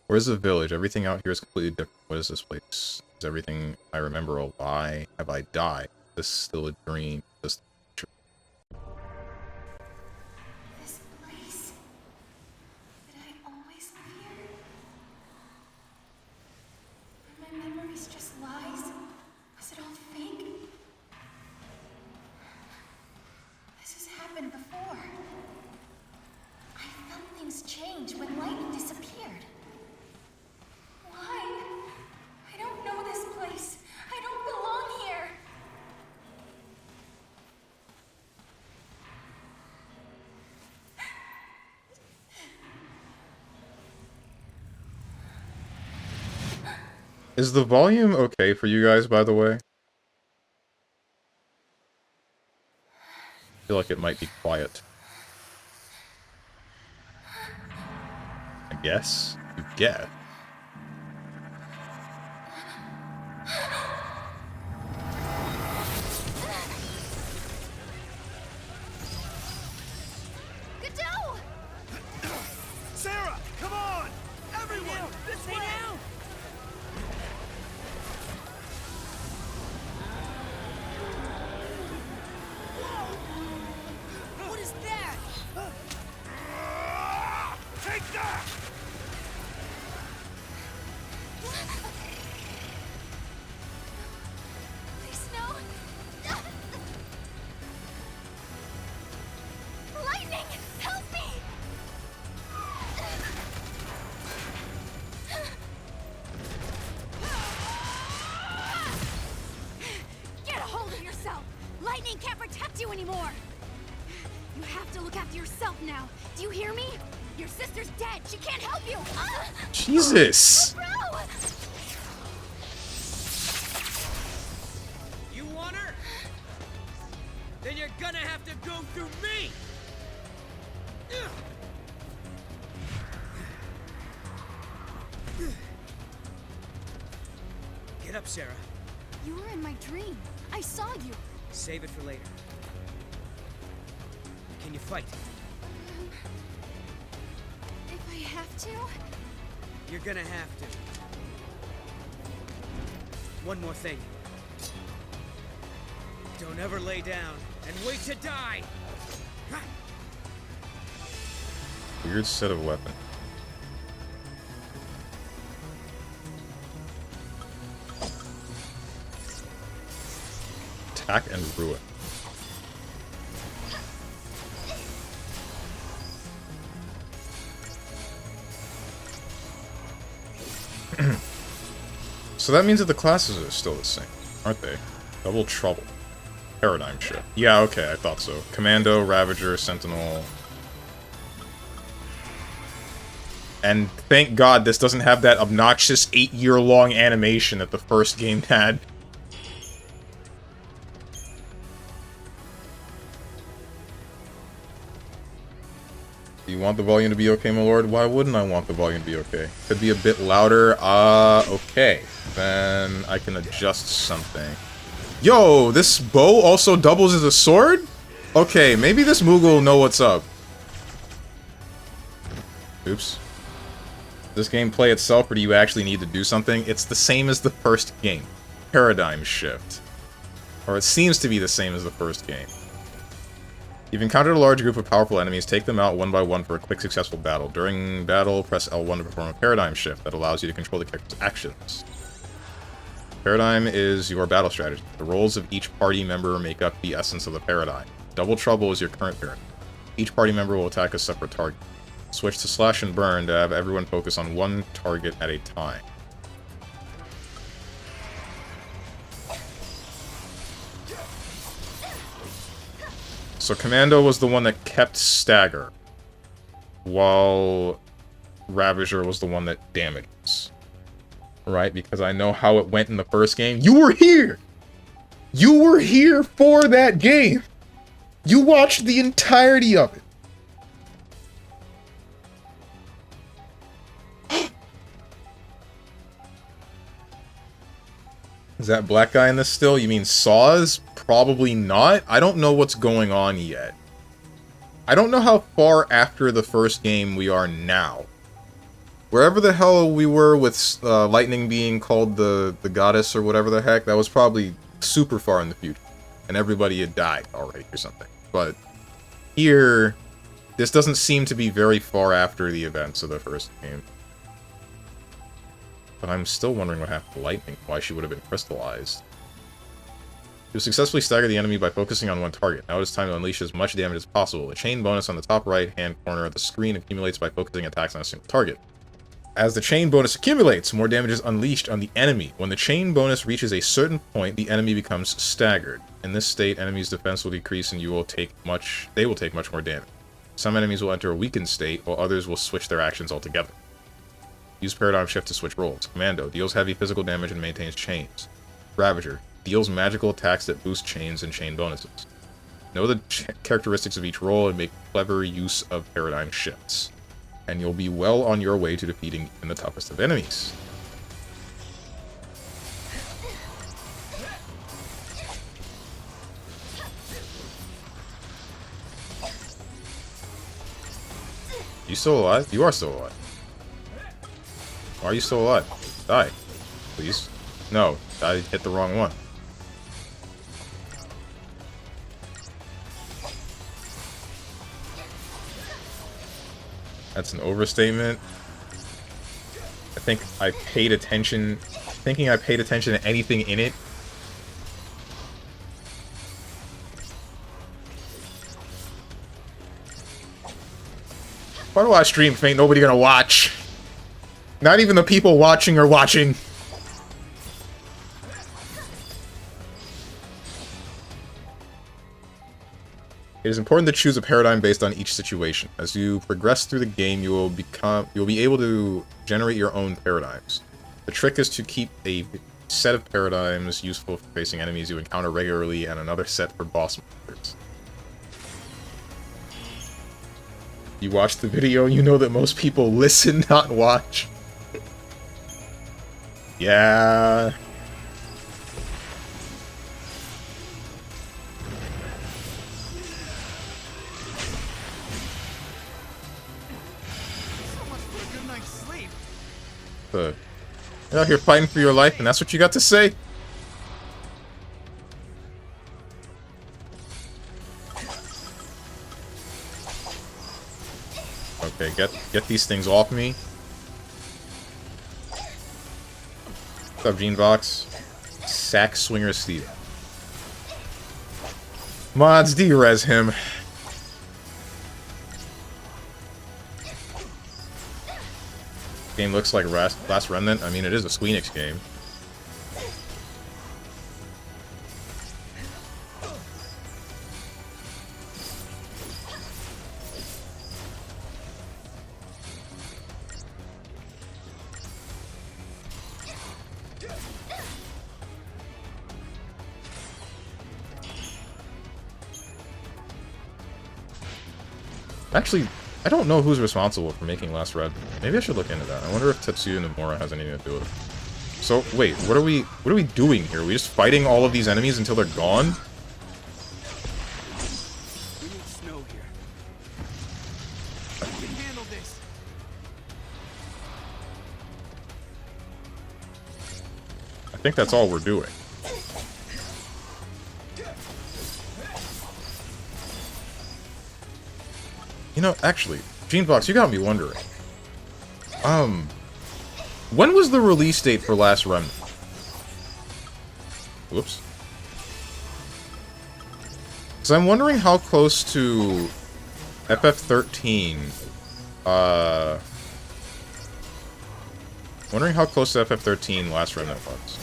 Where's the village? Everything out here is completely different. What is this place? Is everything I remember a lie? Have I died? Is this still a dream? This This place. Did I always live here? Is the volume okay for you guys, by the way? I feel like it might be quiet. I guess? You guess. Godot! Sarah, come on! Everyone, this way! now! What is that? Take that! Please, no! Lightning! Help me! Get a hold of yourself! Lightning can't protect you anymore! You have to look after yourself now. Do you hear me? Your sister's dead. She can't help you. Jesus! Bro! You want her? Then you're gonna have to go through me! Get up, Sarah. You were in my dream. I saw you. Save it for later. Can you fight? If I have to? You're gonna have to. One more thing. Don't ever lay down and wait to die! Weird set of weapons. Attack and ruin. So that means that the classes are still the same, aren't they? Double trouble. Paradigm shift. Yeah, okay, I thought so. Commando, Ravager, Sentinel. And thank God this doesn't have that obnoxious 8-year-long animation that the first game had. Do you want the volume to be okay, my lord? Why wouldn't I want the volume to be okay? Could be a bit louder. Okay. Then I can adjust something. Yo, this bow also doubles as a sword? Okay, maybe this Moogle will know what's up. Oops. Does this game play itself, or do you actually need to do something? It's the same as the first game. Paradigm shift. Or it seems to be the same as the first game. You've encountered a large group of powerful enemies. Take them out one by one for a quick, successful battle. During battle, press L1 to perform a paradigm shift that allows you to control the character's actions. Paradigm is your battle strategy. The roles of each party member make up the essence of the paradigm. Double trouble is your current paradigm. Each party member will attack a separate target. Switch to slash and burn to have everyone focus on one target at a time. So Commando was the one that kept stagger, while Ravager was the one that damages. Right? Because I know how it went in the first game. You were here! You were here for that game! You watched the entirety of it! Is that black guy in this still? You mean Saws? Probably not. I don't know what's going on yet. I don't know how far after the first game we are now. Wherever the hell we were with Lightning being called the goddess or whatever the heck, that was probably super far in the future. And everybody had died already or something. But here, this doesn't seem to be very far after the events of the first game. But I'm still wondering what happened to Lightning, why she would have been crystallized. You successfully stagger the enemy by focusing on one target. Now it is time to unleash as much damage as possible. A chain bonus on the top right-hand corner of the screen accumulates by focusing attacks on a single target. As the chain bonus accumulates, more damage is unleashed on the enemy. When the chain bonus reaches a certain point, the enemy becomes staggered. In this state, enemies' defense will decrease and they will take much more damage. Some enemies will enter a weakened state, while others will switch their actions altogether. Use Paradigm Shift to switch roles. Commando. Deals heavy physical damage and maintains chains. Ravager. Deals magical attacks that boost chains and chain bonuses. Know the characteristics of each role and make clever use of paradigm shifts. And you'll be well on your way to defeating even the toughest of enemies. You still alive? You are still alive. Why are you still alive? Die. Please. No, I hit the wrong one. That's an overstatement. I think I paid attention... Thinking I paid attention to anything in it. Why do I stream if ain't nobody gonna watch? Not even the people watching are watching. It is important to choose a paradigm based on each situation. As you progress through the game, you'll be able to generate your own paradigms. The trick is to keep a set of paradigms useful for facing enemies you encounter regularly and another set for boss monsters. You watch the video, you know that most people listen, not watch. Yeah. You're out here fighting for your life, and that's what you got to say? Okay, get these things off me. What's up, Genebox? Sack Swinger Steve. Mods, de-res him. Game looks like Last Remnant. I mean, it is a Squeenix game. Actually, I don't know who's responsible for making Last Red. Maybe I should look into that. I wonder if Tetsuya Nomura has anything to do with it. So, wait, what are we doing here? Are we just fighting all of these enemies until they're gone? We need snow here. We can handle this. I think that's all we're doing. You know, actually, Genebox, you got me wondering. When was the release date for Last Remnant? Whoops. Because I'm wondering how close to FF13, wondering how close to FF13 Last Remnant was.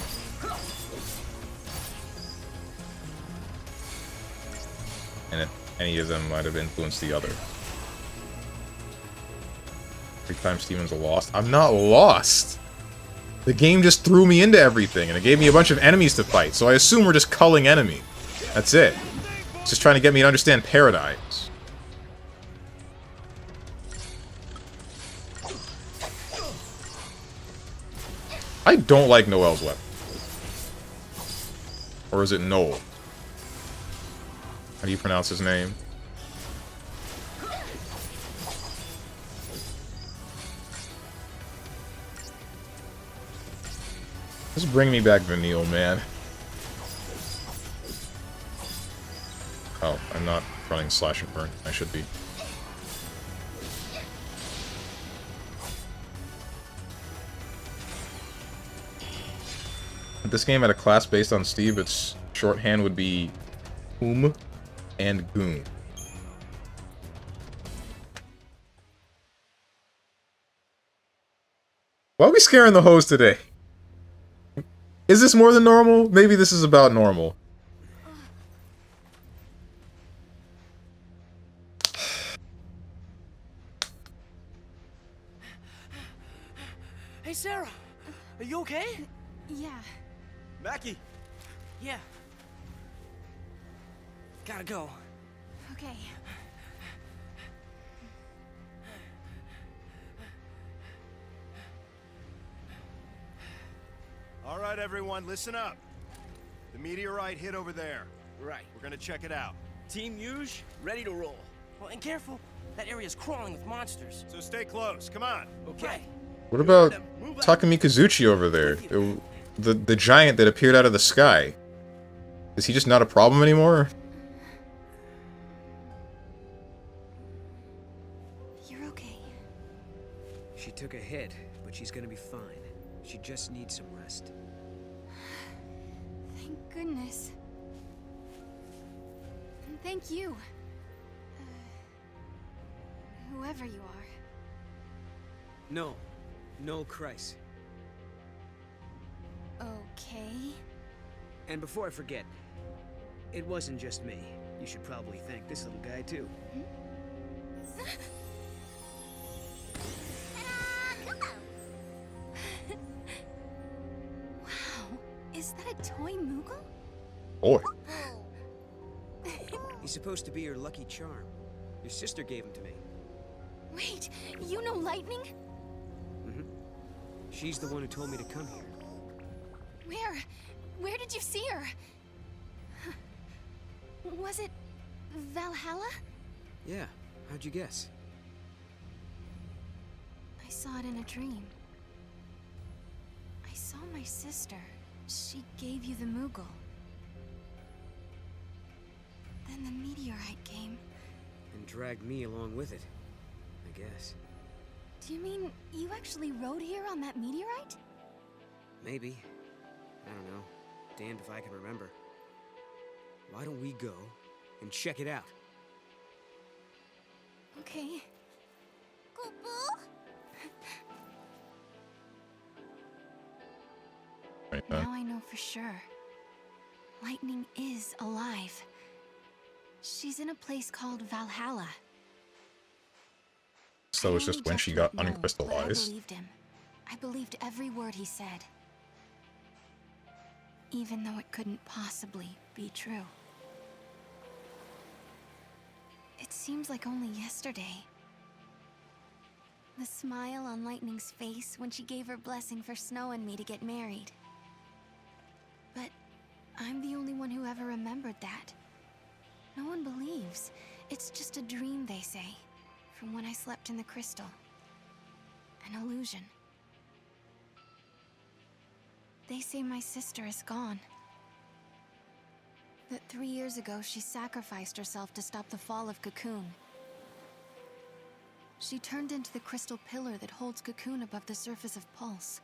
And if any of them might have influenced the other. XIII-2's a lost. I'm not lost! The game just threw me into everything, and it gave me a bunch of enemies to fight, so I assume we're just culling enemy. That's it. It's just trying to get me to understand paradigms. I don't like Noel's weapon. Or is it Noel? How do you pronounce his name? Just bring me back Vanille, man. Oh, I'm not running Slash and Burn. I should be. If this game had a class based on Steve, its shorthand would be Whom and Goon. Why are we scaring the hoes today? Is this more than normal? Maybe this is about normal. Hey, Sarah. Are you okay? Yeah. Mackie. Yeah. Gotta go. Okay. All right, everyone, listen up. The meteorite hit over there. Right. We're gonna check it out. Team Yuge, ready to roll. Well, and careful. That area's crawling with monsters. So stay close. Come on. Okay. What about Takumi Kazuchi over there? The giant that appeared out of the sky. Is he just not a problem anymore? You're okay. She took a hit, but she's gonna be fine. She just needs some rest. Thank goodness. And thank you. Whoever you are. No. No, Christ. Okay. And before I forget, it wasn't just me. You should probably thank this little guy, too. Wow. Is that a toy Moogle? Boy. He's supposed to be your lucky charm. Your sister gave him to me. Wait, you know Lightning? Mm-hmm. She's the one who told me to come here. Where? Where did you see her? Was it Valhalla? Yeah, how'd you guess? I saw it in a dream. I saw my sister. She gave you the Moogle. Then the meteorite came. And dragged me along with it, I guess. Do you mean you actually rode here on that meteorite? Maybe. I don't know. Damned if I can remember. Why don't we go and check it out? Okay. Right Now I know for sure. Lightning is alive. She's in a place called Valhalla. So it's just when she got But I uncrystallized. believed him. I believed every word he said. Even though it couldn't possibly be true. It seems like only yesterday. The smile on Lightning's face when she gave her blessing for Snow and me to get married. But I'm the only one who ever remembered that. No one believes. It's just a dream, they say, from when I slept in the crystal. An illusion. They say my sister is gone. That 3 years ago she sacrificed herself to stop the fall of Cocoon. She turned into the crystal pillar that holds Cocoon above the surface of Pulse,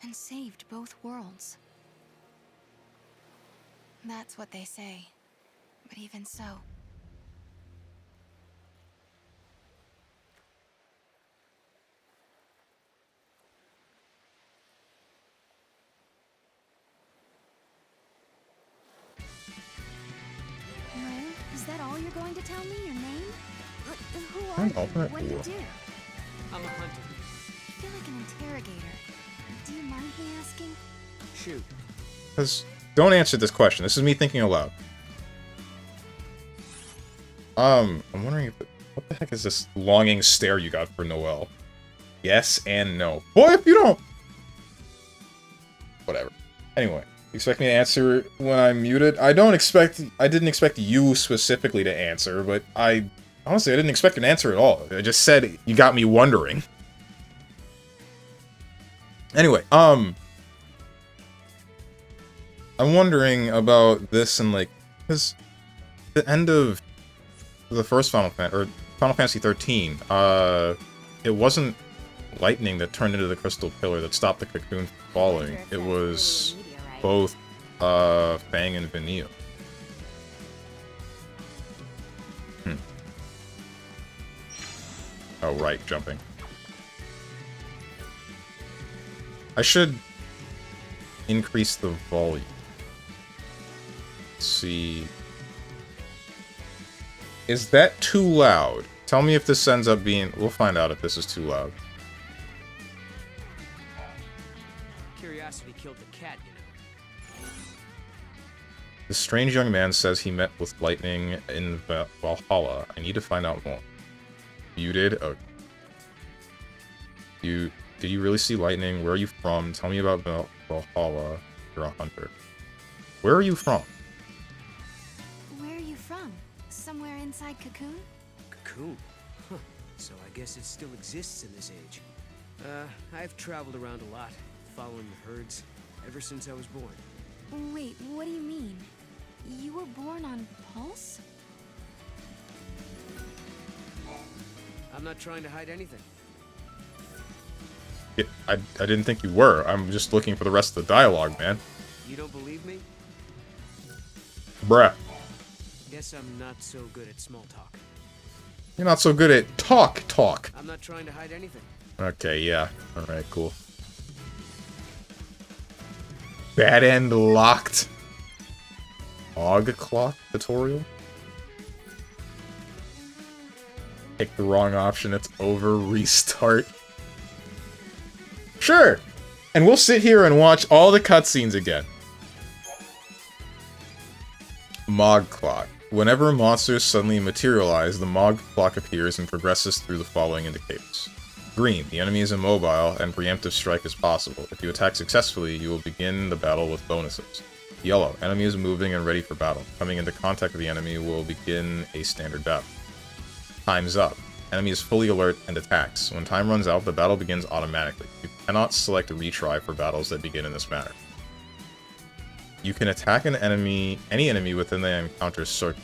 and saved both worlds. That's what they say. But even so... No? Is that all you're going to tell me? Your name? Who are An you? alternate What do you war. do? I'm a hunter. I feel like an interrogator. Do you mind me asking? Shoot. Because don't answer this question. This is me thinking aloud. I'm wondering if what the heck is this longing stare you got for Noelle? Yes and no. Boy, if you don't. Whatever. Anyway, you expect me to answer when I'm muted? I didn't expect you specifically to answer, but honestly, I didn't expect an answer at all. I just said you got me wondering. Anyway, I'm wondering about this and like, because the end of the first Final Fantasy 13, it wasn't lightning that turned into the crystal pillar that stopped the cocoon from falling. It was both Fang and Vanille. Oh right, jumping. I should increase the volume. Let's see. Is that too loud? Tell me if this ends up being... We'll find out if this is too loud. if he killed the cat, you know. This strange young man says he met with Lightning in Valhalla. I need to find out more. You did? Oh. Did you really see Lightning? Where are you from? Tell me about Valhalla. You're a hunter. Where are you from? Where are you from? Somewhere inside Cocoon? Cocoon? Huh. So I guess it still exists in this age. I've traveled around a lot, following the herds, ever since I was born. Wait, what do you mean? You were born on Pulse? I'm not trying to hide anything. Yeah, I didn't think you were. I'm just looking for the rest of the dialogue, man. You don't believe me? Bruh. Guess I'm not so good at small talk. You're not so good at talk. I'm not trying to hide anything. Okay, yeah. Alright, cool. Bad end locked. Og clock tutorial? Pick the wrong option, it's over, restart. Sure! And we'll sit here and watch all the cutscenes again. Mog clock. Whenever monsters suddenly materialize, the Mog clock appears and progresses through the following indicators. Green, the enemy is immobile and preemptive strike is possible. If you attack successfully, you will begin the battle with bonuses. Yellow, enemy is moving and ready for battle. Coming into contact with the enemy will begin a standard battle. Time's up. Enemy is fully alert and attacks. When time runs out, the battle begins automatically. You cannot select a retry for battles that begin in this manner. You can attack an enemy, any enemy within the encounter's circle.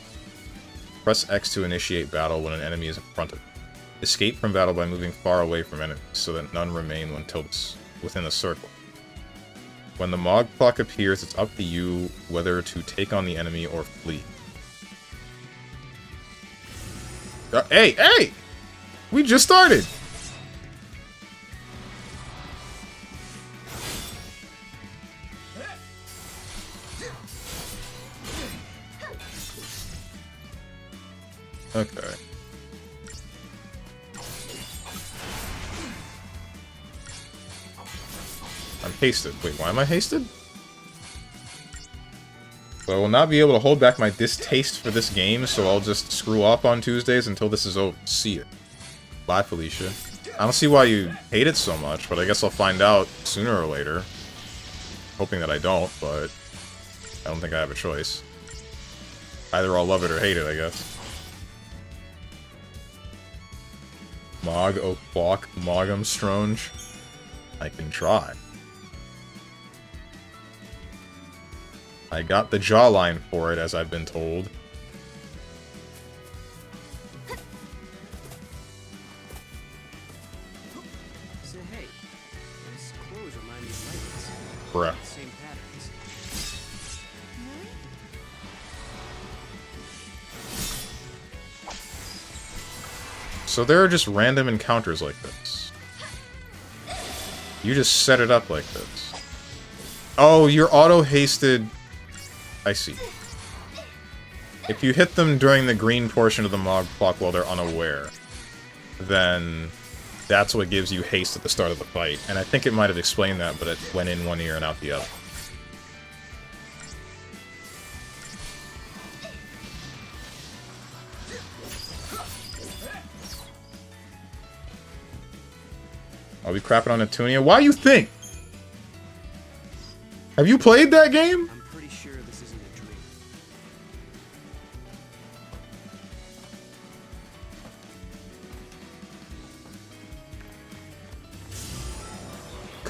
Press X to initiate battle when an enemy is in front of you. Escape from battle by moving far away from enemies, so that none remain until within the circle. When the Mog clock appears, it's up to you whether to take on the enemy or flee. Hey! We just started! Okay. I'm hasted. Wait, why am I hasted? So I will not be able to hold back my distaste for this game, so I'll just screw off on Tuesdays until this is over. See it. Bye, Felicia. I don't see why you hate it so much, but I guess I'll find out sooner or later. Hoping that I don't, but I don't think I have a choice. Either I'll love it or hate it, I guess. Mog o'clock, Mogum Stronge. I can try. I got the jawline for it, as I've been told. So hey, these clothes remind me of lightnings. Bruh. Same patterns. Really? So there are just random encounters like this. You just set it up like this. Oh, you're auto-hasted. I see. If you hit them during the green portion of the Mog clock while they're unaware, then that's what gives you haste at the start of the fight. And I think it might have explained that, but it went in one ear and out the other. I'll be crapping on Netptunia. Why you think? Have you played that game? I'm pretty sure this isn't a dream.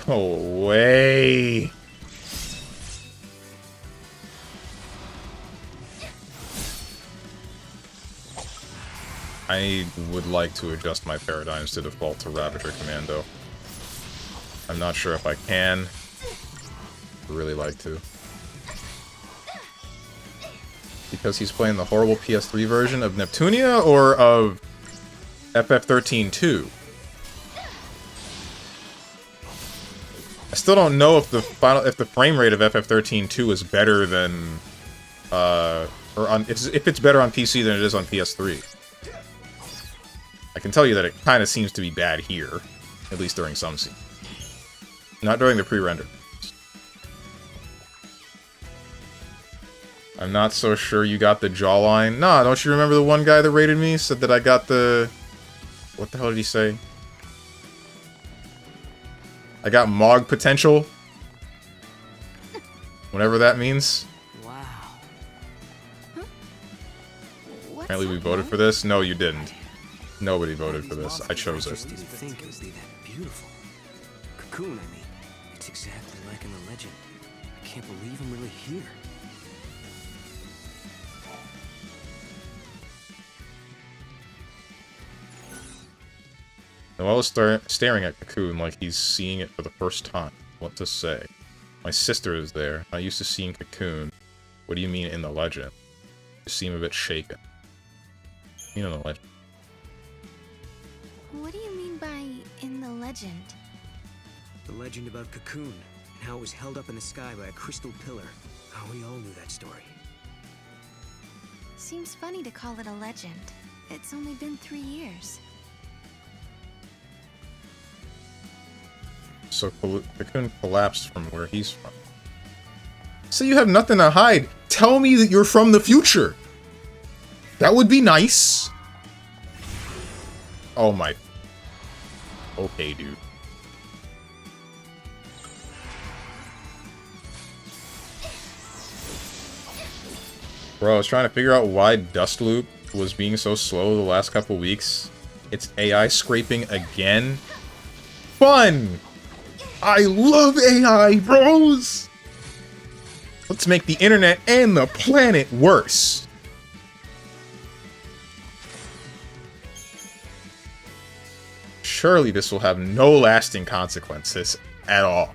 Go away. I would like to adjust my paradigms to default to Ravager Commando. I'm not sure if I can. I'd really like to. Because he's playing the horrible PS3 version of Netptunia or of FF13-2? I still don't know if the frame rate of FF13-2 is better than if it's better on PC than it is on PS3. I can tell you that it kind of seems to be bad here, at least during some scenes. Not during the pre-render. I'm not so sure you got the jawline. Nah, don't you remember the one guy that rated me? Said that I got the... What the hell did he say? I got Mog potential. Whatever that means. Wow. Apparently we voted for this. No, you didn't. Nobody voted for this. I chose I it. just didn't think it would be that beautiful. Cocoon, I mean. It's exactly like in the legend. I can't believe I'm really here. Noel is staring at Cocoon like he's seeing it for the first time. What to say? My sister is there. Not used to seeing Cocoon. What do you mean in the legend? You seem a bit shaken. You know the legend. What do you mean by in the legend? The legend about Cocoon, and how it was held up in the sky by a crystal pillar. How we all knew that story. Seems funny to call it a legend. It's only been 3 years. So Cocoon collapsed from where he's from. So you have nothing to hide. Tell me that you're from the future. That would be nice. Oh my. Okay, dude. Bro, I was trying to figure out why Dustloop was being so slow the last couple weeks. It's AI scraping again. Fun! I love AI, bros! Let's make the internet and the planet worse. Surely this will have no lasting consequences at all.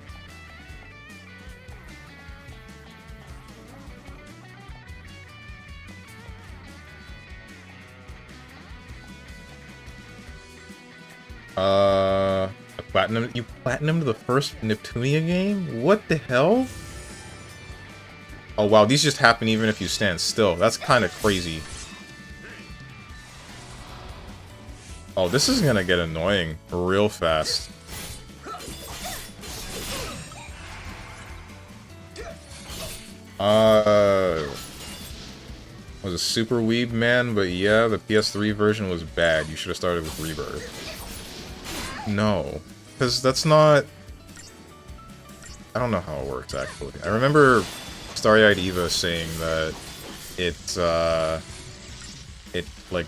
You platinumed the first Netptunia game? What the hell? Oh wow, these just happen even if you stand still. That's kind of crazy. Oh, this is gonna get annoying real fast. Was a super weeb, man, but yeah, the PS3 version was bad. You should have started with Rebirth. No, because that's not... I don't know how it works, actually. I remember Starry-Eyed Eva saying that it like,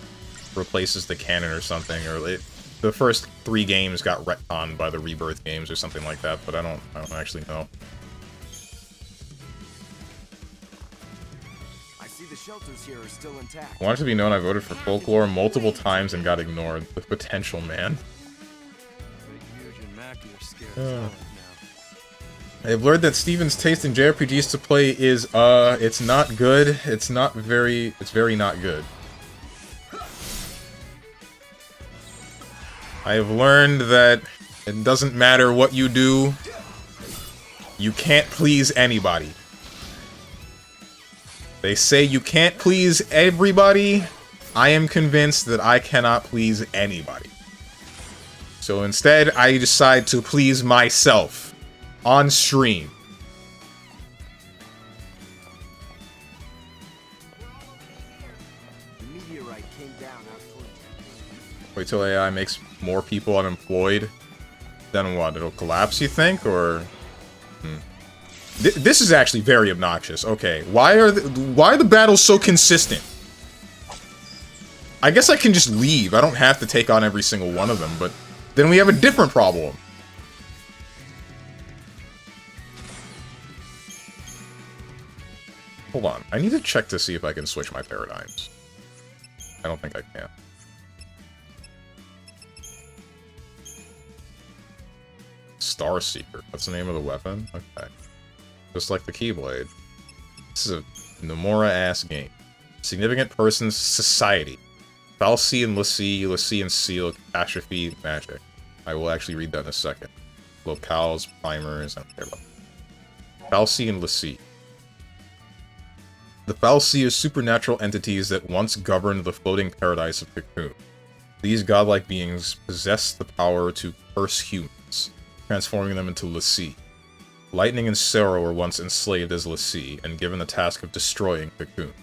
replaces the canon or something, or the first 3 games got retconned by the Rebirth games or something like that, but I don't actually know. The shelters here are still intact. I want it to be known I voted for Folklore multiple times and got ignored. The potential, man. I've learned that Steven's taste in JRPGs to play is, it's not good. It's very not good. I have learned that it doesn't matter what you do, you can't please anybody. They say you can't please everybody. I am convinced that I cannot please anybody. So instead, I decide to please myself on stream. The meteorite came down out towards... Wait till AI makes more people unemployed. Then what? It'll collapse, you think? Or... This is actually very obnoxious. Okay, why are the battles so consistent? I guess I can just leave. I don't have to take on every single one of them, but then we have a different problem. Hold on. I need to check to see if I can switch my paradigms. I don't think I can. Star Seeker. That's the name of the weapon? Okay. Just like the Keyblade. This is a Nomura-ass game. Significant Persons Society. Fal'Cie and l'Cie and Seal, Catastrophe, Magic. I will actually read that in a second. Locales, primers, I don't care about that. Fal'Cie and l'Cie. The Fal'Cie are supernatural entities that once governed the floating paradise of Cocoon. These godlike beings possess the power to curse humans, transforming them into l'Cie. Lightning and Sarah were once enslaved as l'Cie and given the task of destroying Cocoon.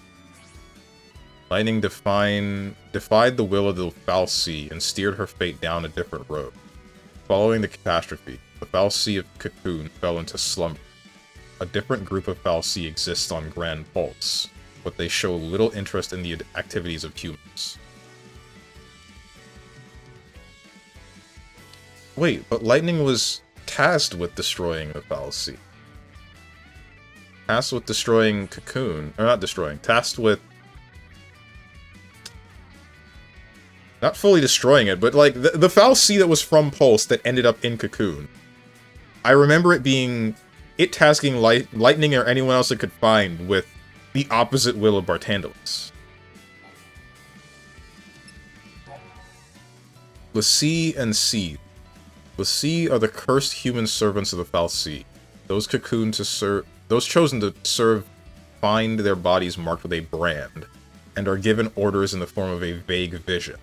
Lightning defied the will of the fal'Cie and steered her fate down a different road. Following the catastrophe, the fal'Cie of Cocoon fell into slumber. A different group of fal'Cie exists on Grand Pulse, but they show little interest in the activities of humans. Wait, but Lightning was tasked with destroying the fal'Cie. Tasked with destroying Cocoon. Or not destroying, tasked with... Not fully destroying it, but like, the fal'Cie that was from Pulse that ended up in Cocoon. I remember it being... It tasking Lightning or anyone else it could find with the opposite will of Barthandelus. l'Cie and Seed. l'Cie are the cursed human servants of the fal'Cie. Those chosen to serve find their bodies marked with a brand, and are given orders in the form of a vague vision.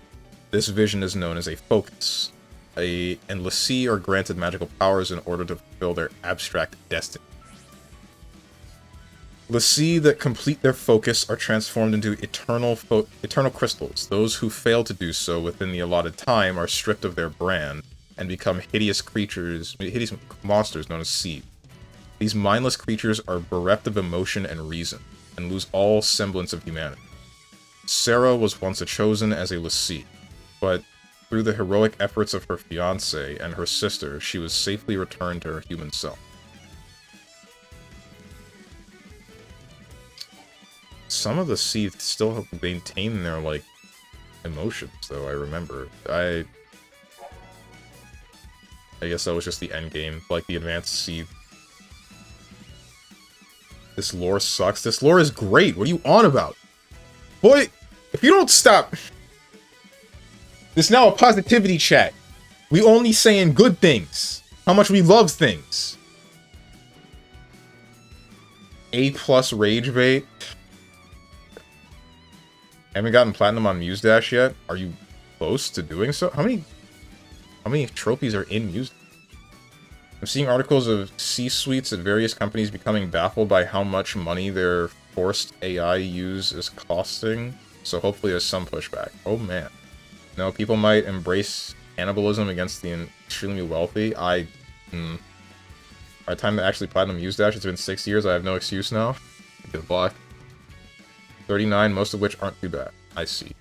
This vision is known as a focus. And l'Cie are granted magical powers in order to fulfill their abstract destiny. l'Cie that complete their focus are transformed into eternal crystals. Those who fail to do so within the allotted time are stripped of their brand and become hideous monsters known as Seed. These mindless creatures are bereft of emotion and reason, and lose all semblance of humanity. Sarah was once chosen as a l'Cie, but through the heroic efforts of her fiancé and her sister, she was safely returned to her human self. Some of the Seed still have maintained their, like, emotions, though, I remember. I guess that was just the end game, like the advanced Seed. This lore sucks. This lore is great. What are you on about? Boy, if you don't stop... This is now a positivity chat. We only saying good things. How much we love things. A+ rage bait. Haven't gotten platinum on Muse Dash yet. Are you close to doing so? How many trophies are in Muse? I'm seeing articles of C-suites at various companies becoming baffled by how much money their forced AI use is costing. So hopefully there's some pushback. Oh man. No, people might embrace cannibalism against the extremely wealthy. By the time to actually platinum Muse Dash, it's been 6 years. I have no excuse now. Good luck. 39, most of which aren't too bad. I see.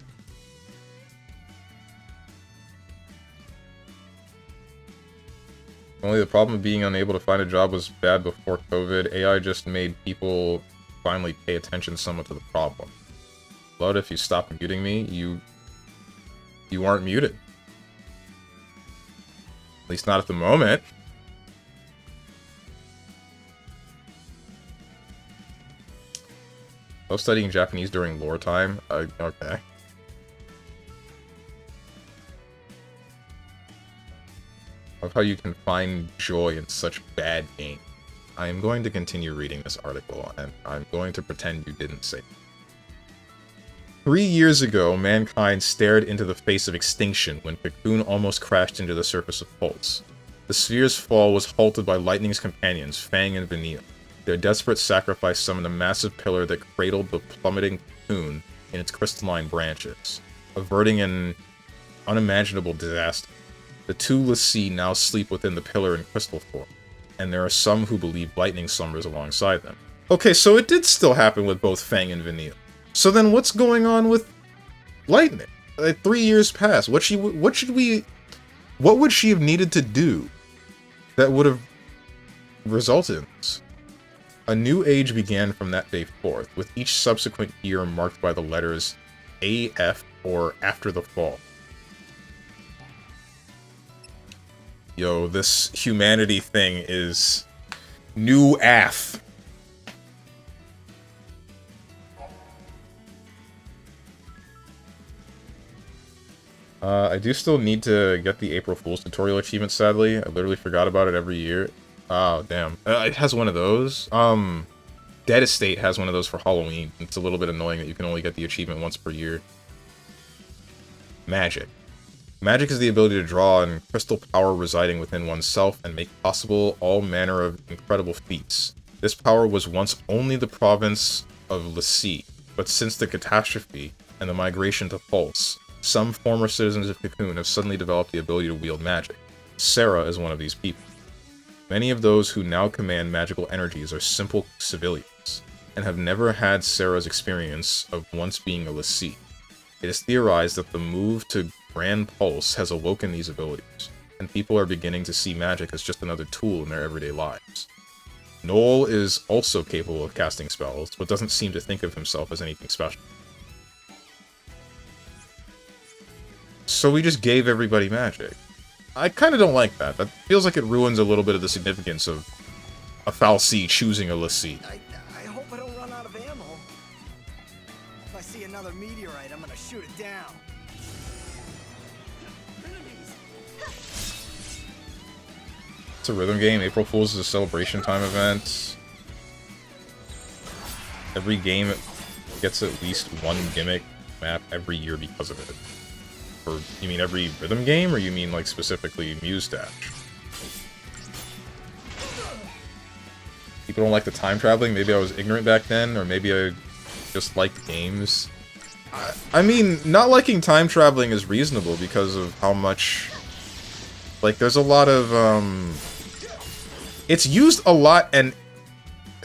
Only the problem of being unable to find a job was bad before COVID. AI just made people finally pay attention somewhat to the problem. Blood, if you stop muting me, you aren't muted. At least not at the moment. I was studying Japanese during lore time. Okay. Of how you can find joy in such bad game. I am going to continue reading this article, and I'm going to pretend you didn't say it. 3 years ago, mankind stared into the face of extinction when Cocoon almost crashed into the surface of Pulse. The sphere's fall was halted by Lightning's companions, Fang and Vanille. Their desperate sacrifice summoned a massive pillar that cradled the plummeting Cocoon in its crystalline branches, averting an unimaginable disaster. The two l'Cie now sleep within the pillar in crystal form, and there are some who believe Lightning slumbers alongside them. Okay, so it did still happen with both Fang and Vanille. So then what's going on with Lightning? 3 years passed. What would she have needed to do that would have resulted in this? A new age began from that day forth, with each subsequent year marked by the letters AF or After the Fall. Yo, this humanity thing is new AF. I do still need to get the April Fool's tutorial achievement, sadly. I literally forgot about it every year. Oh, damn. It has one of those. Dead Estate has one of those for Halloween. It's a little bit annoying that you can only get the achievement once per year. Magic. Magic is the ability to draw on crystal power residing within oneself and make possible all manner of incredible feats. This power was once only the province of L'Cie, but since the catastrophe and the migration to Pulse, some former citizens of Cocoon have suddenly developed the ability to wield magic. Sarah is one of these people. Many of those who now command magical energies are simple civilians, and have never had Sarah's experience of once being a L'Cie. It is theorized that the move to Grand Pulse has awoken these abilities, and people are beginning to see magic as just another tool in their everyday lives. Noel is also capable of casting spells, but doesn't seem to think of himself as anything special. So we just gave everybody magic. I kind of don't like that. That feels like it ruins a little bit of the significance of a Fal'Cie choosing a L'Cie. I hope I don't run out of ammo. If I see another meteorite, I'm gonna shoot it down. It's a rhythm game. April Fool's is a celebration time event. Every game gets at least one gimmick map every year because of it. Or you mean every rhythm game, or you mean like specifically Muse Dash? People don't like the time traveling. Maybe I was ignorant back then, or maybe I just liked games. I mean, not liking time traveling is reasonable because of how much... Like, there's a lot of, it's used a lot, and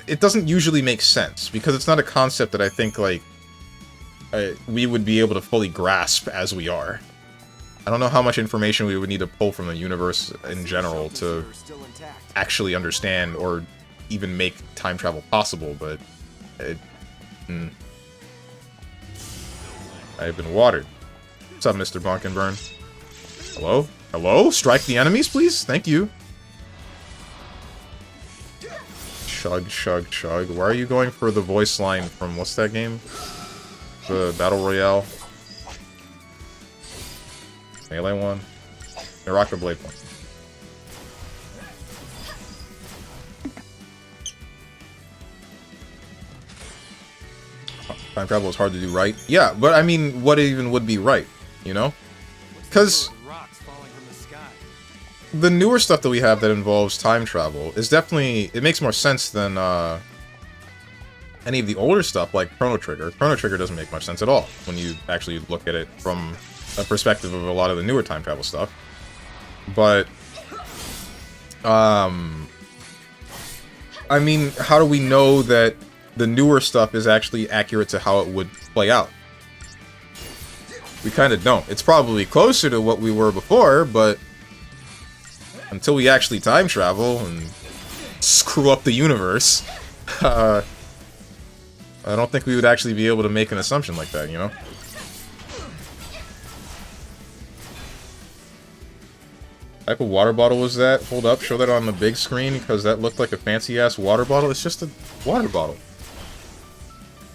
it doesn't usually make sense, because it's not a concept that I think, like, we would be able to fully grasp as we are. I don't know how much information we would need to pull from the universe in general to actually understand or even make time travel possible, but I've been watered. What's up, Mr. Bonkenburn? Hello? Hello? Strike the enemies, please? Thank you. Chug, chug, chug. Why are you going for the voice line from, what's that game? The Battle Royale? Melee one? I rock the blade one. Time travel is hard to do right. Yeah, but I mean, what even would be right, you know? Because the newer stuff that we have that involves time travel is definitely... It makes more sense than any of the older stuff, like Chrono Trigger. Chrono Trigger doesn't make much sense at all when you actually look at it from a perspective of a lot of the newer time travel stuff. But, I mean, how do we know that the newer stuff is actually accurate to how it would play out? We kind of don't. It's probably closer to what we were before, but until we actually time travel and screw up the universe, I don't think we would actually be able to make an assumption like that, you know? Type of water bottle was that? Hold up, show that on the big screen, because that looked like a fancy-ass water bottle. It's just a water bottle.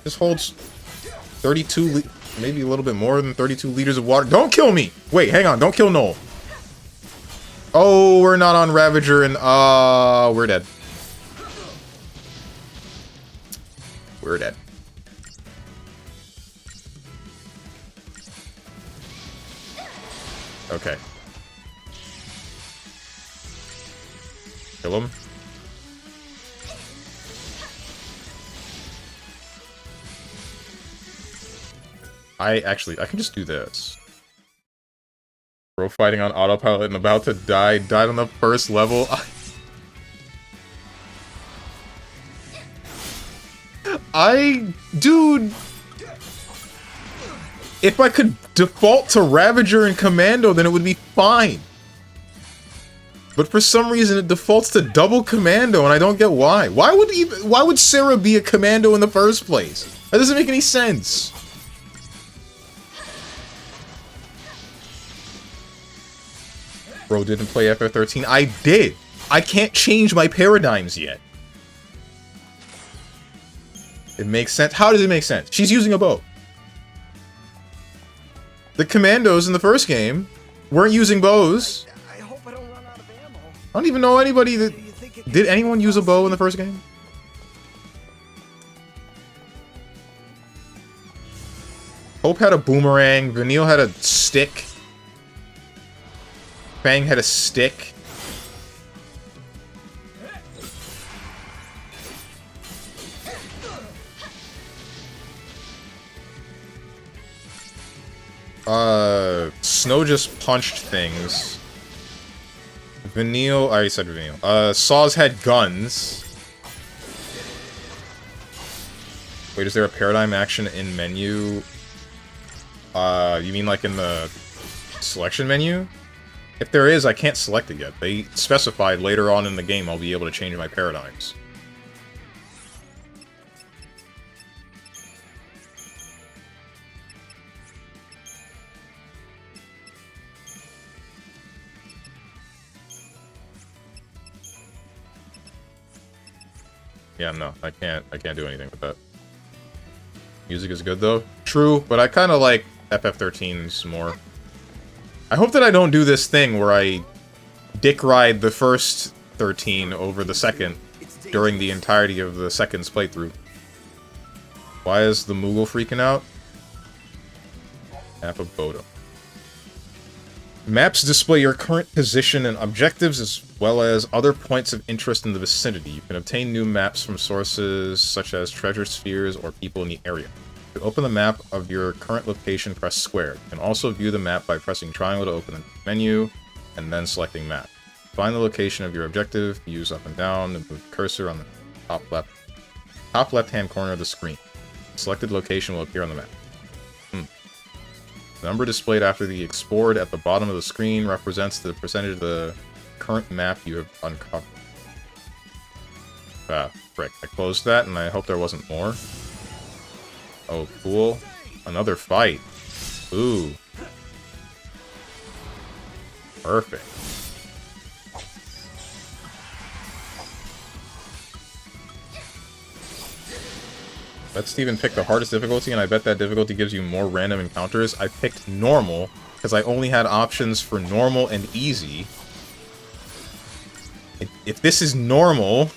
This holds 32, maybe a little bit more than 32 liters of water. Don't kill me! Wait, hang on, don't kill Noel. Oh, we're not on Ravager, and, we're dead. We're dead. Okay. Kill him. I can just do this. Bro fighting on autopilot and about to die. Died on the first level. Dude. If I could default to Ravager and Commando, then it would be fine. But for some reason, it defaults to double Commando, and I don't get why. Why would Sarah be a Commando in the first place? That doesn't make any sense. Bro didn't play FF13. I did. I can't change my paradigms yet. It makes sense. How does it make sense? She's using a bow. The Commandos in the first game weren't using bows. I hope I don't run out of ammo. I don't even know anybody that... Did anyone use a bow in the first game? Hope had a boomerang. Vanille had a stick. Fang had a stick. Snow just punched things. Vanille, I already said Vanille. Saws had guns. Wait, is there a paradigm action in menu? You mean like in the selection menu? If there is, I can't select it yet. They specified later on in the game I'll be able to change my paradigms. Yeah, no, I can't do anything with that. Music is good though. True, but I kind of like FF13's more. I hope that I don't do this thing where I dick ride the first 13 over the second during the entirety of the second's playthrough. Why is the Moogle freaking out? Map of Bodo. Maps display your current position and objectives as well as other points of interest in the vicinity. You can obtain new maps from sources such as treasure spheres or people in the area. To open the map of your current location, press square. You can also view the map by pressing triangle to open the menu and then selecting map. Find the location of your objective, use up and down, and move the cursor on the top left-hand corner of the screen. The selected location will appear on the map. The number displayed after the explored at the bottom of the screen represents the percentage of the current map you have uncovered. Ah, frick. I closed that, and I hope there wasn't more. Oh, cool. Another fight. Ooh. Perfect. Let Steven pick the hardest difficulty, and I bet that difficulty gives you more random encounters. I picked normal, because I only had options for normal and easy. If this is normal,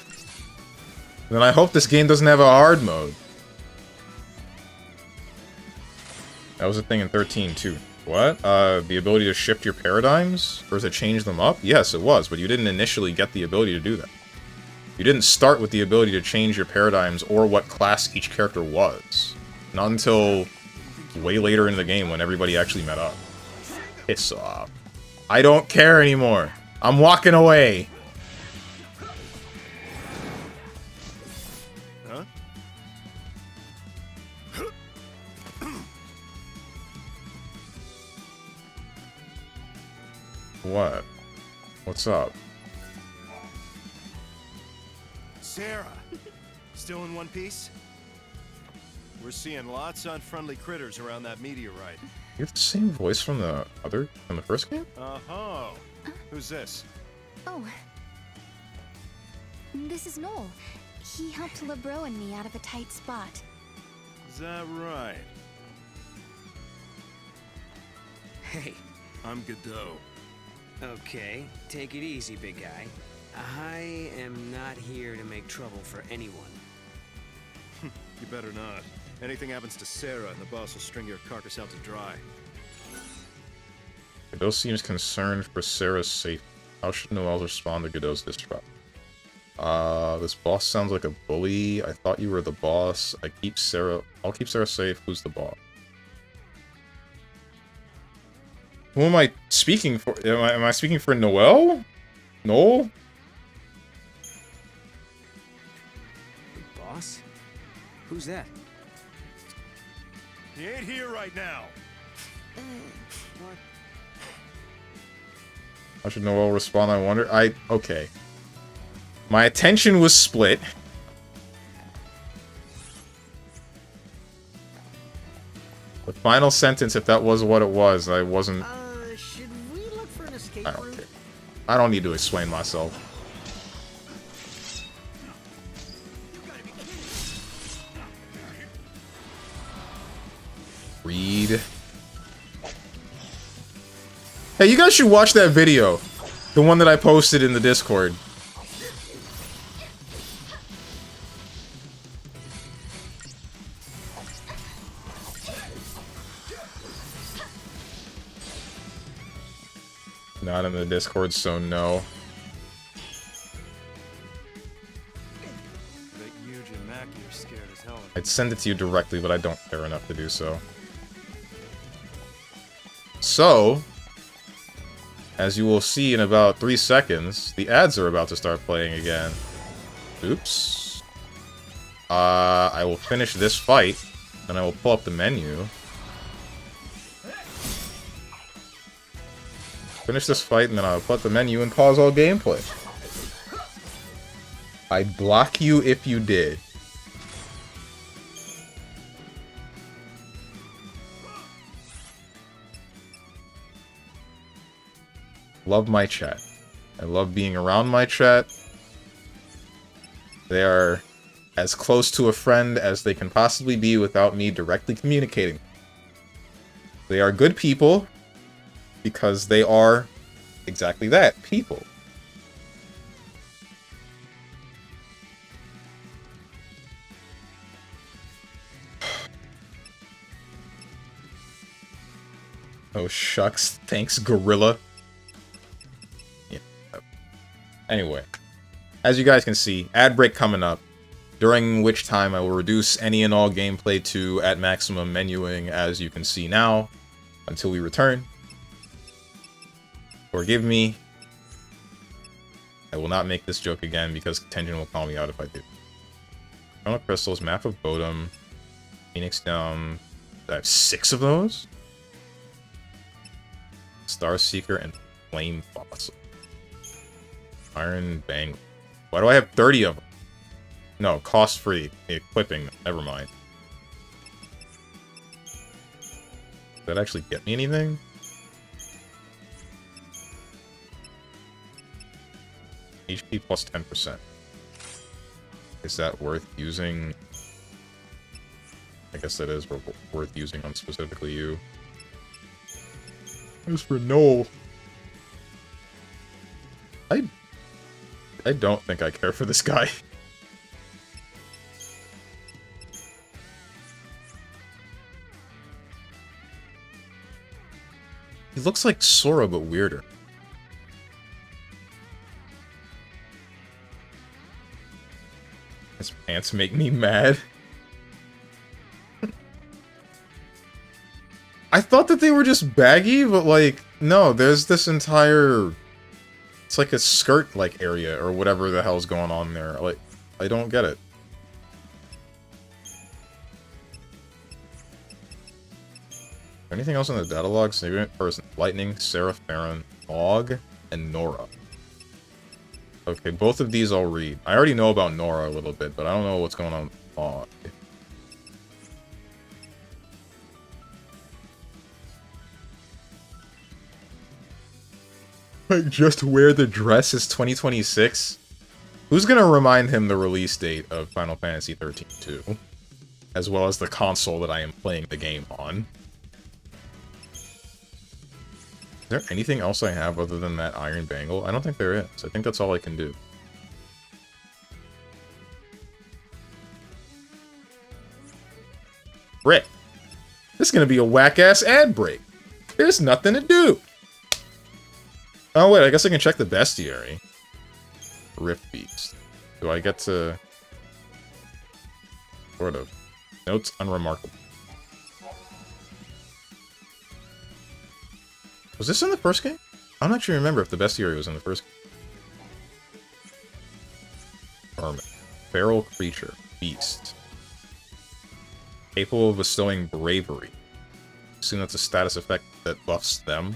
then I hope this game doesn't have a hard mode. That was a thing in 13, too. What? The ability to shift your paradigms? Or to change them up? Yes, it was, but you didn't initially get the ability to do that. You didn't start with the ability to change your paradigms or what class each character was. Not until way later in the game when everybody actually met up. Piss off. I don't care anymore. I'm walking away. Huh? What? What's up? Sarah, still in one piece? We're seeing lots of unfriendly critters around that meteorite. You have the same voice from the first game? Uh-huh. Who's this? Oh. This is Noel. He helped LeBro and me out of a tight spot. Is that right? Hey. I'm Godot. Okay, take it easy, big guy. I am not here to make trouble for anyone. You better not. Anything happens to Sarah and the boss will string your carcass out to dry. Godot seems concerned for Sarah's safety. How should Noel respond to Godot's distrust? This boss sounds like a bully. I thought you were the boss. I'll keep Sarah safe. Who's the boss? Who am I speaking for? Am I speaking for Noel? Noel? Boss? Who's that? He ain't here right now. What? How should Noel respond, I wonder? Okay. My attention was split. The final sentence, if that was what it was, I wasn't... Should we look for an escape I don't route? care. I don't need to explain myself. Read. Hey, you guys should watch that video. The one that I posted in the Discord. Not in the Discord, so no. Bet Yuge and Mackie are scared as hell. I'd send it to you directly, but I don't care enough to do so. So, as you will see in about 3 seconds, the ads are about to start playing again. Oops. I will finish this fight, and I will pull up the menu. Finish this fight, and then I'll pull up the menu and pause all gameplay. I'd block you if you did. Love my chat. I love being around my chat. They are as close to a friend as they can possibly be without me directly communicating. They are good people because they are exactly that, people. Oh shucks, thanks Gorilla. Yeah. Anyway, as you guys can see, ad break coming up, during which time I will reduce any and all gameplay to at maximum menuing, as you can see now, until we return. Forgive me. I will not make this joke again because Tenjin will call me out if I do. Chrono Crystals, Map of Bodum, Phoenix Down. I have 6 of those? Star Seeker and Flame Fossil. Iron Bang. Why do I have 30 of them? No, cost free. Equipping them. Never mind. Does that actually get me anything? HP plus 10%. Is that worth using? I guess that is worth using on specifically you. As for Noel, I don't think I care for this guy. He looks like Sora, but weirder. His pants make me mad. I thought that they were just baggy, but like, no, there's this entire... It's like a skirt-like area, or whatever the hell's going on there. Like, I don't get it. Anything else in the data log? Significant person. Lightning, Sarah Farron, Og, and Nora. Okay, both of these I'll read. I already know about Nora a little bit, but I don't know what's going on with Og. Like, just wear the dress is 2026? Who's gonna remind him the release date of Final Fantasy XIII-2? As well as the console that I am playing the game on. Is there anything else I have other than that iron bangle? I don't think there is. I think that's all I can do. Frick. This is gonna be a whack-ass ad break. There's nothing to do. Oh wait, I guess I can check the bestiary. Rift Beast. Do I get to... Sort of. Notes unremarkable. Was this in the first game? I'm not sure remember if the bestiary was in the first game. Hermit. Feral creature. Beast. Capable of bestowing bravery. Assume that's a status effect that buffs them.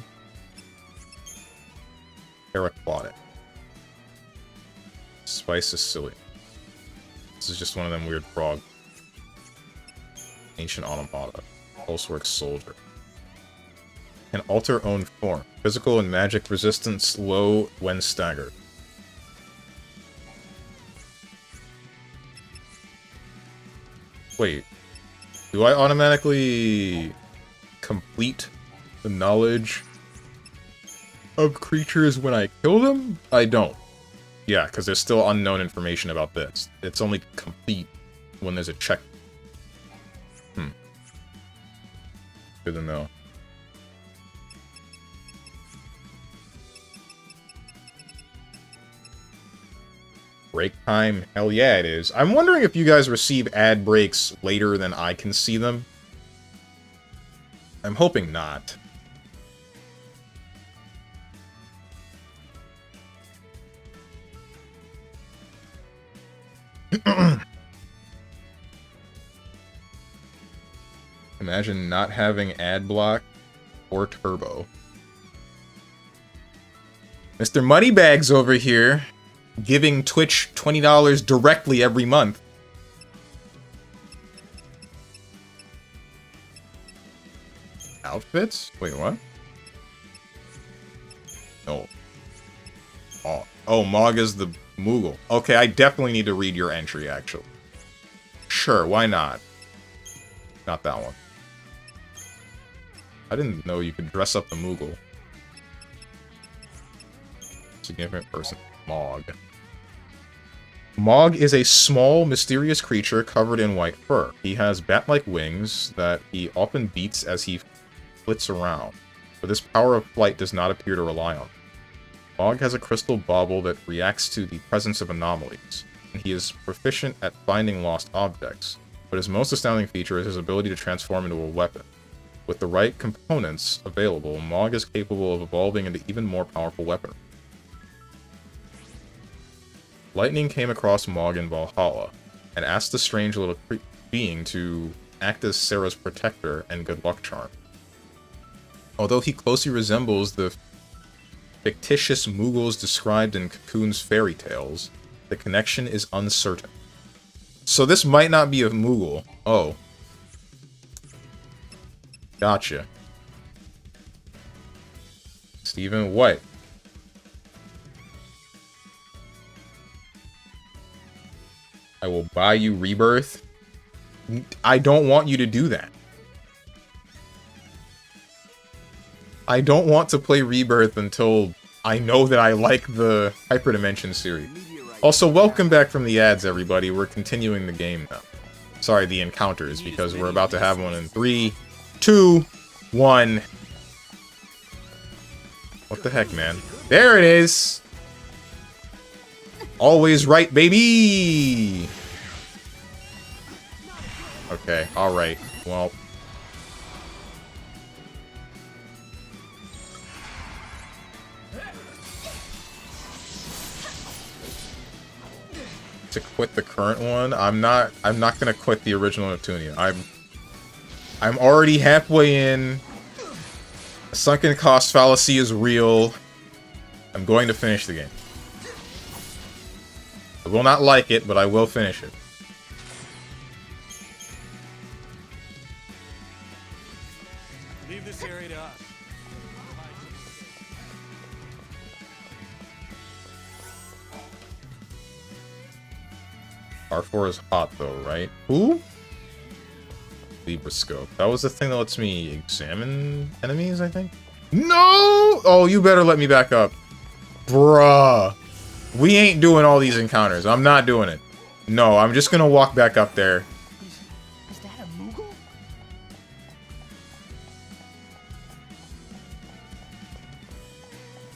Aquatic. Spice Sicilian. This is just one of them weird frog. Ancient Automata. Pulsework Soldier. Can alter own form. Physical and magic resistance low when staggered. Wait. Do I automatically complete the knowledge of creatures when I kill them? I don't. Yeah, because there's still unknown information about this. It's only complete when there's a check. Good to know. Break time? Hell yeah, it is. I'm wondering if you guys receive ad breaks later than I can see them. I'm hoping not. Imagine not having ad block or turbo. Mr. Moneybags over here, giving Twitch $20 directly every month. Outfits? Wait, what? No. Oh, Mog is the Moogle. Okay, I definitely need to read your entry, actually. Sure, why not? Not that one. I didn't know you could dress up the Moogle. Significant person. Mog. Mog is a small, mysterious creature covered in white fur. He has bat-like wings that he often beats as he flits around, but this power of flight does not appear to rely on it. Mog has a crystal bauble that reacts to the presence of anomalies, and he is proficient at finding lost objects, but his most astounding feature is his ability to transform into a weapon. With the right components available, Mog is capable of evolving into even more powerful weaponry. Lightning came across Mog in Valhalla, and asked the strange little being to act as Sarah's protector and good luck charm. Although he closely resembles the fictitious Moogles described in Cocoon's fairy tales, the connection is uncertain. So this might not be a Moogle. Oh. Gotcha. Steven, what? I will buy you Rebirth. I don't want you to do that. I don't want to play Rebirth until I know that I like the Hyperdimension series. Also, welcome back from the ads, everybody. We're continuing the game now. Sorry, the encounters, because we're about to have one in 3, 2, 1. What the heck, man? There it is! Always right, baby! Okay, alright. Well. To quit the current one, I'm not gonna quit the original Neptunia. I'm already halfway in. The sunken cost fallacy is real. I'm going to finish the game. I will not like it, but I will finish it. Leave this area to us. R4 is hot though, right? Who? Libroscope. That was the thing that lets me examine enemies, I think? No! Oh, you better let me back up. Bruh. We ain't doing all these encounters. I'm not doing it. No, I'm just gonna walk back up there. Is that a Moogle?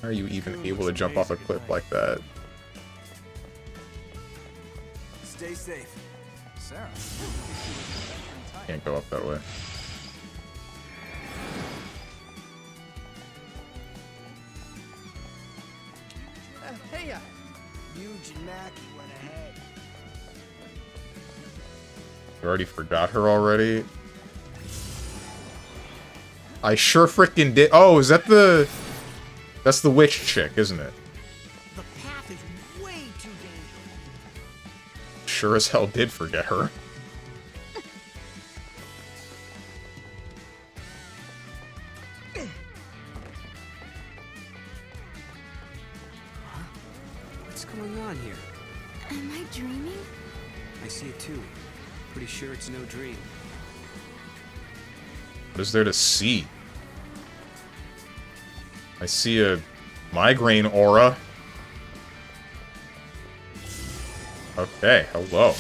How are you even able to jump off a cliff like that? Stay safe. Sarah. Can't go up that way. Hey, Huge and Mackie went ahead. You already forgot her already? I sure frickin' did. Oh, is that the... That's the witch chick, isn't it? The path is way too dangerous. Sure as hell did forget her. What's going on here? Am I dreaming? I see it too. Pretty sure it's no dream. What is there to see? I see a migraine aura. Okay, hello.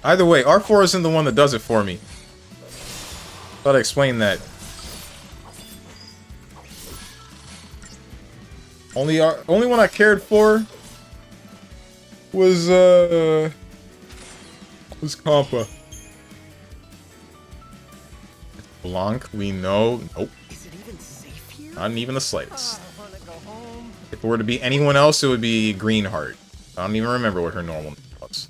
Either way, R4 isn't the one that does it for me. Thought I explained that. Only one I cared for was Compa. Blanc, we know. Nope. Is it even safe here? Not even the slightest. I wanna go home. If it were to be anyone else, it would be Greenheart. I don't even remember what her normal name was.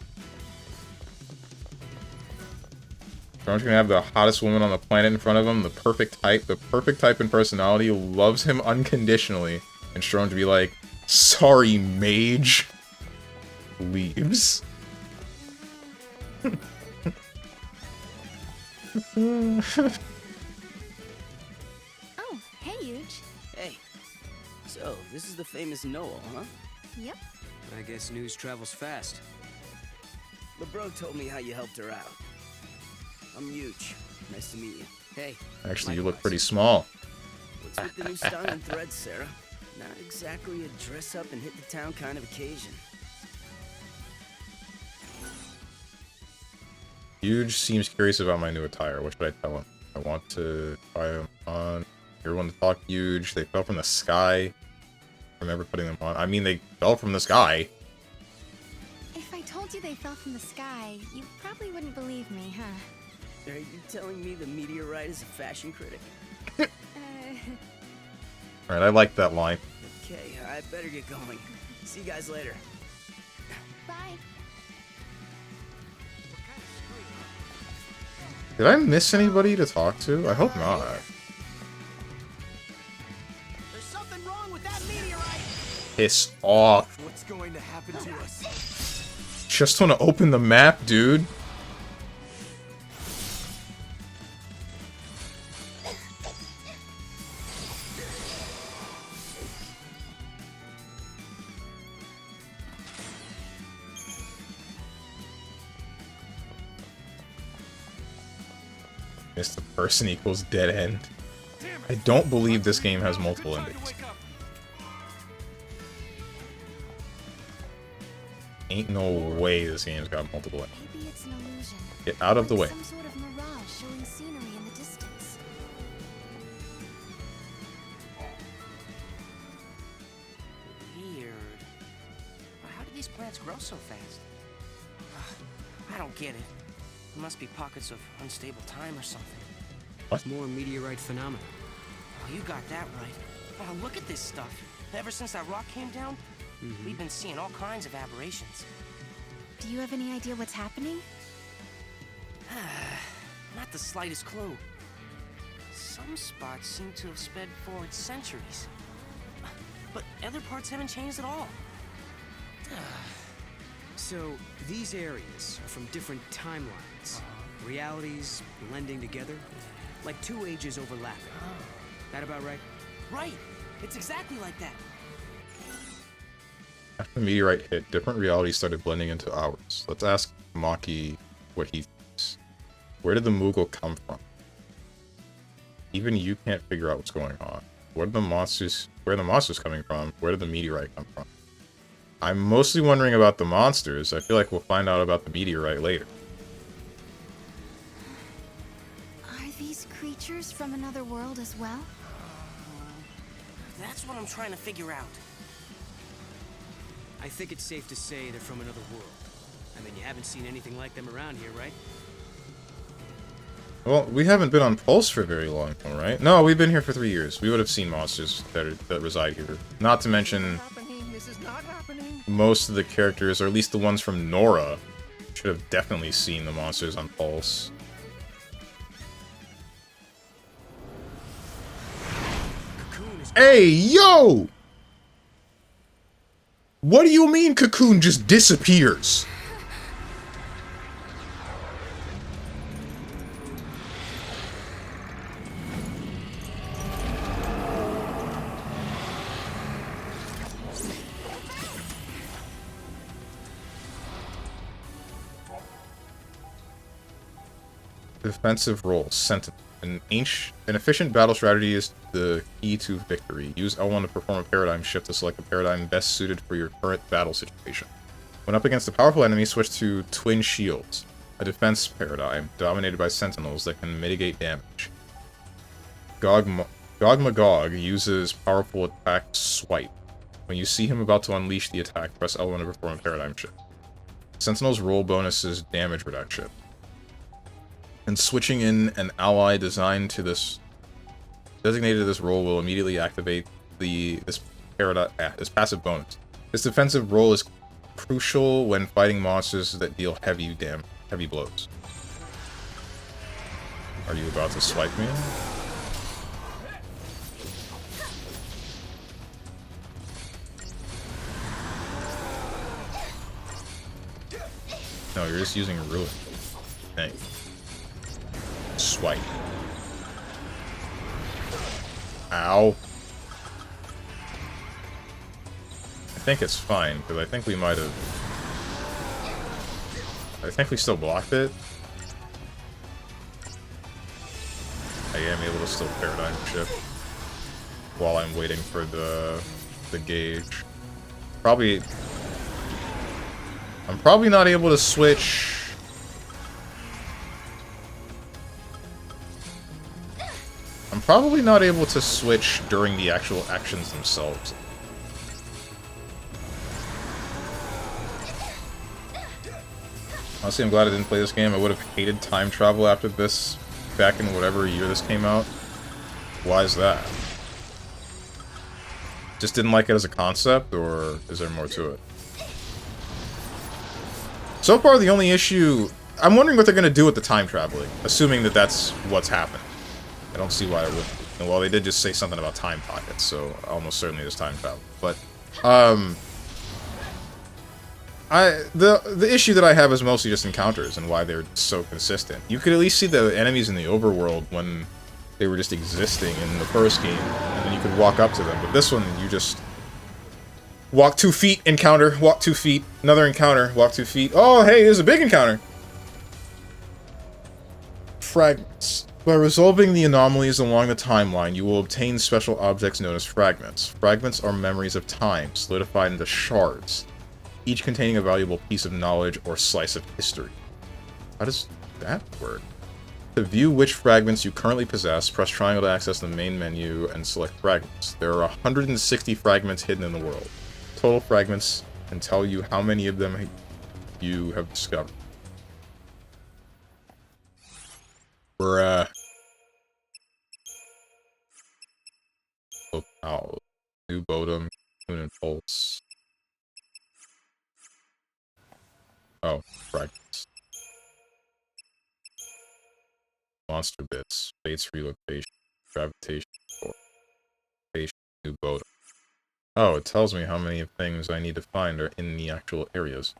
Strong's gonna have the hottest woman on the planet in front of him, the perfect type and personality, loves him unconditionally, and Strong to be like, sorry, mage. Leaves. Oh, hey, Huge. Hey. So, this is the famous Noel, huh? Yep. I guess news travels fast. LeBro told me how you helped her out. I'm Huge. Nice to meet you. Hey. Actually, you look likewise. pretty small. What's with the new style and threads, Sarah? Not exactly a dress up and hit the town kind of occasion. Huge seems curious about my new attire. What should I tell him? I want to try them on. Everyone to talk Huge. They fell from the sky. Remember putting them on. I mean, they fell from the sky. If I told you they fell from the sky, you probably wouldn't believe me, huh? Are you telling me the meteorite is a fashion critic? Alright, I like that line. Okay, I better get going. See you guys later. Bye. Did I miss anybody to talk to? I hope not. There's something wrong with that meteorite. Piss off. What's going to happen to us? Just want to open the map, dude. Missed the person equals dead end. I don't believe this game has multiple endings. Ain't no way this game's got multiple endings. Maybe it's an illusion. Get out of the way. Some sort of mirage showing scenery in the distance. Weird. But how do these plants grow so fast? I don't get it. There must be pockets of unstable time or something. More meteorite phenomena. Oh, you got that right. Wow, look at this stuff. Ever since that rock came down, we've been seeing all kinds of aberrations. Do you have any idea what's happening? Not the slightest clue. Some spots seem to have sped forward centuries. But other parts haven't changed at all. So, these areas are from different timelines. Realities blending together. Like two ages overlapping. That about right? Right! It's exactly like that. After the meteorite hit, different realities started blending into ours. Let's ask Maki what he thinks. Where did the Moogle come from? Even you can't figure out what's going on. Where are the monsters coming from? Where did the meteorite come from? I'm mostly wondering about the monsters. I feel like we'll find out about the meteorite later. Are these creatures from another world as well? That's what I'm trying to figure out. I think it's safe to say they're from another world. I mean, you haven't seen anything like them around here, right? Well, we haven't been on Pulse for very long, right? No, we've been here for 3 years. We would have seen monsters that reside here. Not to mention, This is not happening. most of the characters, or at least the ones from Nora, should have definitely seen the monsters on Pulse. Hey, yo! What do you mean Cocoon just disappears? Defensive role. Sentinel. An efficient battle strategy is the key to victory. Use L1 to perform a paradigm shift to select a paradigm best suited for your current battle situation. When up against a powerful enemy, switch to Twin Shields, a defense paradigm dominated by sentinels that can mitigate damage. Gog Magog uses powerful attack Swipe. When you see him about to unleash the attack, press L1 to perform a paradigm shift. Sentinel's roll bonus is damage reduction. And switching in an ally designated to this role will immediately activate this passive bonus. This defensive role is crucial when fighting monsters that deal heavy blows. Are you about to swipe me? No, you're just using Ruin. Dang. Swipe. Ow. I think it's fine, because I think we might have... I think we still blocked it. I am able to still paradigm shift while I'm waiting for the gauge. I'm probably not able to switch. I'm probably not able to switch during the actual actions themselves. Honestly, I'm glad I didn't play this game. I would have hated time travel after this, back in whatever year this came out. Why is that? Just didn't like it as a concept, or is there more to it? So far, the only issue... I'm wondering what they're going to do with the time traveling, assuming that that's what's happened. I don't see why it would. Well, they did just say something about time pockets, so almost certainly there's time travel. But, the issue that I have is mostly just encounters and why they're so consistent. You could at least see the enemies in the overworld when they were just existing in the first game, and then you could walk up to them. But this one, you just walk 2 feet, encounter, walk 2 feet, another encounter, walk 2 feet. Oh, hey, there's a big encounter! Fragments. By resolving the anomalies along the timeline, you will obtain special objects known as fragments. Fragments are memories of time, solidified into shards, each containing a valuable piece of knowledge or slice of history. How does that work? To view which fragments you currently possess, press triangle to access the main menu and select fragments. There are 160 fragments hidden in the world. Total fragments can tell you how many of them you have discovered. Bruh. Locale. New Bodum. Moon and Pulse. Oh, fragments. Monster bits. Fates relocation. Gravitation. New Bodum. Oh, it tells me how many things I need to find are in the actual areas.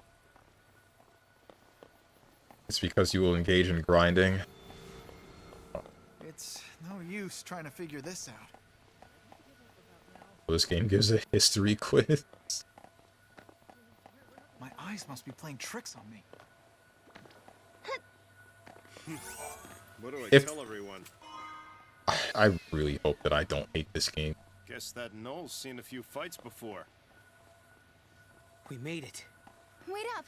It's because you will engage in grinding. It's no use trying to figure this out. Well, this game gives a history quiz. My eyes must be playing tricks on me. What do I If- tell everyone? I really hope that I don't hate this game. Guess that Noel's seen a few fights before. We made it. Wait up!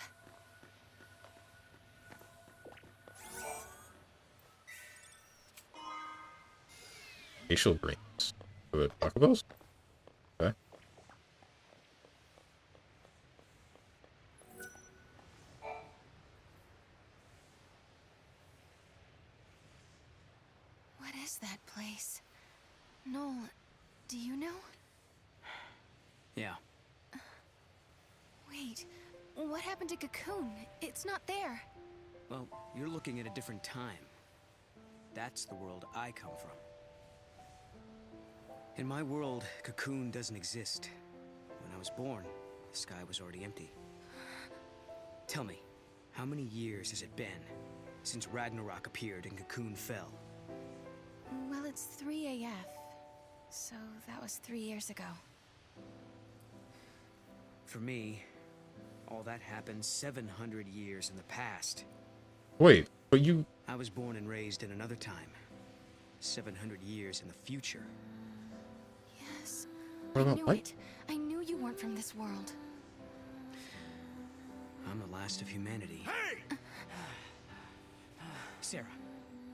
Facial greens. For the Chocobos? Okay. What is that place? Noel, do you know? Yeah. Wait, what happened to Cocoon? It's not there. Well, you're looking at a different time. That's the world I come from. In my world, Cocoon doesn't exist. When I was born, the sky was already empty. Tell me, how many years has it been since Ragnarok appeared and Cocoon fell? Well, it's 3 AF, so that was 3 years ago. For me, all that happened 700 years in the past. Wait, but you... I was born and raised in another time. 700 years in the future. Yes, What I about knew Mike? it. I knew you weren't from this world. I'm the last of humanity. Hey! Sarah,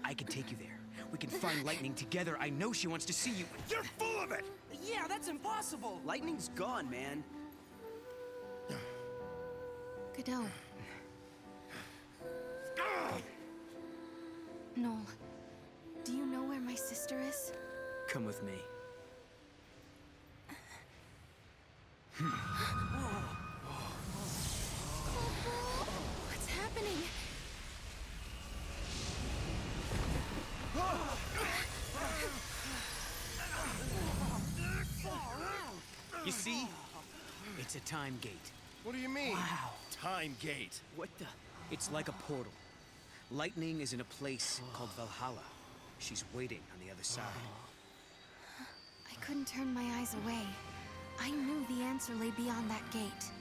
I can take you there. We can find Lightning together. I know she wants to see you. You're full of it! Yeah, that's impossible. Lightning's gone, man. Godot. Noel, do you know where my sister is? Come with me. What's happening? You see? It's a time gate. What do you mean? Wow. Time gate. What the? It's like a portal. Lightning is in a place called Valhalla. She's waiting on the other side. I couldn't turn my eyes away. I knew the answer lay beyond that gate.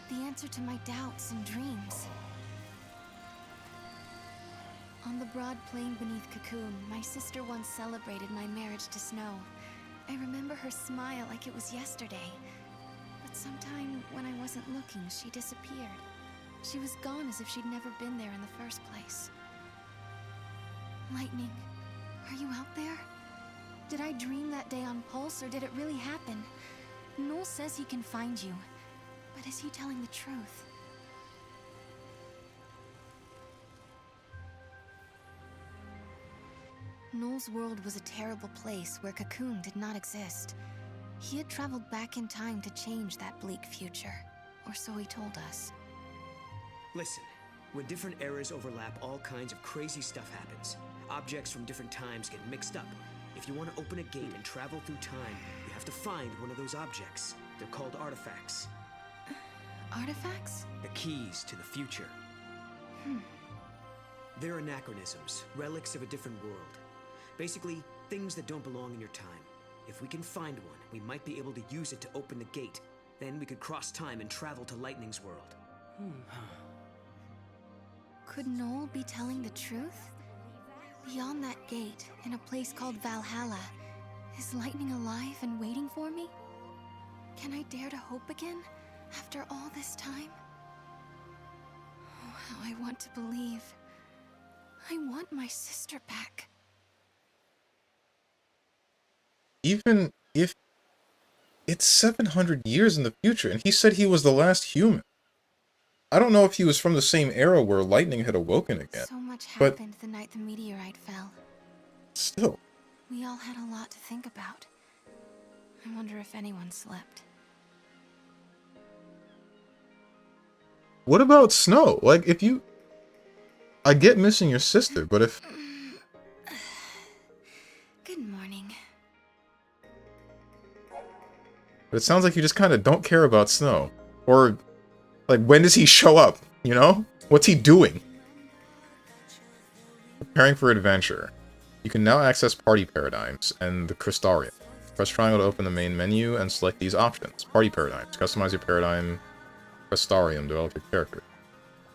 The answer to my doubts and dreams. On the broad plain beneath Cocoon, my sister once celebrated my marriage to Snow. I remember her smile like it was yesterday. But sometime when I wasn't looking, she disappeared. She was gone as if she'd never been there in the first place. Lightning, are you out there? Did I dream that day on Pulse, or did it really happen? Noel says he can find you, but is he telling the truth? Noel's world was a terrible place where Cocoon did not exist. He had traveled back in time to change that bleak future, or so he told us. Listen, when different eras overlap, all kinds of crazy stuff happens. Objects from different times get mixed up. If you want to open a gate and travel through time, you have to find one of those objects. They're called artifacts. Artifacts? The keys to the future. They're anachronisms, relics of a different world. Basically, things that don't belong in your time. If we can find one, we might be able to use it to open the gate. Then we could cross time and travel to Lightning's world. Could Noel be telling the truth? Beyond that gate, in a place called Valhalla, is Lightning alive and waiting for me? Can I dare to hope again, after all this time? Oh, how I want to believe. I want my sister back. Even if it's 700 years in the future, and he said he was the last human. I don't know if he was from the same era where Lightning had awoken again. So much but happened the night the meteorite fell. still. We all had a lot to think about. I wonder if anyone slept. What about Snow? Like, if you... I get missing your sister, but if... Good morning. But it sounds like you just kind of don't care about Snow. Or, like, when does he show up? You know? What's he doing? Preparing for adventure. You can now access party paradigms and the Crystarium. Press triangle to open the main menu and select these options. Party paradigms. Customize your paradigm. Crystarium. Develop your character.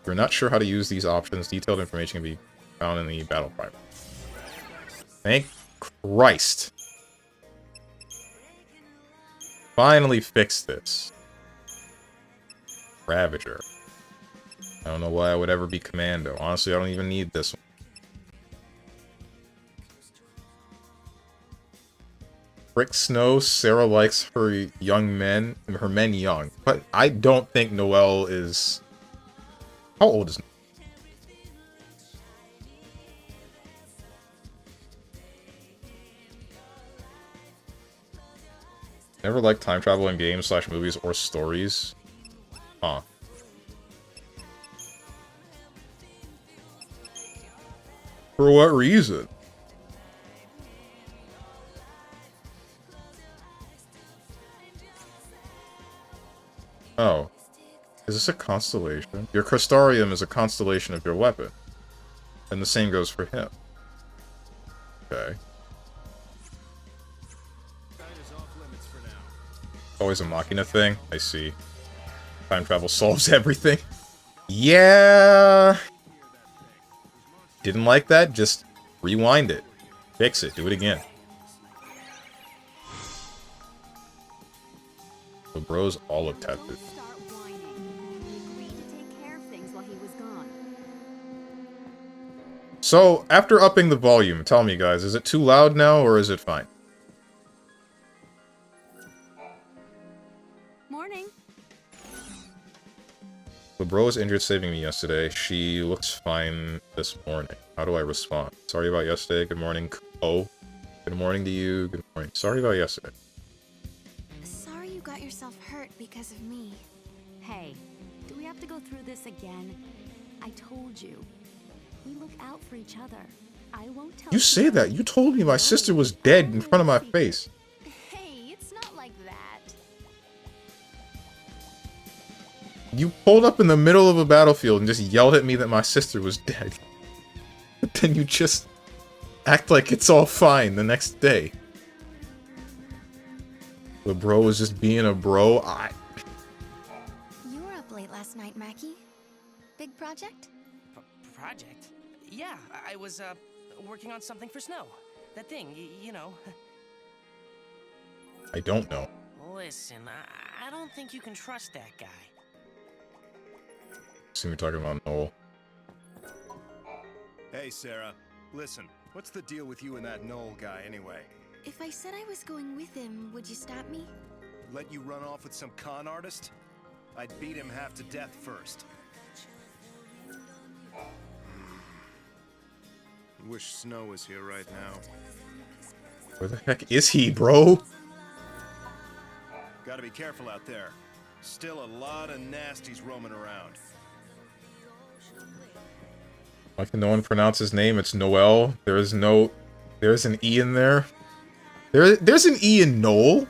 If you're not sure how to use these options, detailed information can be found in the battle primer. Thank Christ. Finally fixed this. Ravager. I don't know why I would ever be Commando. Honestly, I don't even need this one. Frick Snow, Sarah likes her young men, her men young. But I don't think Noelle is... How old is Noelle? Never liked time travel in games / movies or stories. Huh. For what reason? Oh. Is this a constellation? Your Crystarium is a constellation of your weapon. And the same goes for him. Okay. Always a Machina thing? I see. Time travel solves everything. Yeah. Didn't like that? Just rewind it. Fix it. Do it again. The bros all look tattooed. So, after upping the volume, tell me guys, is it too loud now or is it fine? Morning. LeBro was injured saving me yesterday. She looks fine this morning. How do I respond? Sorry about yesterday. Good morning. Oh. Good morning to you. Good morning. Sorry about yesterday. Sorry you got yourself hurt because of me. Hey, do we have to go through this again? I told you. We look out for each other. I won't tell You say that. You told me my sister was dead in front of my face. Hey, it's not like that. You pulled up in the middle of a battlefield and just yelled at me that my sister was dead. But then you just act like it's all fine the next day. The bro was just being a bro. You were up late last night, Mackie. Big project? Project? Yeah, I was, working on something for Snow. That thing, you know. I don't know. Listen, I don't think you can trust that guy. Seem to be talking about Noel. Hey, Sarah. Listen, what's the deal with you and that Noel guy, anyway? If I said I was going with him, would you stop me? Let you run off with some con artist? I'd beat him half to death first. Wish Snow was here right now. Where the heck is he, bro? Gotta be careful out there. Still a lot of nasties roaming around. Like no one pronounce his name, it's Noel. There's an E in there. There's an E in Noel.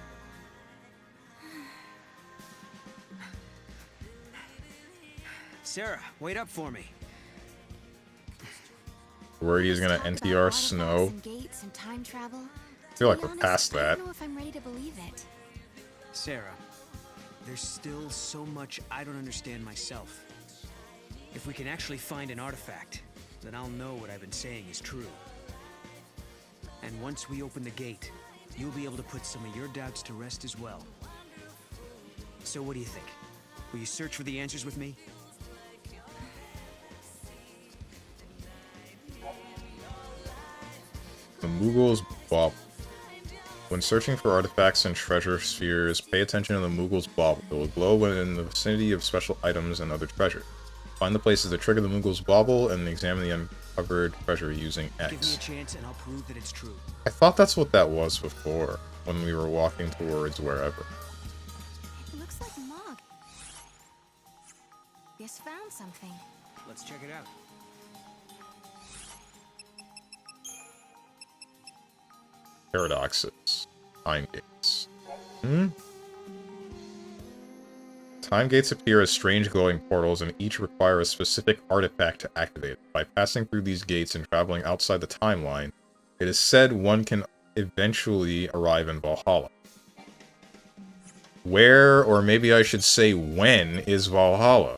Sarah, wait up for me. Worried he's gonna Talk about NTR artifacts Snow. and gates and time travel. I feel To like be we're honest, past I that. don't know if I'm ready to believe it. Sarah, there's still so much I don't understand myself. If we can actually find an artifact, then I'll know what I've been saying is true. And once we open the gate, you'll be able to put some of your doubts to rest as well. So what do you think? Will you search for the answers with me? The Moogle's Bauble. When searching for artifacts and treasure spheres, pay attention to the Moogle's Bauble. It will glow when in the vicinity of special items and other treasure. Find the places that trigger the Moogle's Bauble and examine the uncovered treasure using X. Give me a chance and I'll prove that it's true. I thought that's what that was before, when we were walking towards wherever. It looks like Mog. Yes, found something. Let's check it out. Paradoxes. Time gates. Time gates appear as strange glowing portals and each require a specific artifact to activate. By passing through these gates and traveling outside the timeline, it is said one can eventually arrive in Valhalla. Where, or maybe I should say when, is Valhalla?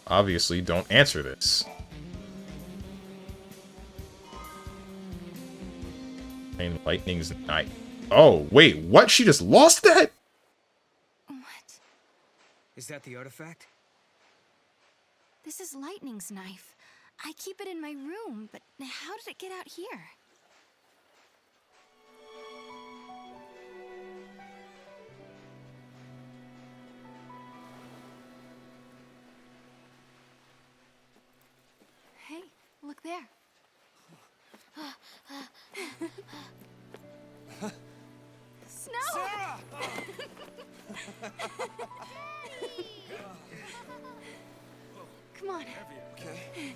Obviously, don't answer this. And Lightning's Knife. Oh, wait, what? She just lost that? What? Is that the artifact? This is Lightning's knife. I keep it in my room, but how did it get out here? Hey, look there. Snow! Sarah! Come on. Okay.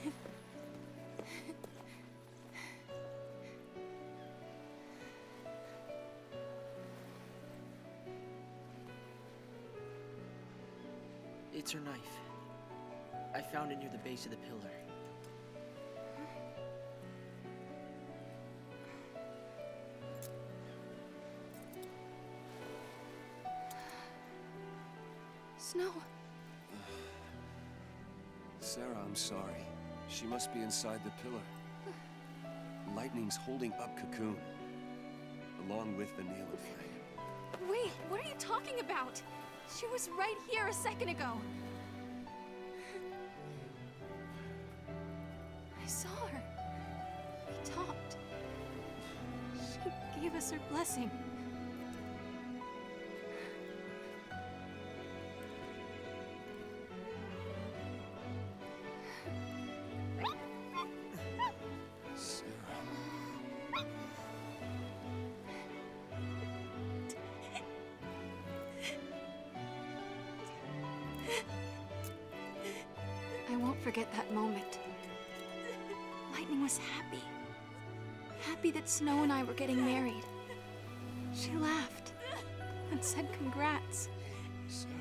It's her knife. I found it near the base of the pillar. Snow. Sarah, I'm sorry. She must be inside the pillar. Lightning's holding up Cocoon, along with the Neil and Fang. Wait, what are you talking about? She was right here a second ago. us her blessing. I won't forget that moment. Lightning was happy. Happy that Snow and I were getting married. She laughed and said congrats. Sarah.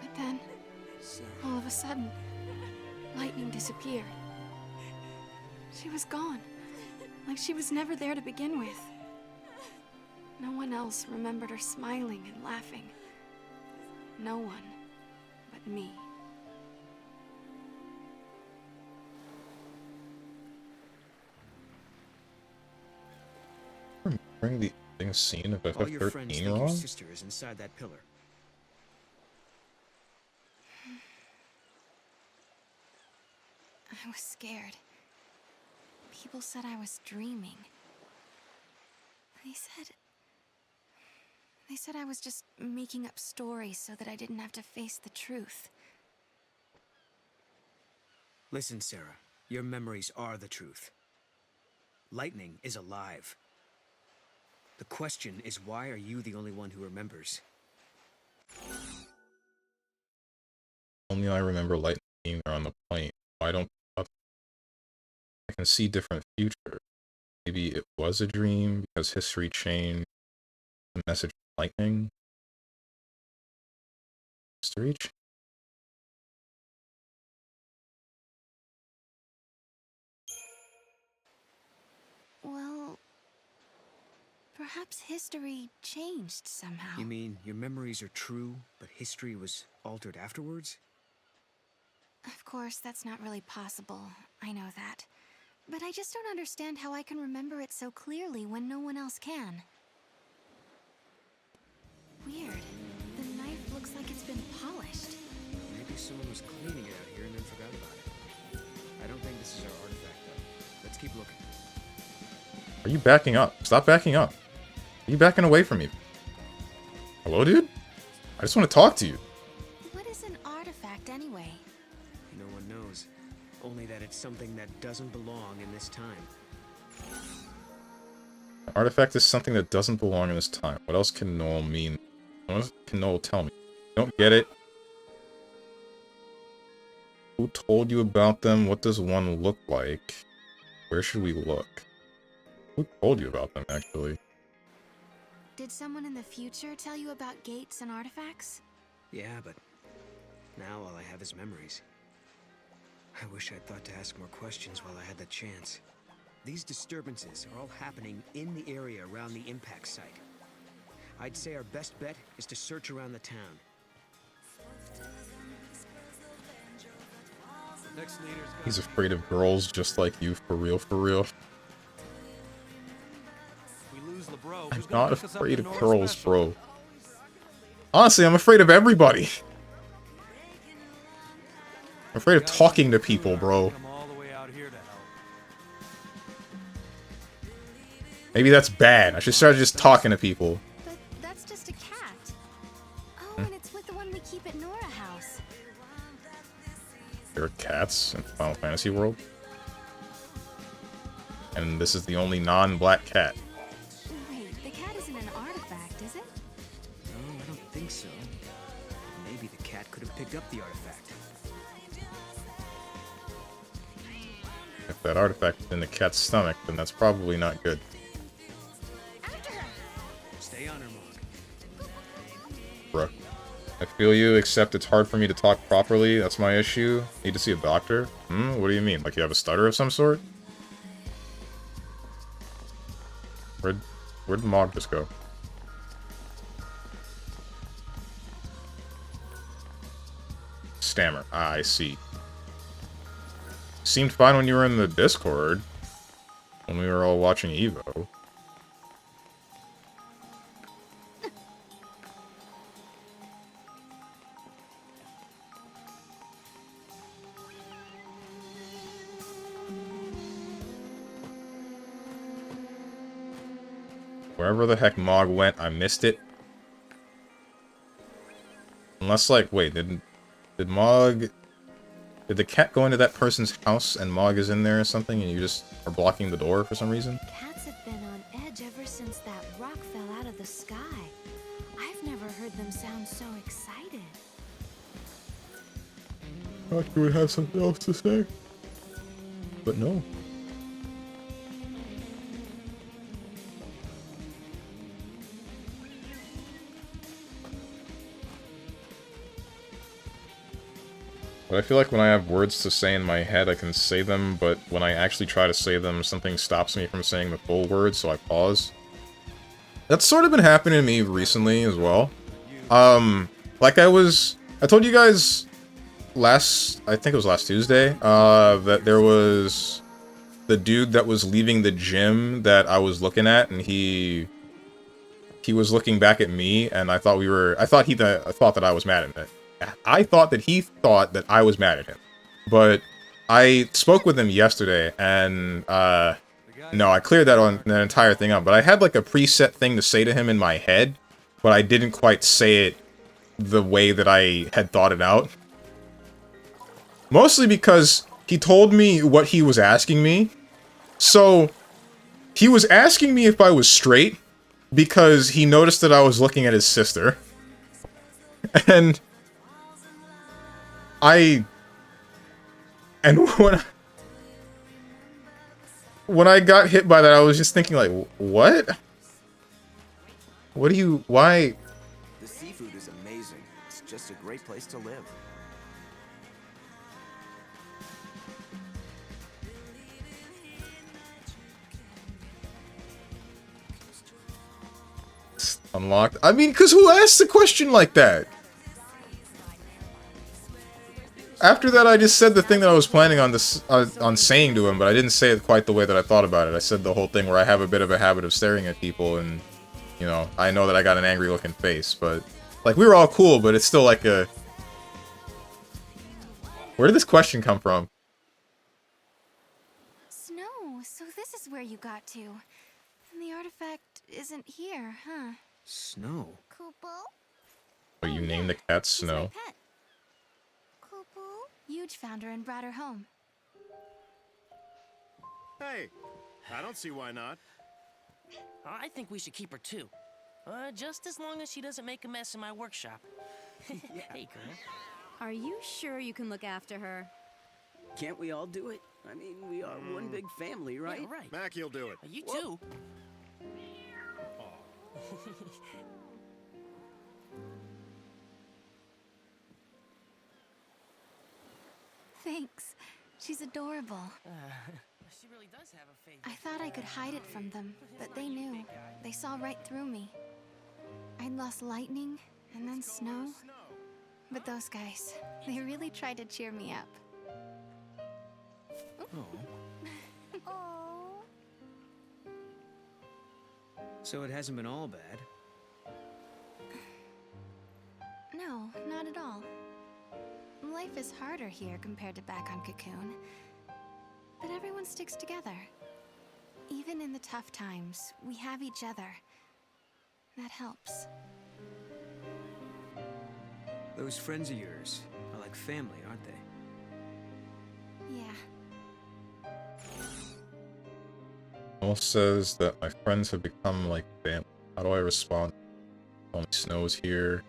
But then, Sarah. all of a sudden, Lightning disappeared. She was gone, like she was never there to begin with. No one else remembered her smiling and laughing. No one but me. Remembering the ending scene of All your friends FF13 think your wrong? sister is inside that pillar. I was scared. People said I was dreaming. They said I was just making up stories so that I didn't have to face the truth. Listen, Sarah. Your memories are the truth. Lightning is alive. The question is, why are you the only one who remembers? Only I remember Lightning being there on the plane. Why don't I can see different futures? Maybe it was a dream because history changed. The message of Lightning. History changed? Well, perhaps history changed somehow. You mean your memories are true, but history was altered afterwards? Of course, that's not really possible. I know that. But I just don't understand how I can remember it so clearly when no one else can. Weird. The knife looks like it's been polished. Maybe someone was cleaning it out here and then forgot about it. I don't think this is our artifact, though. Let's keep looking. Are you backing up? Stop backing up. Are you backing away from me? Hello, dude? I just want to talk to you. What is an artifact anyway? No one knows. Only that it's something that doesn't belong in this time. An artifact is something that doesn't belong in this time. What else can Noel mean? What else can Noel tell me? Don't get it. Who told you about them? What does one look like? Where should we look? Who told you about them, actually? Did someone in the future tell you about gates and artifacts? Yeah, but now all I have is memories. I wish I'd thought to ask more questions while I had the chance. These disturbances are all happening in the area around the impact site. I'd say our best bet is to search around the town. Next leader's got He's afraid of girls just like you, for real, for real. If we lose LeBro, I'm who's gonna not pick us up afraid the of North girls, Special? bro. Honestly, I'm afraid of everybody. I'm afraid of talking to people, bro. Come all the way out here to help. Maybe that's bad. I should start just talking to people. But that's just a cat. Oh, and it's with the one we keep at Nora House. There are cats in Final Fantasy World. And this is the only non-black cat. Wait, the cat isn't an artifact, is it? No, I don't think so. Maybe the cat could have picked up the artifact. If that artifact is in the cat's stomach, then that's probably not good. Stay on her, Mark. Bruh. I feel you, except it's hard for me to talk properly. That's my issue. Need to see a doctor? What do you mean? Like you have a stutter of some sort? Where'd Mog just go? Stammer. Ah, I see. Seemed fine when you were in the Discord. When we were all watching Evo. Wherever the heck Mog went, I missed it. Unless, like, wait, did Mog... Did the cat go into that person's house and Mog is in there or something and you just are blocking the door for some reason? Cats have been on edge ever since that rock fell out of the sky. I've never heard them sound so excited. Thought you would have something else to say. But no. But I feel like when I have words to say in my head, I can say them, but when I actually try to say them, something stops me from saying the full word, so I pause. That's sort of been happening to me recently as well. Like I told you guys I think it was last Tuesday, that there was the dude that was leaving the gym that I was looking at, and he was looking back at me, and I thought that I was mad at him. I thought that he thought that I was mad at him. But I spoke with him yesterday, and, no, I cleared that entire thing up, but I had, like, a preset thing to say to him in my head, but I didn't quite say it the way that I had thought it out. Mostly because he told me what he was asking me. So, he was asking me if I was straight, because he noticed that I was looking at his sister. And... when I got hit by that, I was just thinking, like, what? What do you... why... The seafood is amazing. It's just a great place to live. Unlocked? I mean, because who asked a question like that? After that, I just said the thing that I was planning on on saying to him, but I didn't say it quite the way that I thought about it. I said the whole thing where I have a bit of a habit of staring at people, and, you know, I know that I got an angry-looking face, but... Like, we were all cool, but it's still like a... Where did this question come from? Snow, so this is where you got to. And the artifact isn't here, huh? Snow? Koopal? Oh, you named the cat He's my Snow. pet. Koopal? Huge found her and brought her home. Hey, I don't see why not. I think we should keep her too. Just as long as she doesn't make a mess in my workshop. Hey, girl. Are you sure you can look after her? Can't we all do it? I mean, we are one big family, right? Yeah, right. Mac, you'll do it. You too. Thanks. She's adorable. She really does have a favorite. I thought I could hide it from them, but they knew. They saw right through me. I'd lost lightning, and then snow. But those guys, they really tried to cheer me up. Oh. Oh. So it hasn't been all bad. No, not at all. Life is harder here compared to back on Cocoon. But everyone sticks together. Even in the tough times, we have each other. That helps. Those friends of yours are like family, aren't they? Yeah. Noel says that my friends have become like family. How do I respond? Only Snow's here.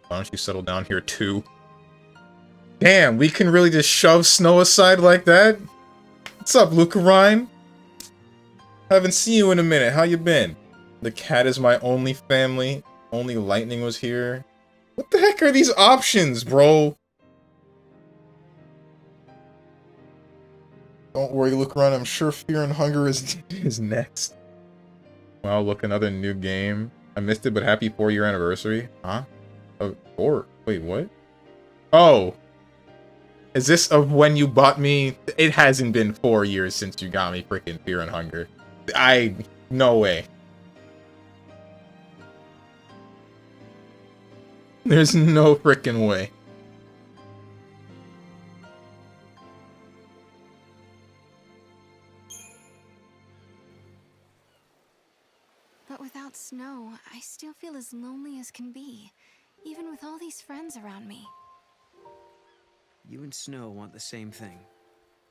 Why don't you settle down here too? Damn, we can really just shove Snow aside like that? What's up, Luca Ryan? Haven't seen you in a minute. How you been? The cat is my only family. Only Lightning was here. What the heck are these options, bro? Don't worry, Luca Ryan. I'm sure Fear and Hunger is next. Wow, look, another new game. I missed it, but happy 4-year anniversary. Huh? Oh, 4? Wait, what? Oh. Is this of when you bought me? It hasn't been 4 years since you got me freaking Fear and Hunger. No way. There's no freaking way. But without Snow, I still feel as lonely as can be, even with all these friends around me. You and Snow want the same thing.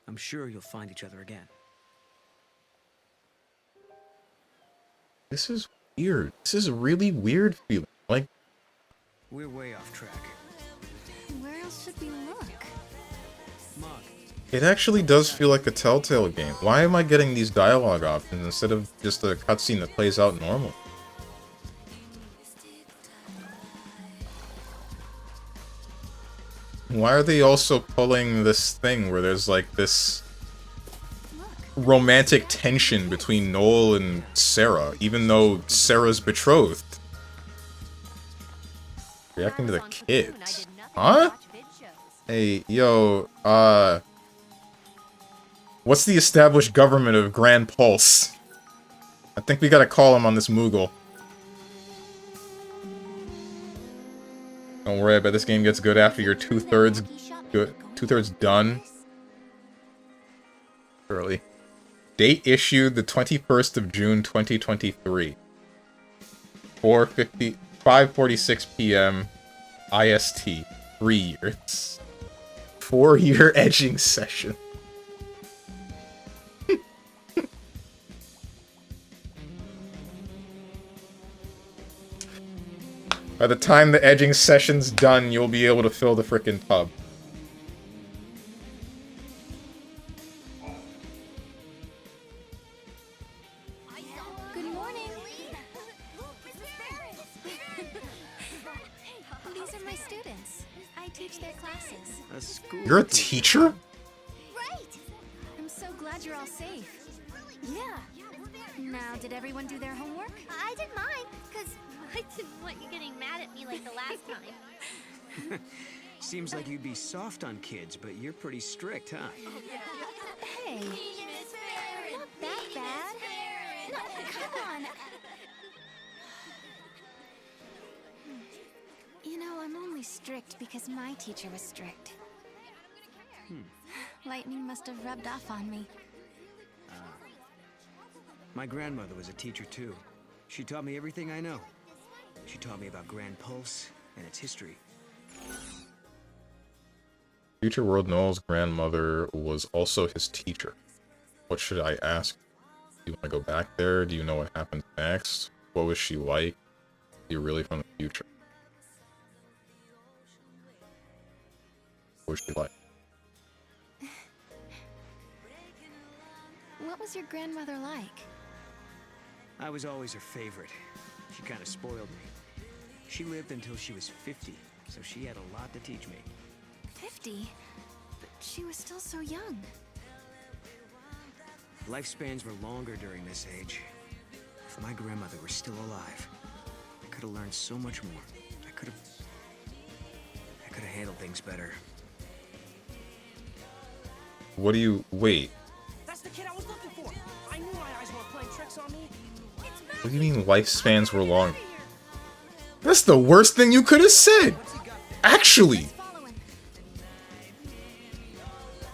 I'm sure you'll find each other again. This is weird. This is a really weird feeling. Like, We're way off track. Where else should we look? Mog, it actually does feel like a Telltale game. Why am I getting these dialogue options instead of just a cutscene that plays out normal? Why are they also pulling this thing where there's like this romantic tension between Noel and Sarah, even though Sarah's betrothed? Reacting to the kids. Huh? Hey, yo, what's the established government of Grand Pulse? I think we gotta call him on this Moogle. Don't worry, I bet this game gets good after you're two-thirds done. Early. Date issued the 21st of June 2023. 5:46 p.m. IST. 3 years. 4-year edging session. By the time the edging session's done, you'll be able to fill the frickin' tub. Good morning. These are my students. I teach their classes. a school. You're a teacher? Right! I'm so glad you're all safe. Yeah. Now, did everyone do their homework? I did mine, because I didn't want you getting mad at me like the last time. Seems like you'd be soft on kids, but you're pretty strict, huh? Hey, not that bad. No, come on. You know, I'm only strict because my teacher was strict. Lightning must have rubbed off on me. My grandmother was a teacher, too. She taught me everything I know. She taught me about Grand Pulse and its history. Future World Noel's grandmother was also his teacher. What should I ask? Do you want to go back there? Do you know what happens next? What was she like? Are you really from the future? What was she like? What was your grandmother like? I was always her favorite. She kind of spoiled me. She lived until she was 50, so she had a lot to teach me. 50? But she was still so young. Lifespans were longer during this age. If my grandmother were still alive, I could have learned so much more. I could have handled things better. What do you... Wait. That's the kid I was looking for. I knew my eyes weren't playing tricks on me. What do you mean lifespans were long? That's the worst thing you could have said! Actually!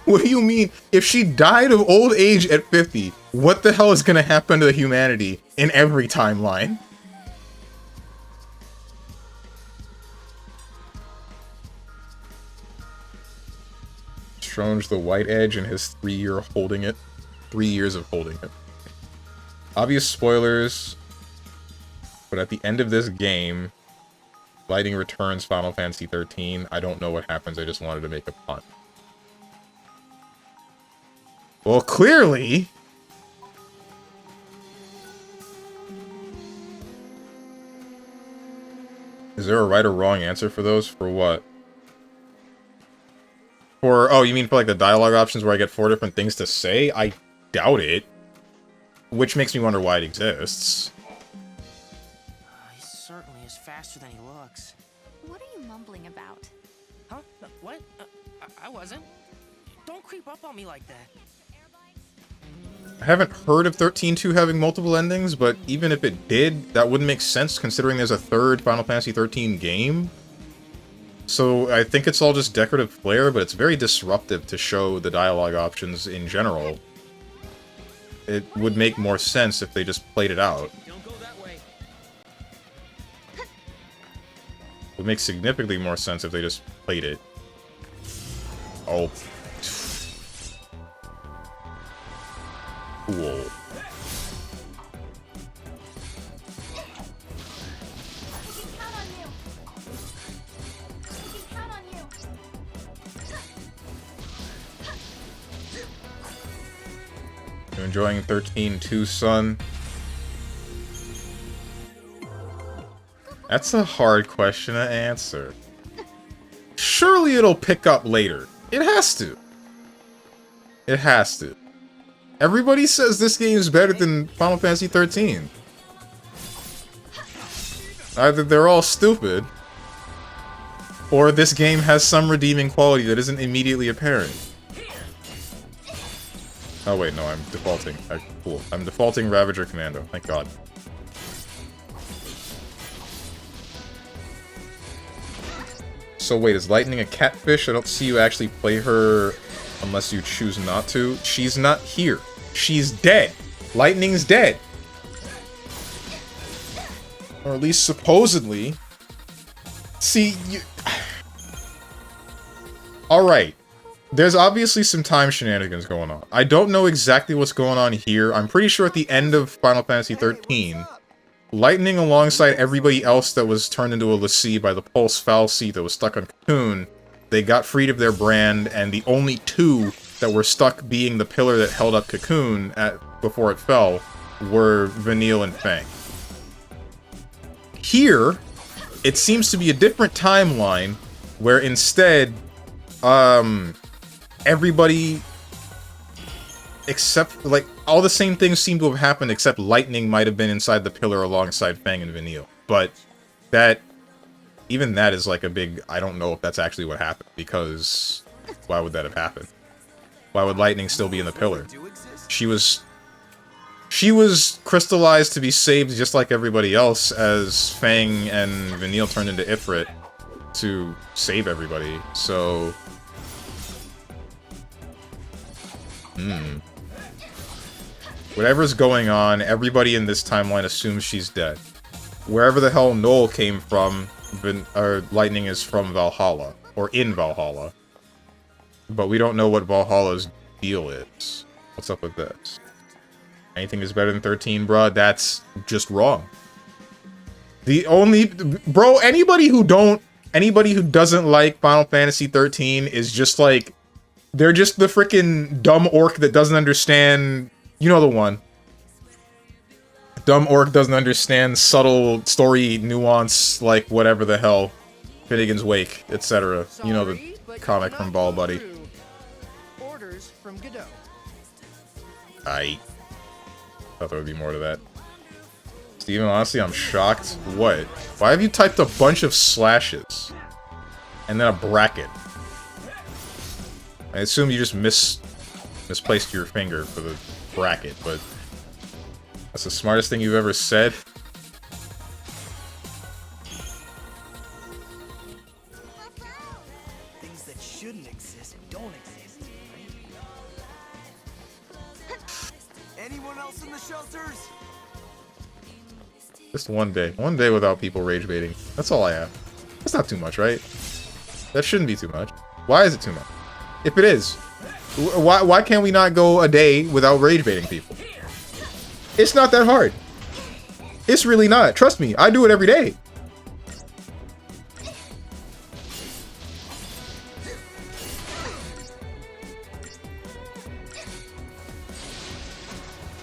What do you mean? If she died of old age at 50, what the hell is gonna happen to humanity in every timeline? Strange the White Edge and his 3-year holding it. 3 years of holding it. Obvious spoilers, but at the end of this game, Lightning returns Final Fantasy XIII. I don't know what happens, I just wanted to make a pun. Well, clearly... Is there a right or wrong answer for those? For what? For, oh, you mean for like the dialogue options where I get 4 different things to say? I doubt it. Which makes me wonder why it exists. He certainly is faster than he looks. What are you mumbling about? Huh? What? I wasn't. Don't creep up on me like that. I haven't heard of XIII-2 having multiple endings, but even if it did, that wouldn't make sense considering there's a third Final Fantasy XIII game. So I think it's all just decorative flair, but it's very disruptive to show the dialogue options in general. It would make more sense if they just played it out. Don't go that way. would make significantly more sense if they just played it. Oh. Cool. You enjoying 13-2, son? That's a hard question to answer. Surely it'll pick up later. It has to. It has to. Everybody says this game is better than Final Fantasy 13. Either they're all stupid, or this game has some redeeming quality that isn't immediately apparent. Oh wait, no, I'm defaulting. Cool. I'm defaulting Ravager Commando, thank god. So wait, is Lightning a catfish? I don't see you actually play her unless you choose not to. She's not here. She's dead. Lightning's dead. Or at least supposedly. See, you... Alright. There's obviously some time shenanigans going on. I don't know exactly what's going on here. I'm pretty sure at the end of Final Fantasy 13, Lightning alongside everybody else that was turned into a l'Cie by the Pulse Fal'Cie that was stuck on Cocoon, they got freed of their brand, and the only two that were stuck being the pillar that held up Cocoon before it fell were Vanille and Fang. Here, it seems to be a different timeline, where instead, everybody, except, like, all the same things seem to have happened, except Lightning might have been inside the pillar alongside Fang and Vanille. But even that is like a big, I don't know if that's actually what happened, because why would that have happened? Why would Lightning still be in the pillar? She was crystallized to be saved just like everybody else, as Fang and Vanille turned into Ifrit to save everybody, so... Whatever's going on, everybody in this timeline assumes she's dead. Wherever the hell Noel came from, Lightning is from Valhalla, or in Valhalla. But we don't know what Valhalla's deal is. What's up with this? Anything is better than 13, bruh? That's just wrong. The only... Bro, anybody who doesn't like Final Fantasy 13 is just like... They're just the freaking dumb orc that doesn't understand... You know the one. Dumb orc doesn't understand subtle story nuance, like whatever the hell. Finnegan's Wake, etc. You know the comic from Ball Buddy. Orders from Godot. I thought there would be more to that. Steven, honestly, I'm shocked. What? Why have you typed a bunch of slashes? And then a bracket? I assume you just misplaced your finger for the bracket, but that's the smartest thing you've ever said. Things that shouldn't exist don't exist, right? Anyone else in the shelters? Just one day without people rage baiting. That's all I have. That's not too much, right? That shouldn't be too much. Why is it too much? If it is, why can't we not go a day without rage baiting people? It's not that hard. It's really not. Trust me, I do it every day.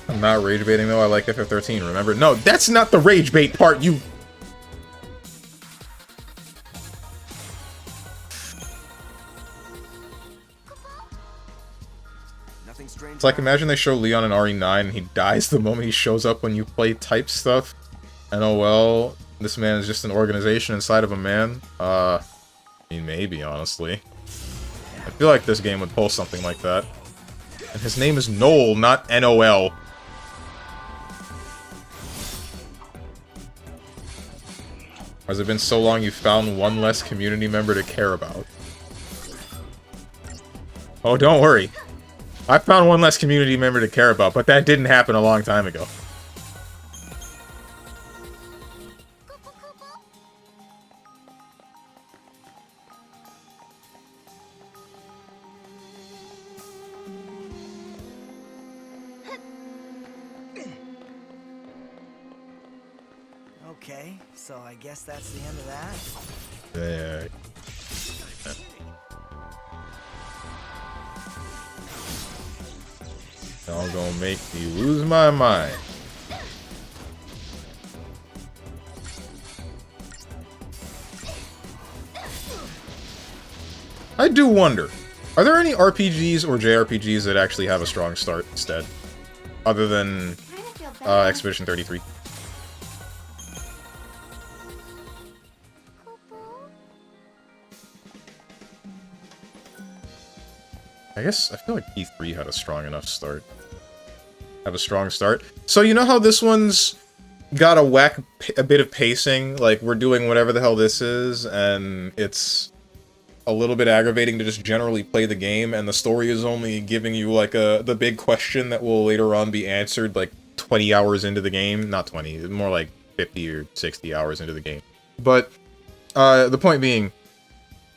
I'm not rage baiting though, I like FF13, remember? No, that's not the rage bait part, you... It's like, imagine they show Leon in RE9 and he dies the moment he shows up when you play type stuff. And oh well, this man is just an organization inside of a man. I mean, maybe, honestly. I feel like this game would pull something like that. And his name is Noel, not NOL. Has it been so long you found one less community member to care about? Oh, don't worry. I found one less community member to care about, but that didn't happen a long time ago. Okay, so I guess that's the end of that. Yeah. Y'all gonna make me lose my mind. I do wonder, are there any RPGs or JRPGs that actually have a strong start instead? Other than Expedition 33? I guess I feel like E3 had a strong enough start. Have a strong start. So you know how this one's got a bit of pacing? Like, we're doing whatever the hell this is, and it's a little bit aggravating to just generally play the game, and the story is only giving you, like, the big question that will later on be answered, like, 20 hours into the game. Not 20, more like 50 or 60 hours into the game. But, the point being,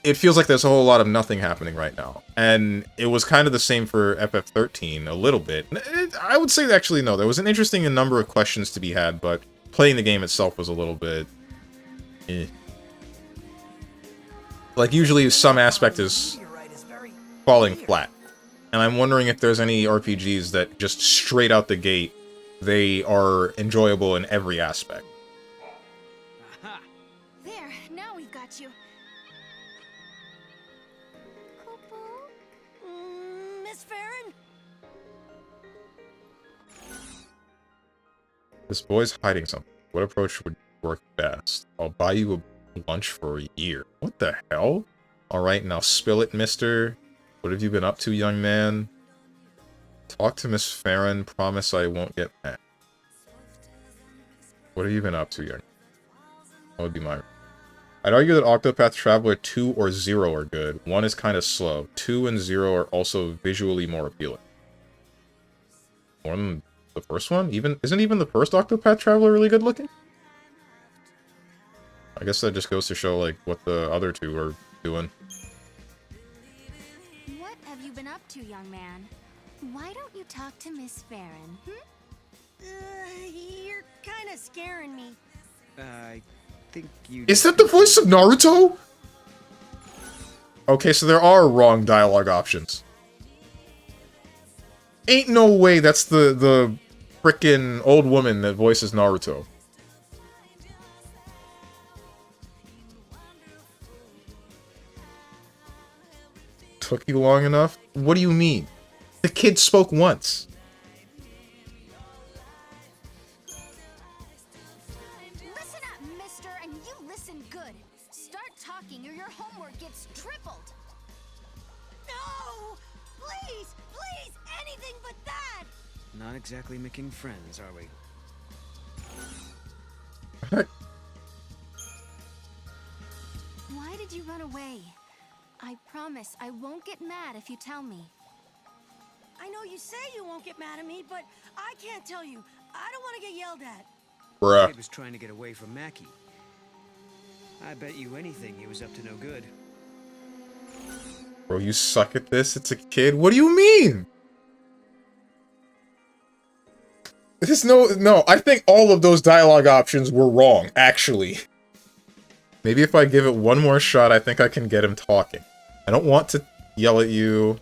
it feels like there's a whole lot of nothing happening right now. And it was kind of the same for FF13, a little bit. I would say, actually, no, there was an interesting number of questions to be had, but playing the game itself was a little bit... Like, usually some aspect is falling flat. And I'm wondering if there's any RPGs that just straight out the gate, they are enjoyable in every aspect. There, now we've got you. Miss Farron? This boy's hiding something. What approach would work best? I'll buy you a lunch for a year. What the hell? Alright, now spill it, mister. What have you been up to, young man? Talk to Miss Farron. Promise I won't get mad. What have you been up to, young man? That would be my... I'd argue that Octopath Traveler 2 or 0 are good. 1 is kind of slow. 2 and 0 are also visually more appealing. More than the first one? Isn't even the first Octopath Traveler really good looking? I guess that just goes to show, like, what the other two are doing. What have you been up to, young man? Why don't you talk to Miss Farron, You're kind of scaring me. I think you... Is that the voice of Naruto? Okay, so there are wrong dialogue options. Ain't no way that's the frickin' old woman that voices Naruto. Took you long enough? What do you mean? The kid spoke once. Listen up, mister, and you listen good. Start talking or your homework gets tripled. No! Please! Please! Anything but that! Not exactly making friends, are we? Why did you run away? I promise I won't get mad if you tell me. I know you say you won't get mad at me, but I can't tell you. I don't want to get yelled at. Bruh. He was trying to get away from Mackie. I bet you anything he was up to no good. Bro, you suck at this? It's a kid? What do you mean? There's no, I think all of those dialogue options were wrong, actually. Maybe if I give it one more shot, I think I can get him talking. I don't want to yell at you.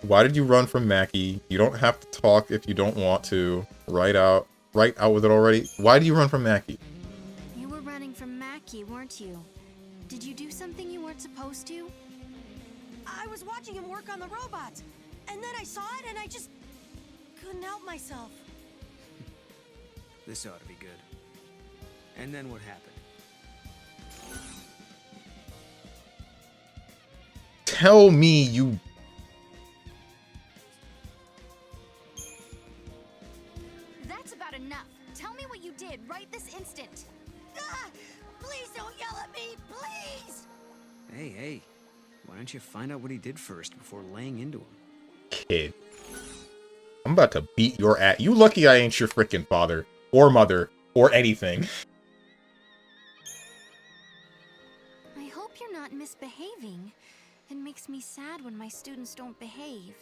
Why did you run from Mackie? You don't have to talk if you don't want to. Right out with it already. Why do you run from Mackie? You were running from Mackie, weren't you? Did you do something you weren't supposed to? I was watching him work on the robots, and then I saw it and I just couldn't help myself. This ought to be good. And then what happened? Tell me you... That's about enough. Tell me what you did right this instant. Ah! Please don't yell at me, please! Hey, why don't you find out what he did first before laying into him? Kid. I'm about to beat your ass. You lucky I ain't your frickin' father. Or mother. Or anything. I hope you're not misbehaving. It makes me sad when my students don't behave.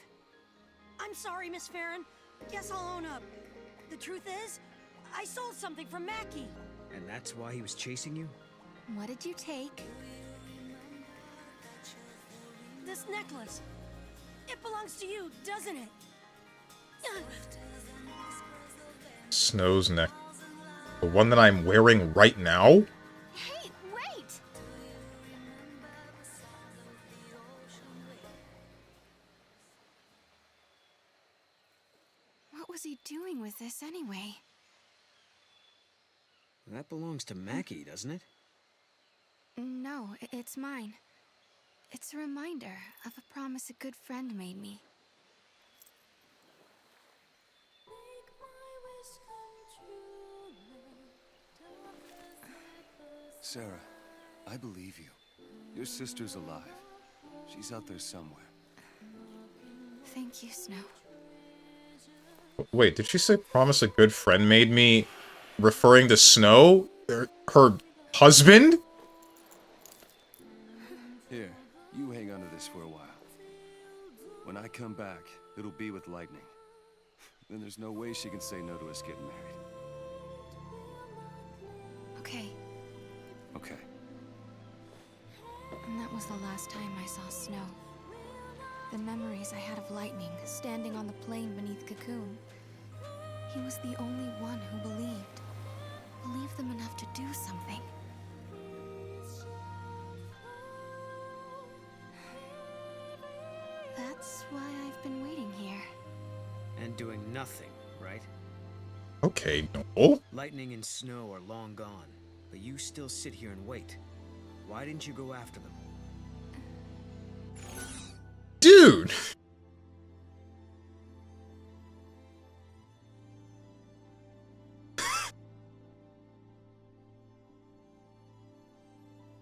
I'm sorry, Miss Farron. Guess I'll own up. The truth is, I stole something from Mackie. And that's why he was chasing you? What did you take? This necklace. It belongs to you, doesn't it? Snow's neck. The one that I'm wearing right now? Hey, wait! What was he doing with this anyway? That belongs to Mackie, doesn't it? No, it's mine. It's a reminder of a promise a good friend made me. Sarah, I believe you. Your sister's alive. She's out there somewhere. Thank you, Snow. Wait, did she say promise a good friend made me, referring to Snow? Her husband? Here, you hang on to this for a while. When I come back, it'll be with Lightning. Then there's no way she can say no to us getting married. Okay. Okay. And that was the last time I saw Snow. The memories I had of Lightning standing on the plain beneath Cocoon. He was the only one who believed. Believed them enough to do something. That's why I've been waiting here. And doing nothing, right? Okay, no. Lightning and Snow are long gone, but you still sit here and wait. Why didn't you go after them? Dude!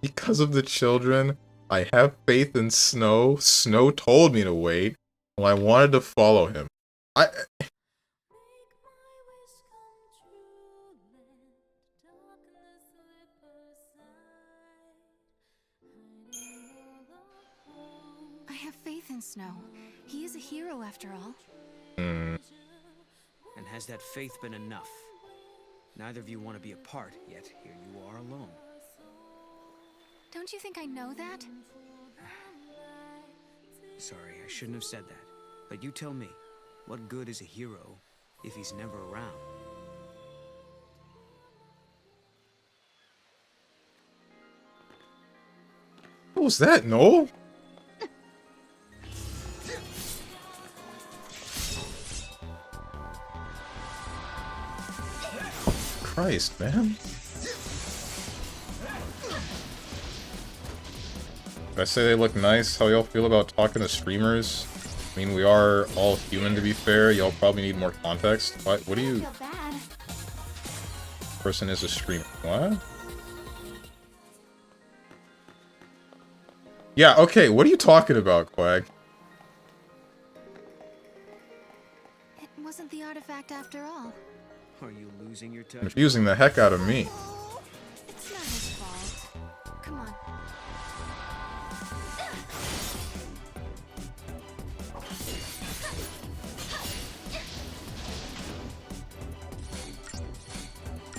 Because of the children, I have faith in Snow. Snow told me to wait. Well, I wanted to follow him. I have faith in Snow. He is a hero after all. And has that faith been enough? Neither of you want to be apart, yet here you are alone. Don't you think I know that? Sorry, I shouldn't have said that. But you tell me, what good is a hero if he's never around? What was that, Noel? Christ, man. Did I say they look nice? How y'all feel about talking to streamers? I mean, we are all human, to be fair. Y'all probably need more context. What do you... Feel bad. Person is a streamer. What? Yeah, okay, what are you talking about, Quag? It wasn't the artifact after all. Are you losing your touch? Confusing the heck out of me. It's not his fault. Come on.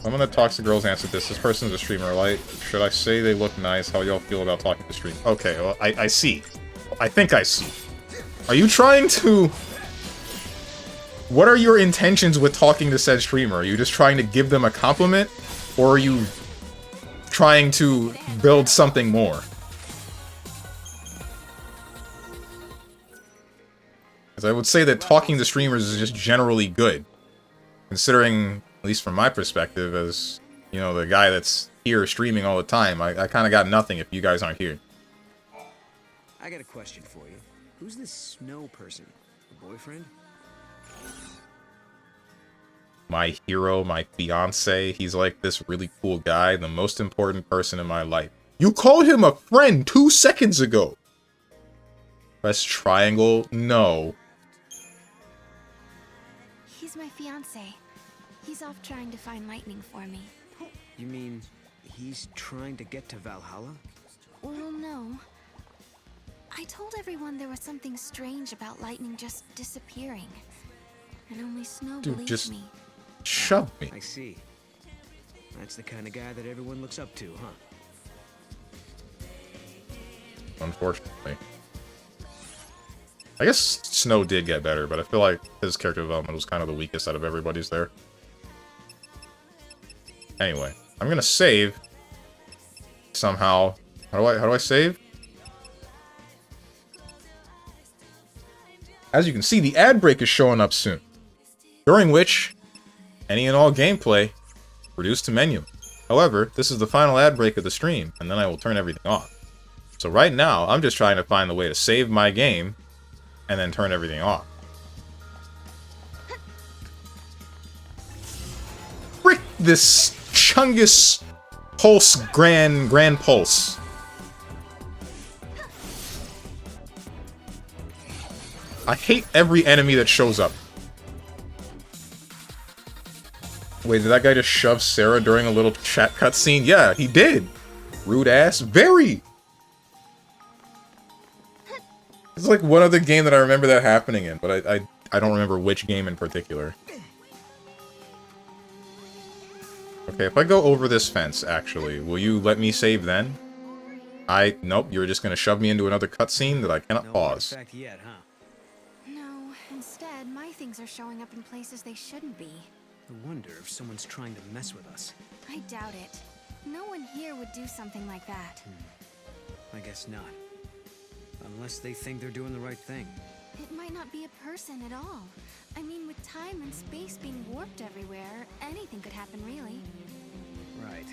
I'm gonna talk to girls answer this. This person's a streamer. Like, should I say they look nice? How y'all feel about talking to stream? Okay, well, I see. I think I see. Are you trying to... What are your intentions with talking to said streamer? Are you just trying to give them a compliment? Or are you trying to build something more? Because I would say that talking to streamers is just generally good. Considering, at least from my perspective, as, you know, the guy that's here streaming all the time, I kind of got nothing if you guys aren't here. I got a question for you. Who's this Snow person? A boyfriend? My hero, my fiance, he's like this really cool guy, the most important person in my life. You called him a friend 2 seconds ago! Press triangle? No. He's my fiancé. He's off trying to find Lightning for me. You mean he's trying to get to Valhalla? Well, no. I told everyone there was something strange about Lightning just disappearing. And only Snow Dude, believes just me. shove me. I see. That's the kind of guy that everyone looks up to, huh? Unfortunately. I guess Snow did get better, but I feel like his character development was kind of the weakest out of everybody's there. Anyway, I'm gonna save somehow. How do I save? As you can see, the ad break is showing up soon, during which any and all gameplay reduced to menu. However, this is the final ad break of the stream, and then I will turn everything off. So right now, I'm just trying to find the way to save my game, and then turn everything off. Frick this Chungus Pulse Grand Pulse. I hate every enemy that shows up. Wait, did that guy just shove Sarah during a little chat cutscene? Yeah, he did. Rude ass. Very. It's like one other game that I remember that happening in, but I don't remember which game in particular. Okay, if I go over this fence, actually, will you let me save then? Nope, you're just gonna shove me into another cutscene that I cannot pause. Yet, huh? No, instead, my things are showing up in places they shouldn't be. I wonder if someone's trying to mess with us. I doubt it. No one here would do something like that. I guess not. Unless they think they're doing the right thing. It might not be a person at all. I mean, with time and space being warped everywhere, anything could happen, really. Right.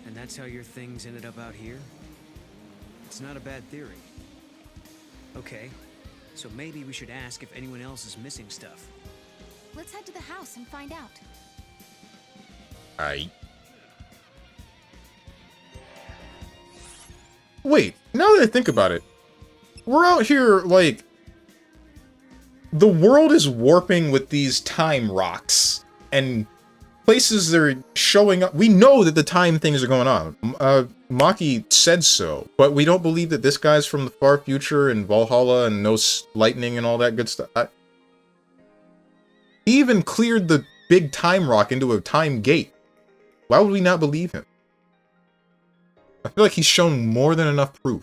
And that's how your things ended up out here? It's not a bad theory. Okay, so maybe we should ask if anyone else is missing stuff. Let's head to the house and find out. Aight. Wait, now that I think about it, we're out here, like, the world is warping with these time rocks, and places that are showing up. We know that the time things are going on. Maki said so, but we don't believe that this guy's from the far future and Valhalla and knows lightning and all that good stuff. He even cleared the big time rock into a time gate. Why would we not believe him? I feel like he's shown more than enough proof.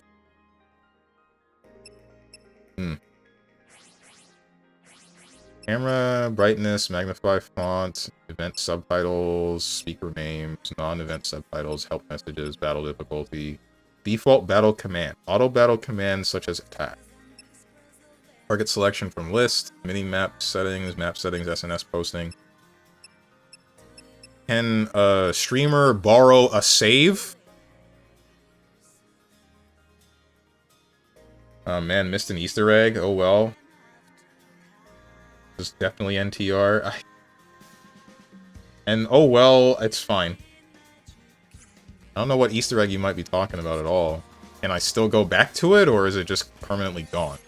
Camera, brightness, magnify font, event subtitles, speaker names, non-event subtitles, help messages, battle difficulty, default battle command, auto battle commands such as attack. Target selection from list, map settings, SNS posting. Can a streamer borrow a save? Oh man, missed an Easter egg. Oh well. This is definitely NTR. And oh well, it's fine. I don't know what Easter egg you might be talking about at all. Can I still go back to it, or is it just permanently gone?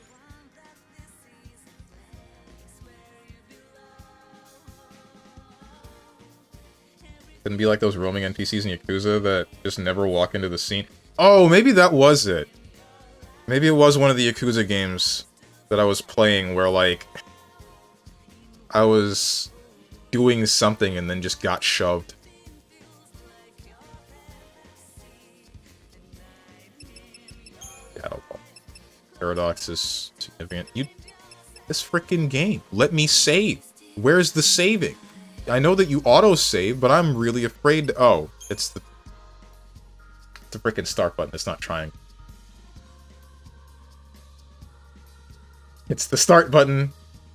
Couldn't be like those roaming NPCs in Yakuza that just never walk into the scene. Oh, maybe that was it. Maybe it was one of the Yakuza games that I was playing where, like, I was doing something and then just got shoved. Paradox is significant. This frickin' game. Let me save. Where's the saving? I know that you auto-save, but I'm really afraid to... Oh, it's the frickin' start button. It's not triangle. It's the start button.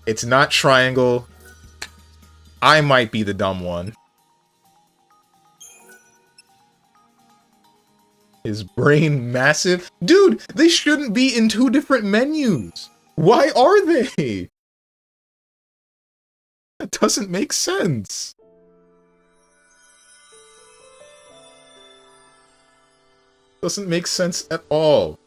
It's not triangle. I might be the dumb one. Is brain massive? Dude, they shouldn't be in two different menus. Why are they? That doesn't make sense. Doesn't make sense at all.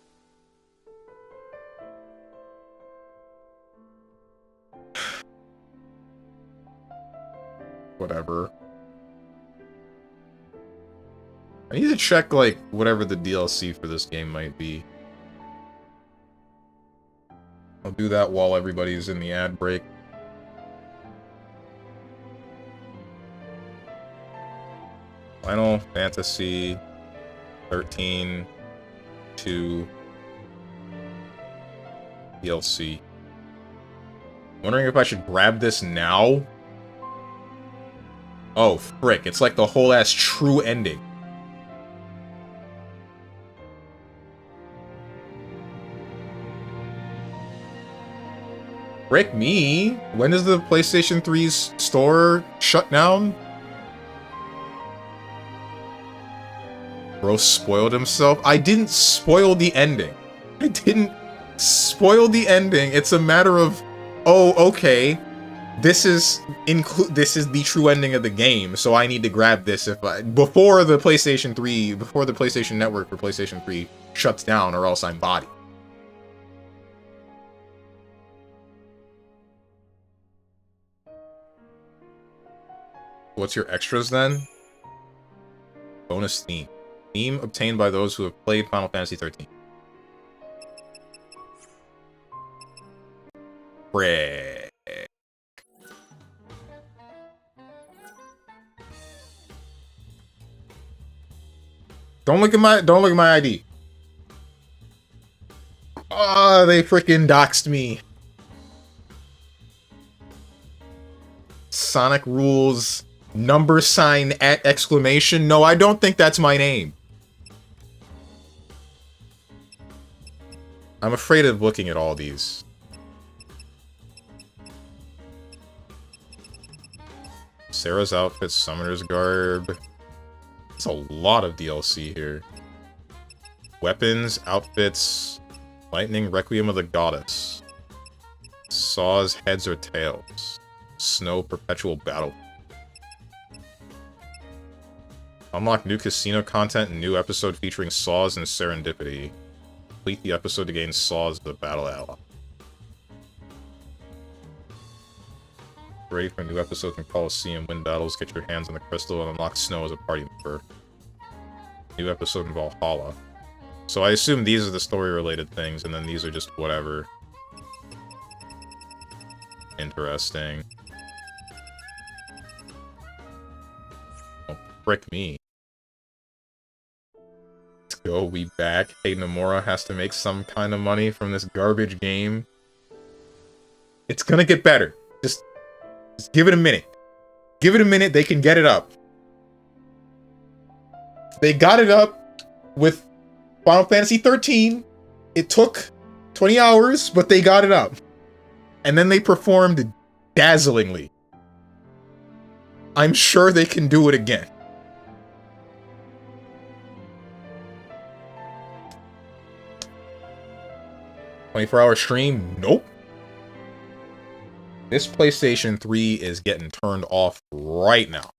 Whatever. I need to check, like, whatever the DLC for this game might be. I'll do that while everybody's in the ad break. Final Fantasy 13 2 DLC. Wondering if I should grab this now? Oh, frick. It's like the whole ass true ending. Frick me. When does the PlayStation 3's store shut down? Bro spoiled himself. I didn't spoil the ending. I didn't spoil the ending. It's a matter of, oh, okay. This is the true ending of the game, so I need to grab this before the PlayStation Network for PlayStation 3 shuts down, or else I'm bodied. What's your extras then? Bonus theme. Theme obtained by those who have played Final Fantasy 13. Frick. Don't look at my ID. Ah, they freaking doxed me. Sonic Rules @ exclamation. No, I don't think that's my name. I'm afraid of looking at all these. Sarah's outfit, Summoner's Garb. There's a lot of DLC here. Weapons, outfits, Lightning, Requiem of the Goddess. Saws, Heads or Tails. Snow, Perpetual Battle. Unlock new casino content and new episode featuring Saws and Serendipity. Complete the episode to gain Saws, the battle ally. Ready for a new episode from Coliseum. Win battles, get your hands on the crystal, and unlock Snow as a party member. New episode in Valhalla. So I assume these are the story-related things, and then these are just whatever. Interesting. Oh, frick me. Let's go, we back. Hey, Nomura has to make some kind of money from this garbage game. It's gonna get better. Just give it a minute. Give it a minute, they can get it up. They got it up with Final Fantasy 13. It took 20 hours, but they got it up. And then they performed dazzlingly. I'm sure they can do it again. "24-hour stream? Nope. This PlayStation 3 is getting turned off right now.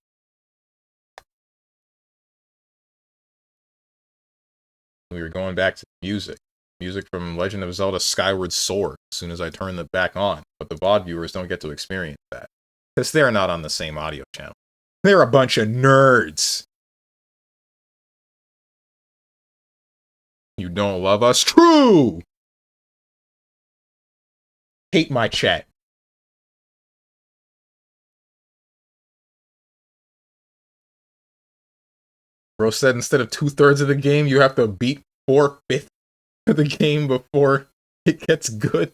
We were going back to music. Music from Legend of Zelda Skyward Sword as soon as I turn it back on. But the VOD viewers don't get to experience that. Because they're not on the same audio channel. They're a bunch of nerds. You don't love us? True! Hate my chat. Bro said instead of 2/3 of the game, you have to beat 4/5 of the game before it gets good.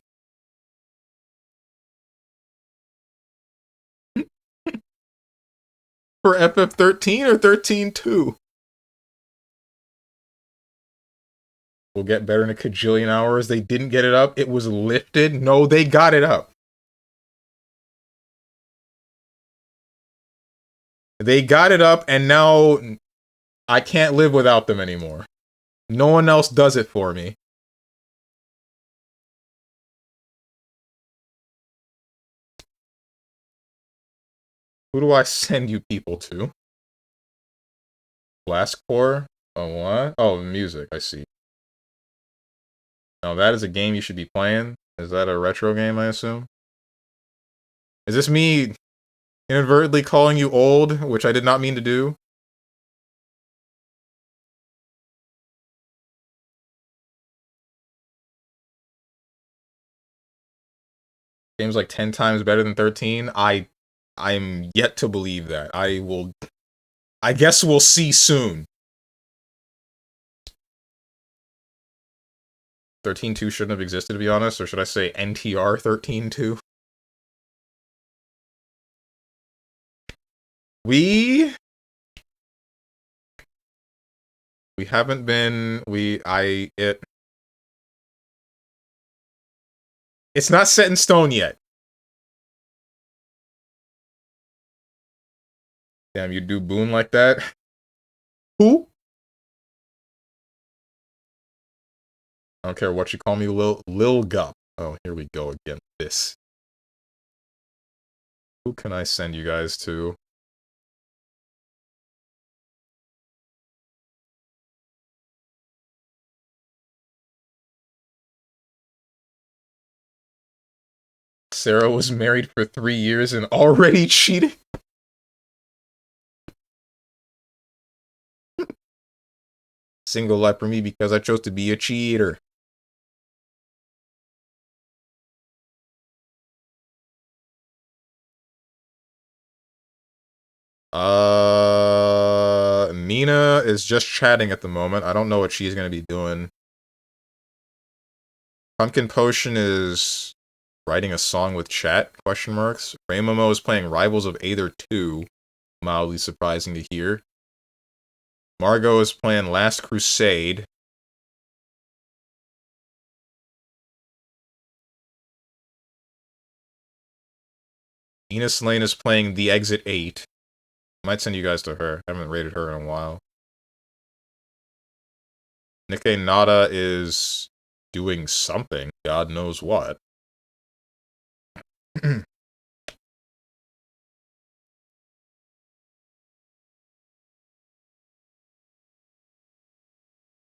For FF13 or 13-2? We'll get better in a kajillion hours. They didn't get it up. It was lifted. No, they got it up. They got it up, and now I can't live without them anymore. No one else does it for me. Who do I send you people to? Blast Core? Oh, what? Oh, music. I see. Now that is a game you should be playing. Is that a retro game, I assume? Is this me inadvertently calling you old, which I did not mean to do? Game's like 10 times better than 13. I'm yet to believe that. I guess we'll see soon. 13-2 shouldn't have existed, to be honest, or should I say NTR 13-2? We haven't been, it's not set in stone yet. Damn, you do Boone like that? Who? I don't care what you call me, Lil Gup. Oh, here we go again. This. Who can I send you guys to? Sarah was married for 3 years and already cheating? Single life for me because I chose to be a cheater. Nina is just chatting at the moment. I don't know what she's gonna be doing. Pumpkin Potion is writing a song with chat, question marks. Raymomo is playing Rivals of Aether 2. Mildly surprising to hear. Margot is playing Last Crusade. Enos Lane is playing The Exit 8. I might send you guys to her. I haven't rated her in a while. Nikkei Nada is doing something. God knows what.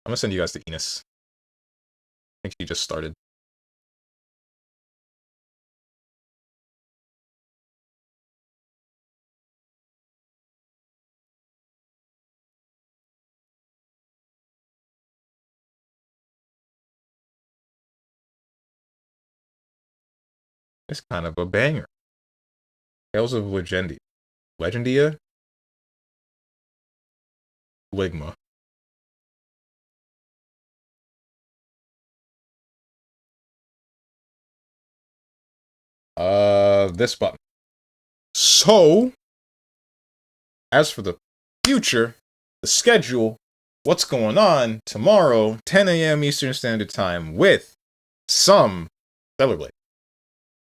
I'm gonna send you guys to Enos. I think she just started. It's kind of a banger. Tales of Legendia. Legendia? Ligma. This button. So, as for the future, the schedule, what's going on tomorrow, 10 a.m. Eastern Standard Time with some Stellar Blade.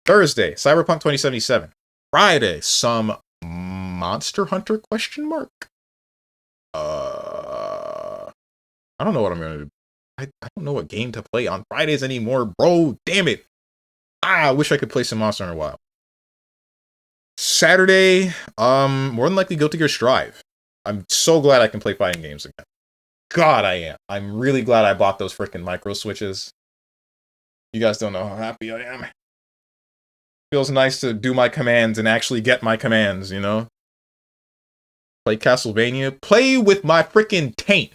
Thursday, Cyberpunk 2077. Friday, some Monster Hunter question mark? I don't know what I'm gonna do. I don't know what game to play on Fridays anymore, bro. Damn it. I wish I could play some Monster Hunter Wild. Saturday, more than likely Guilty Gear Strive. I'm so glad I can play fighting games again. God, I am. I'm really glad I bought those freaking micro switches. You guys don't know how happy I am. Feels nice to do my commands and actually get my commands, you know? Play Castlevania. Play with my freaking taint.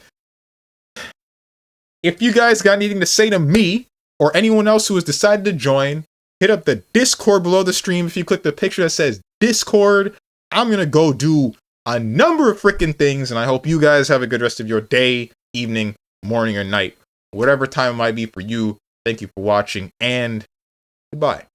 If you guys got anything to say to me, or anyone else who has decided to join, hit up the Discord below the stream. If you click the picture that says Discord, I'm gonna go do a number of freaking things, and I hope you guys have a good rest of your day, evening, morning, or night. Whatever time it might be for you. Thank you for watching, and goodbye.